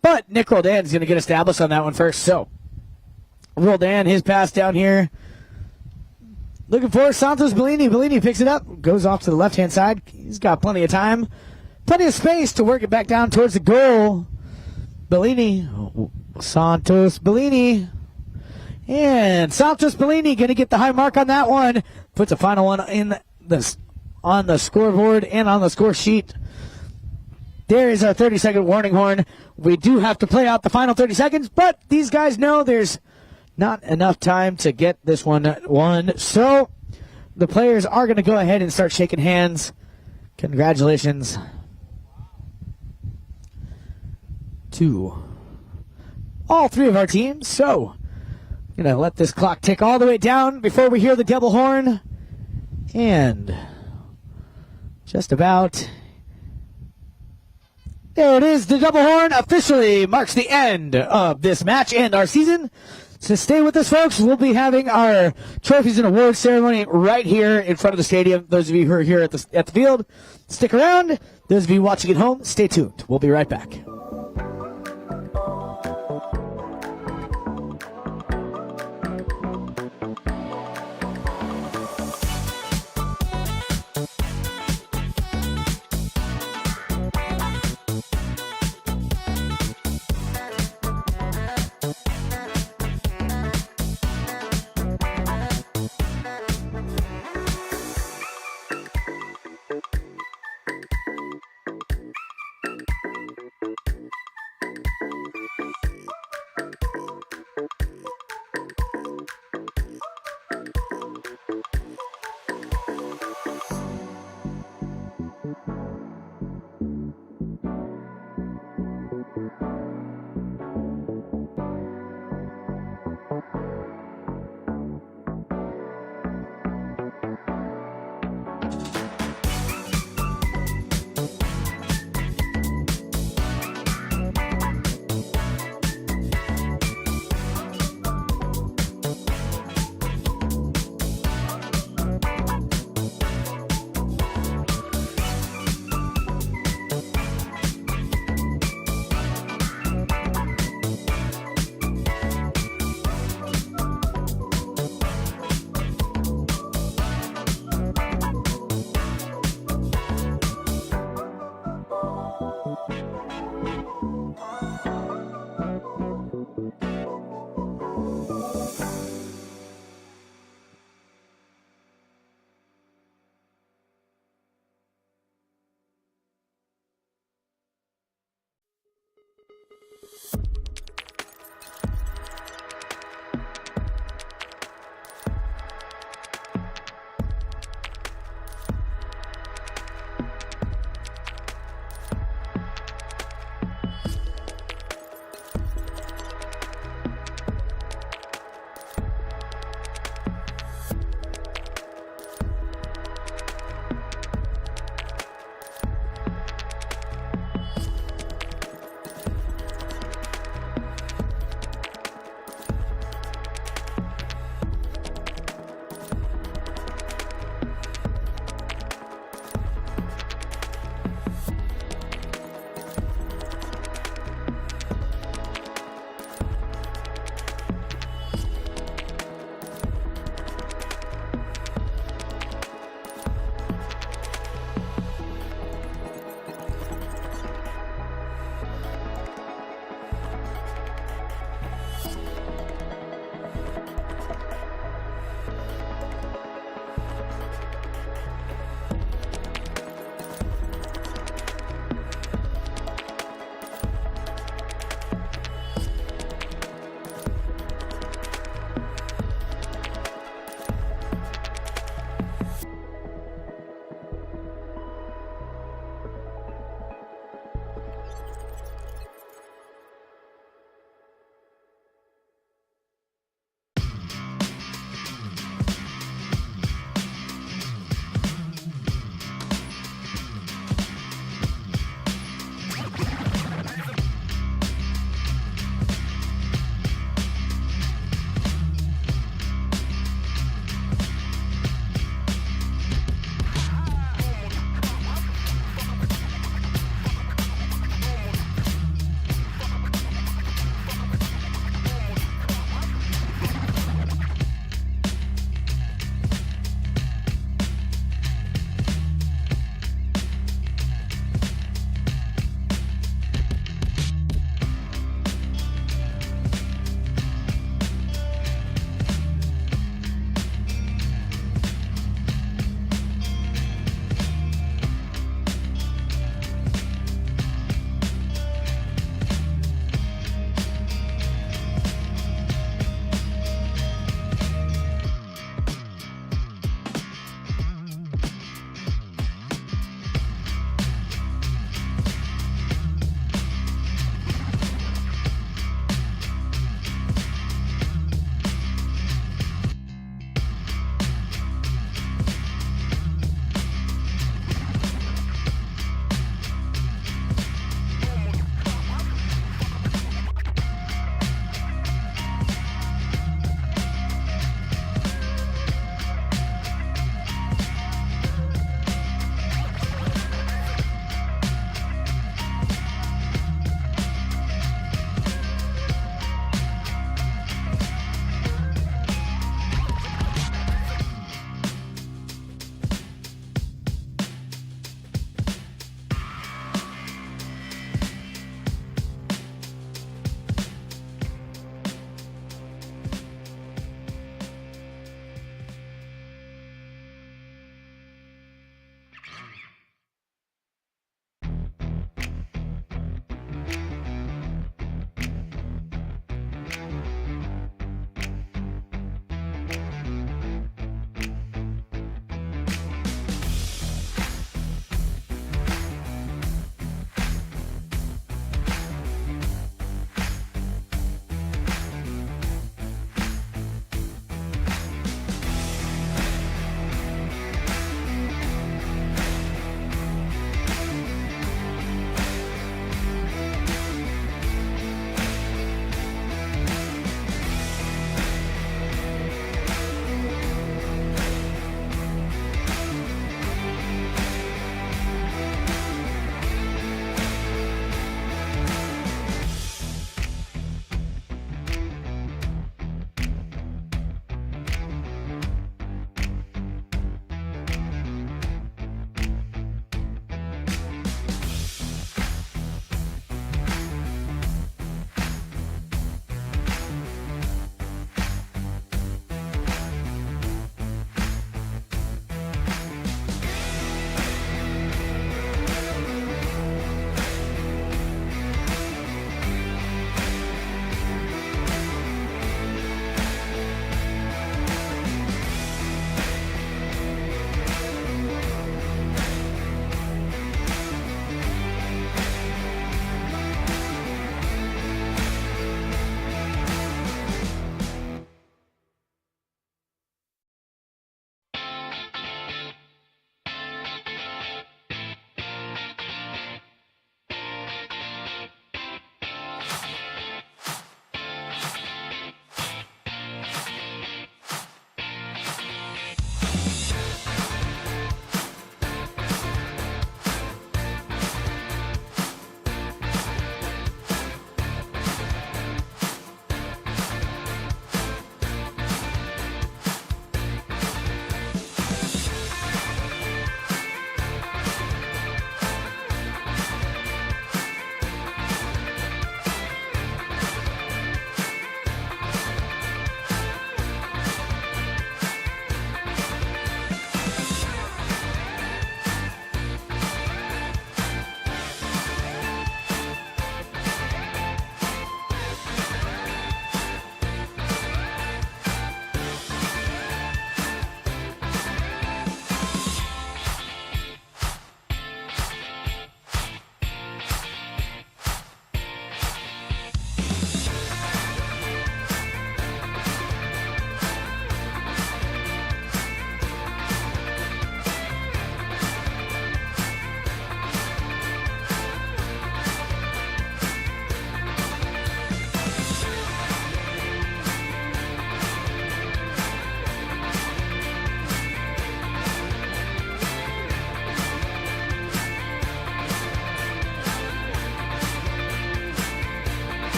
Speaker 1: But Nick Roldan's going to get established on that one first. So Roldan, his pass down here. Looking for Santos Bellini. Bellini picks it up. Goes off to the left-hand side. He's got plenty of time. Plenty of space to work it back down towards the goal. Bellini. Santos Bellini. And Santos Bellini going to get the high mark on that one. Puts a final one on the scoreboard and on the score sheet. There is our 30-second warning horn. We do have to play out the final 30 seconds, but these guys know there's not enough time to get this one won. So the players are going to go ahead and start shaking hands. Congratulations to all three of our teams. So I'm going to let this clock tick all the way down before we hear the double horn. And just about there it is. The double horn officially marks the end of this match and our season. So stay with us, folks. We'll be having our trophies and awards ceremony right here in front of the stadium. Those of you who are here at the field, stick around. Those of you watching at home, stay tuned. We'll be right back.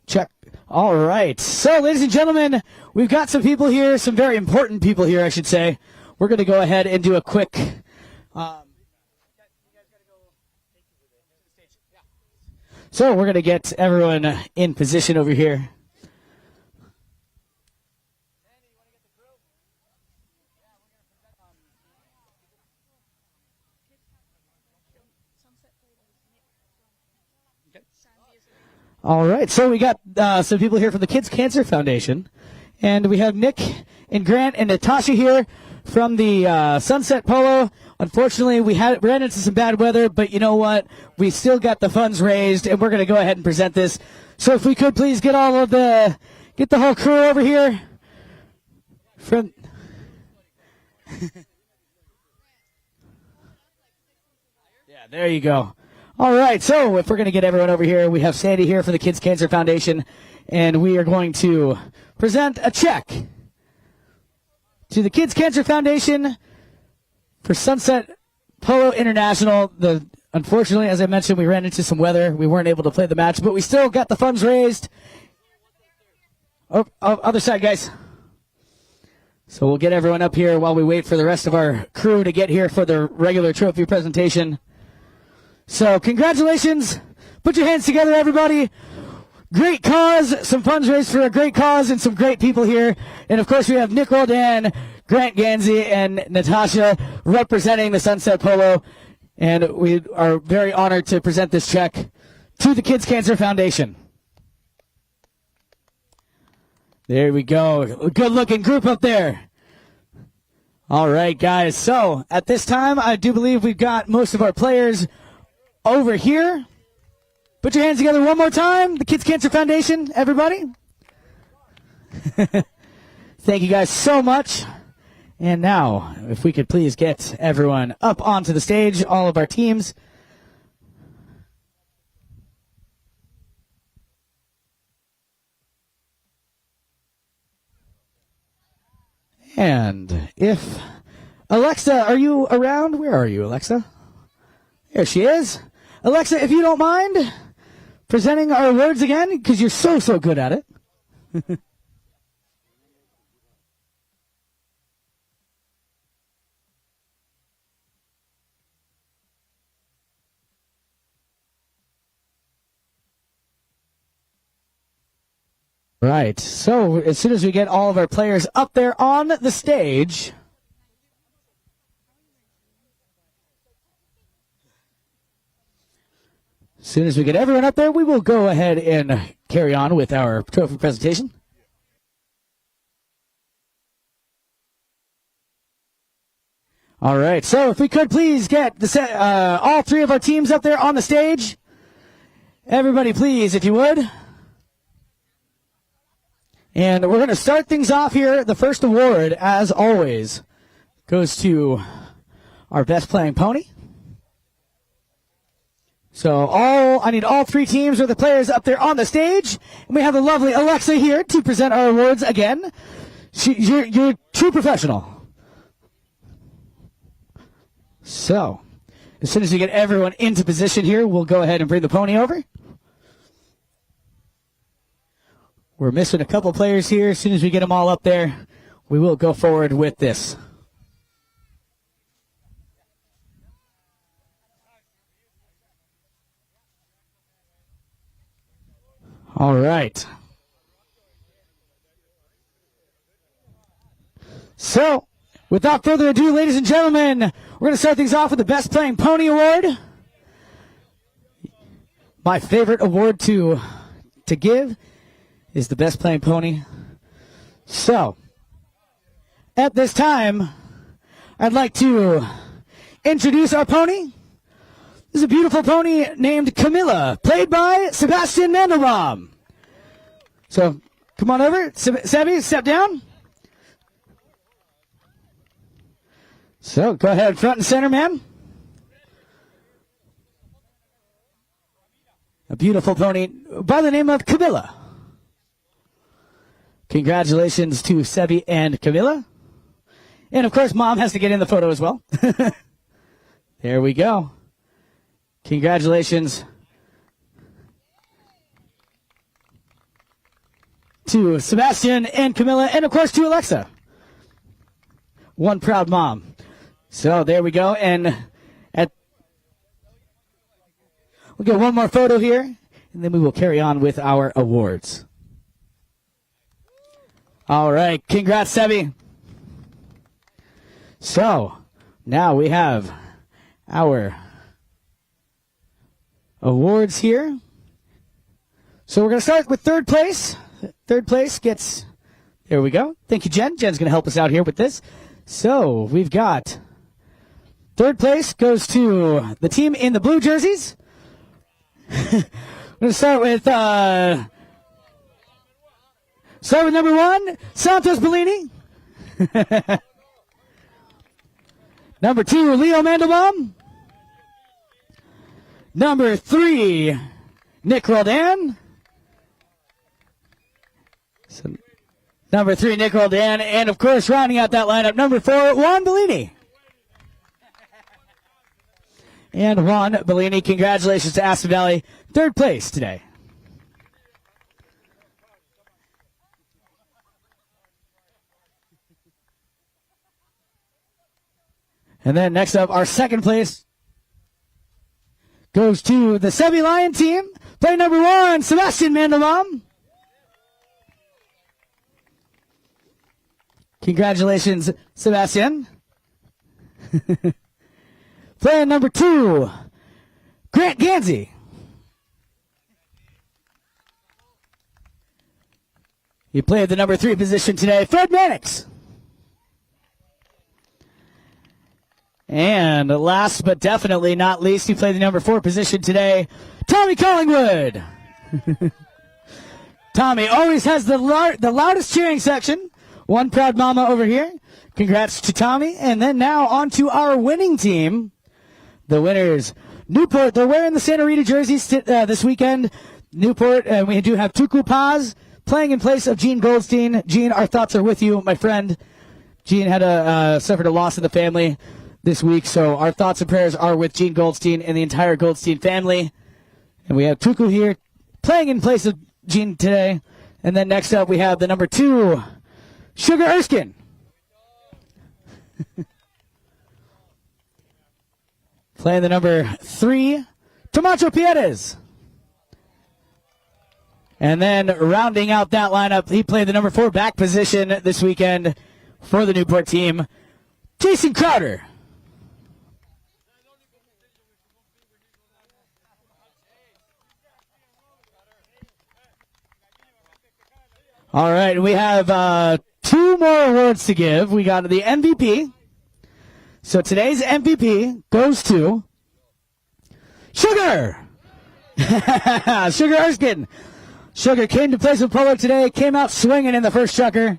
Speaker 1: Check. All right. So, ladies and gentlemen, we've got some people here, some very important people here, I should say. We're going to go ahead and do a quick. So, we're going to get everyone in position over here. All right, so we got some people here from the Kids Cancer Foundation, and we have Nick and Grant and Natasha here from the Sunset Polo. Unfortunately, we ran into some bad weather, but you know what? We still got the funds raised, and we're going to go ahead and present this. So if we could please get the whole crew over here. From yeah, there you go. All right, so if we're going to get everyone over here, we have Sandy here for the Kids Cancer Foundation, and we are going to present a check to the Kids Cancer Foundation for Sunset Polo International. Unfortunately, as I mentioned, we ran into some weather. We weren't able to play the match, but we still got the funds raised. Oh, other side, guys. So we'll get everyone up here while we wait for the rest of our crew to get here for the regular trophy presentation. So, congratulations. Put your hands together, everybody. Great cause, some funds raised for a great cause, and some great people here. And, of course, we have Nick Roldan, Grant Gansey, and Natasha representing the Sunset Polo. And we are very honored to present this check to the Kids Cancer Foundation. There we go. Good-looking group up there. All right, guys. So, at this time, I do believe we've got most of our players over here. Put your hands together one more time. The Kids Cancer Foundation, everybody. Thank you guys so much. And now, if we could please get everyone up onto the stage, all of our teams. And if Alexa, are you around? Where are you, Alexa? There she is. Alexa, if you don't mind presenting our words again, because you're so good at it. Right. So as soon as we get all of our players up there on the stage, as soon as we get everyone up there, we will go ahead and carry on with our trophy presentation. All right, so if we could please get all three of our teams up there on the stage. Everybody, please, if you would. And we're going to start things off here. The first award, as always, goes to our best playing pony. So I need all three teams or the players up there on the stage. And we have the lovely Alexa here to present our awards again. You're a true professional. So, as soon as we get everyone into position here, we'll go ahead and bring the pony over. We're missing a couple players here. As soon as we get them all up there, we will go forward with this. All right. So, without further ado, ladies and gentlemen, we're going to start things off with the Best Playing Pony Award. My favorite award to give is the Best Playing Pony. So, at this time, I'd like to introduce our pony. This is a beautiful pony named Camilla, played by Sebastian Mandelbaum. So, come on over. Sebi, step down. So, go ahead, front and center, ma'am. A beautiful pony by the name of Camilla. Congratulations to Sebi and Camilla. And, of course, Mom has to get in the photo as well. There we go. Congratulations to Sebastian and Camilla, and, of course, to Alexa. One proud mom. So, there we go. And we'll get one more photo here, and then we will carry on with our awards. All right. Congrats, Sebi. So, now we have our awards here. So we're going to start with third place. Third place gets, there we go. Thank you, Jen. Jen's going to help us out here with this. So we've got third place goes to the team in the blue jerseys. We're going to start with number 1, Santos Bellini. Number 2, Leo Mandelbaum. Number 3, Nick Roldan. So, number 3, Nick Roldan. And, of course, rounding out that lineup, number 4, Juan Bellini. And Juan Bellini, congratulations to Aspen Valley, third place today. And then next up, our second place goes to the SebiLion team. Play number 1, Sebastian Mandelbaum. Congratulations, Sebastian. Play number 2, Grant Gansey. He played the number 3 position today, Fred Mannix. And last but definitely not least, he played the number 4 position today, Tommy Collingwood. Tommy always has the loudest cheering section. One proud mama over here. Congrats to Tommy. And then now on to our winning team. The winners, Newport. They're wearing the Santa Rita jerseys this weekend. Newport, and we do have Tuku Paz playing in place of Gene Goldstein. Gene, our thoughts are with you, my friend. Gene had suffered a loss in the family this week, so our thoughts and prayers are with Gene Goldstein and the entire Goldstein family. And we have Tuku here playing in place of Gene today. And then next up we have the number 2, Chukker Erskine. Playing the number 3, Tomacho Pierres. And then rounding out that lineup, he played the number 4 back position this weekend for the Newport team, Jason Crowder. All right, we have 2 more awards to give. We got the MVP. So today's MVP goes to Chukker. Chukker Erskine. Chukker came to play some polo today, came out swinging in the first Chukker.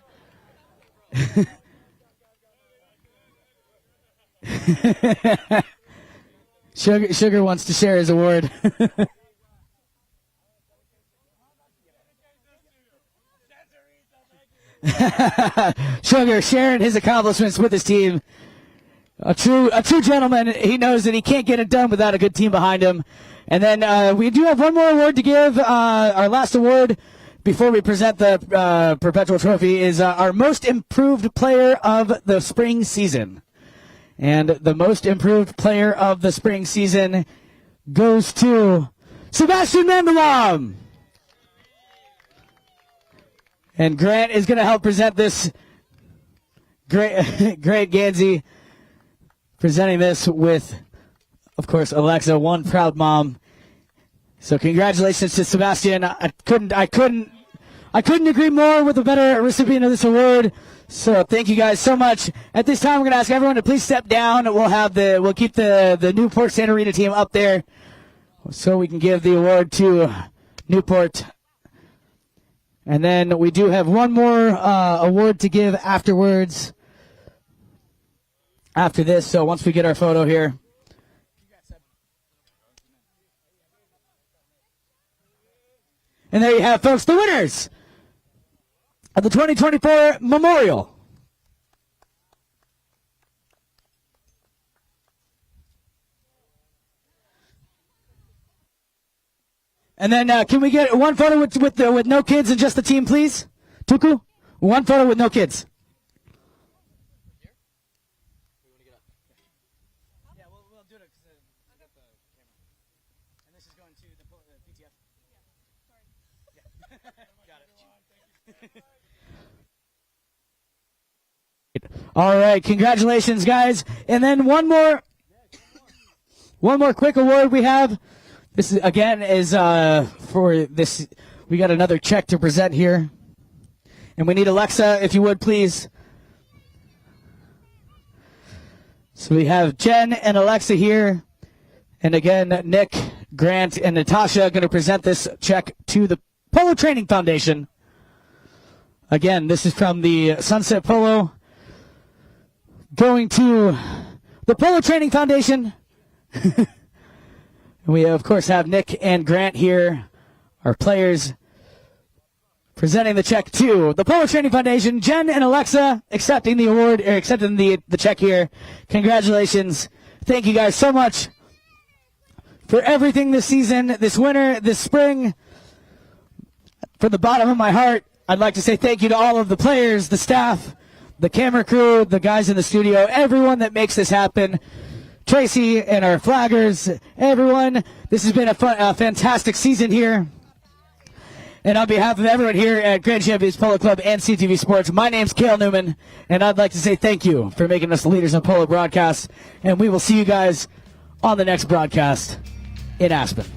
Speaker 1: Chukker wants to share his award. Chukker sharing his accomplishments with his team. A true gentleman. He knows that he can't get it done without a good team behind him. And then we do have one more award to give. Our last award before we present the Perpetual Trophy is our Most Improved Player of the Spring Season. And the Most Improved Player of the Spring Season goes to Sebastian Mandelbaum. And Grant is going to help present this. Grant Gansey presenting this with, of course, Alexa, one proud mom. So congratulations to Sebastian. I couldn't agree more with a better recipient of this award. So thank you guys so much. At this time, we're going to ask everyone to please step down. We'll keep the Newport Santa Rita team up there so we can give the award to Newport. And then we do have one more award to give afterwards. After this, so once we get our photo here. And there you have, folks, the winners of the 2024 Memorial. And then can we get one photo with no kids and just the team, please? Tuku? One photo with no kids. All right, congratulations, guys. And then one more quick award we have. This is, again is for this. We got another check to present here, and we need Alexa, if you would please. So we have Jen and Alexa here, and again Nick, Grant, and Natasha going to present this check to the Polo Training Foundation. Again, this is from the Sunset Polo, going to the Polo Training Foundation. We, of course, have Nick and Grant here, our players, presenting the check to the Polo Training Foundation. Jen and Alexa accepting the award, or accepting the check here. Congratulations. Thank you guys so much for everything this season, this winter, this spring. From the bottom of my heart, I'd like to say thank you to all of the players, the staff, the camera crew, the guys in the studio, everyone that makes this happen. Tracy and our flaggers, everyone. This has been a fantastic season here. And on behalf of everyone here at Grand Champions Polo Club and CTV Sports, my name's Cale Newman, and I'd like to say thank you for making us the leaders in polo broadcasts. And we will see you guys on the next broadcast in Aspen.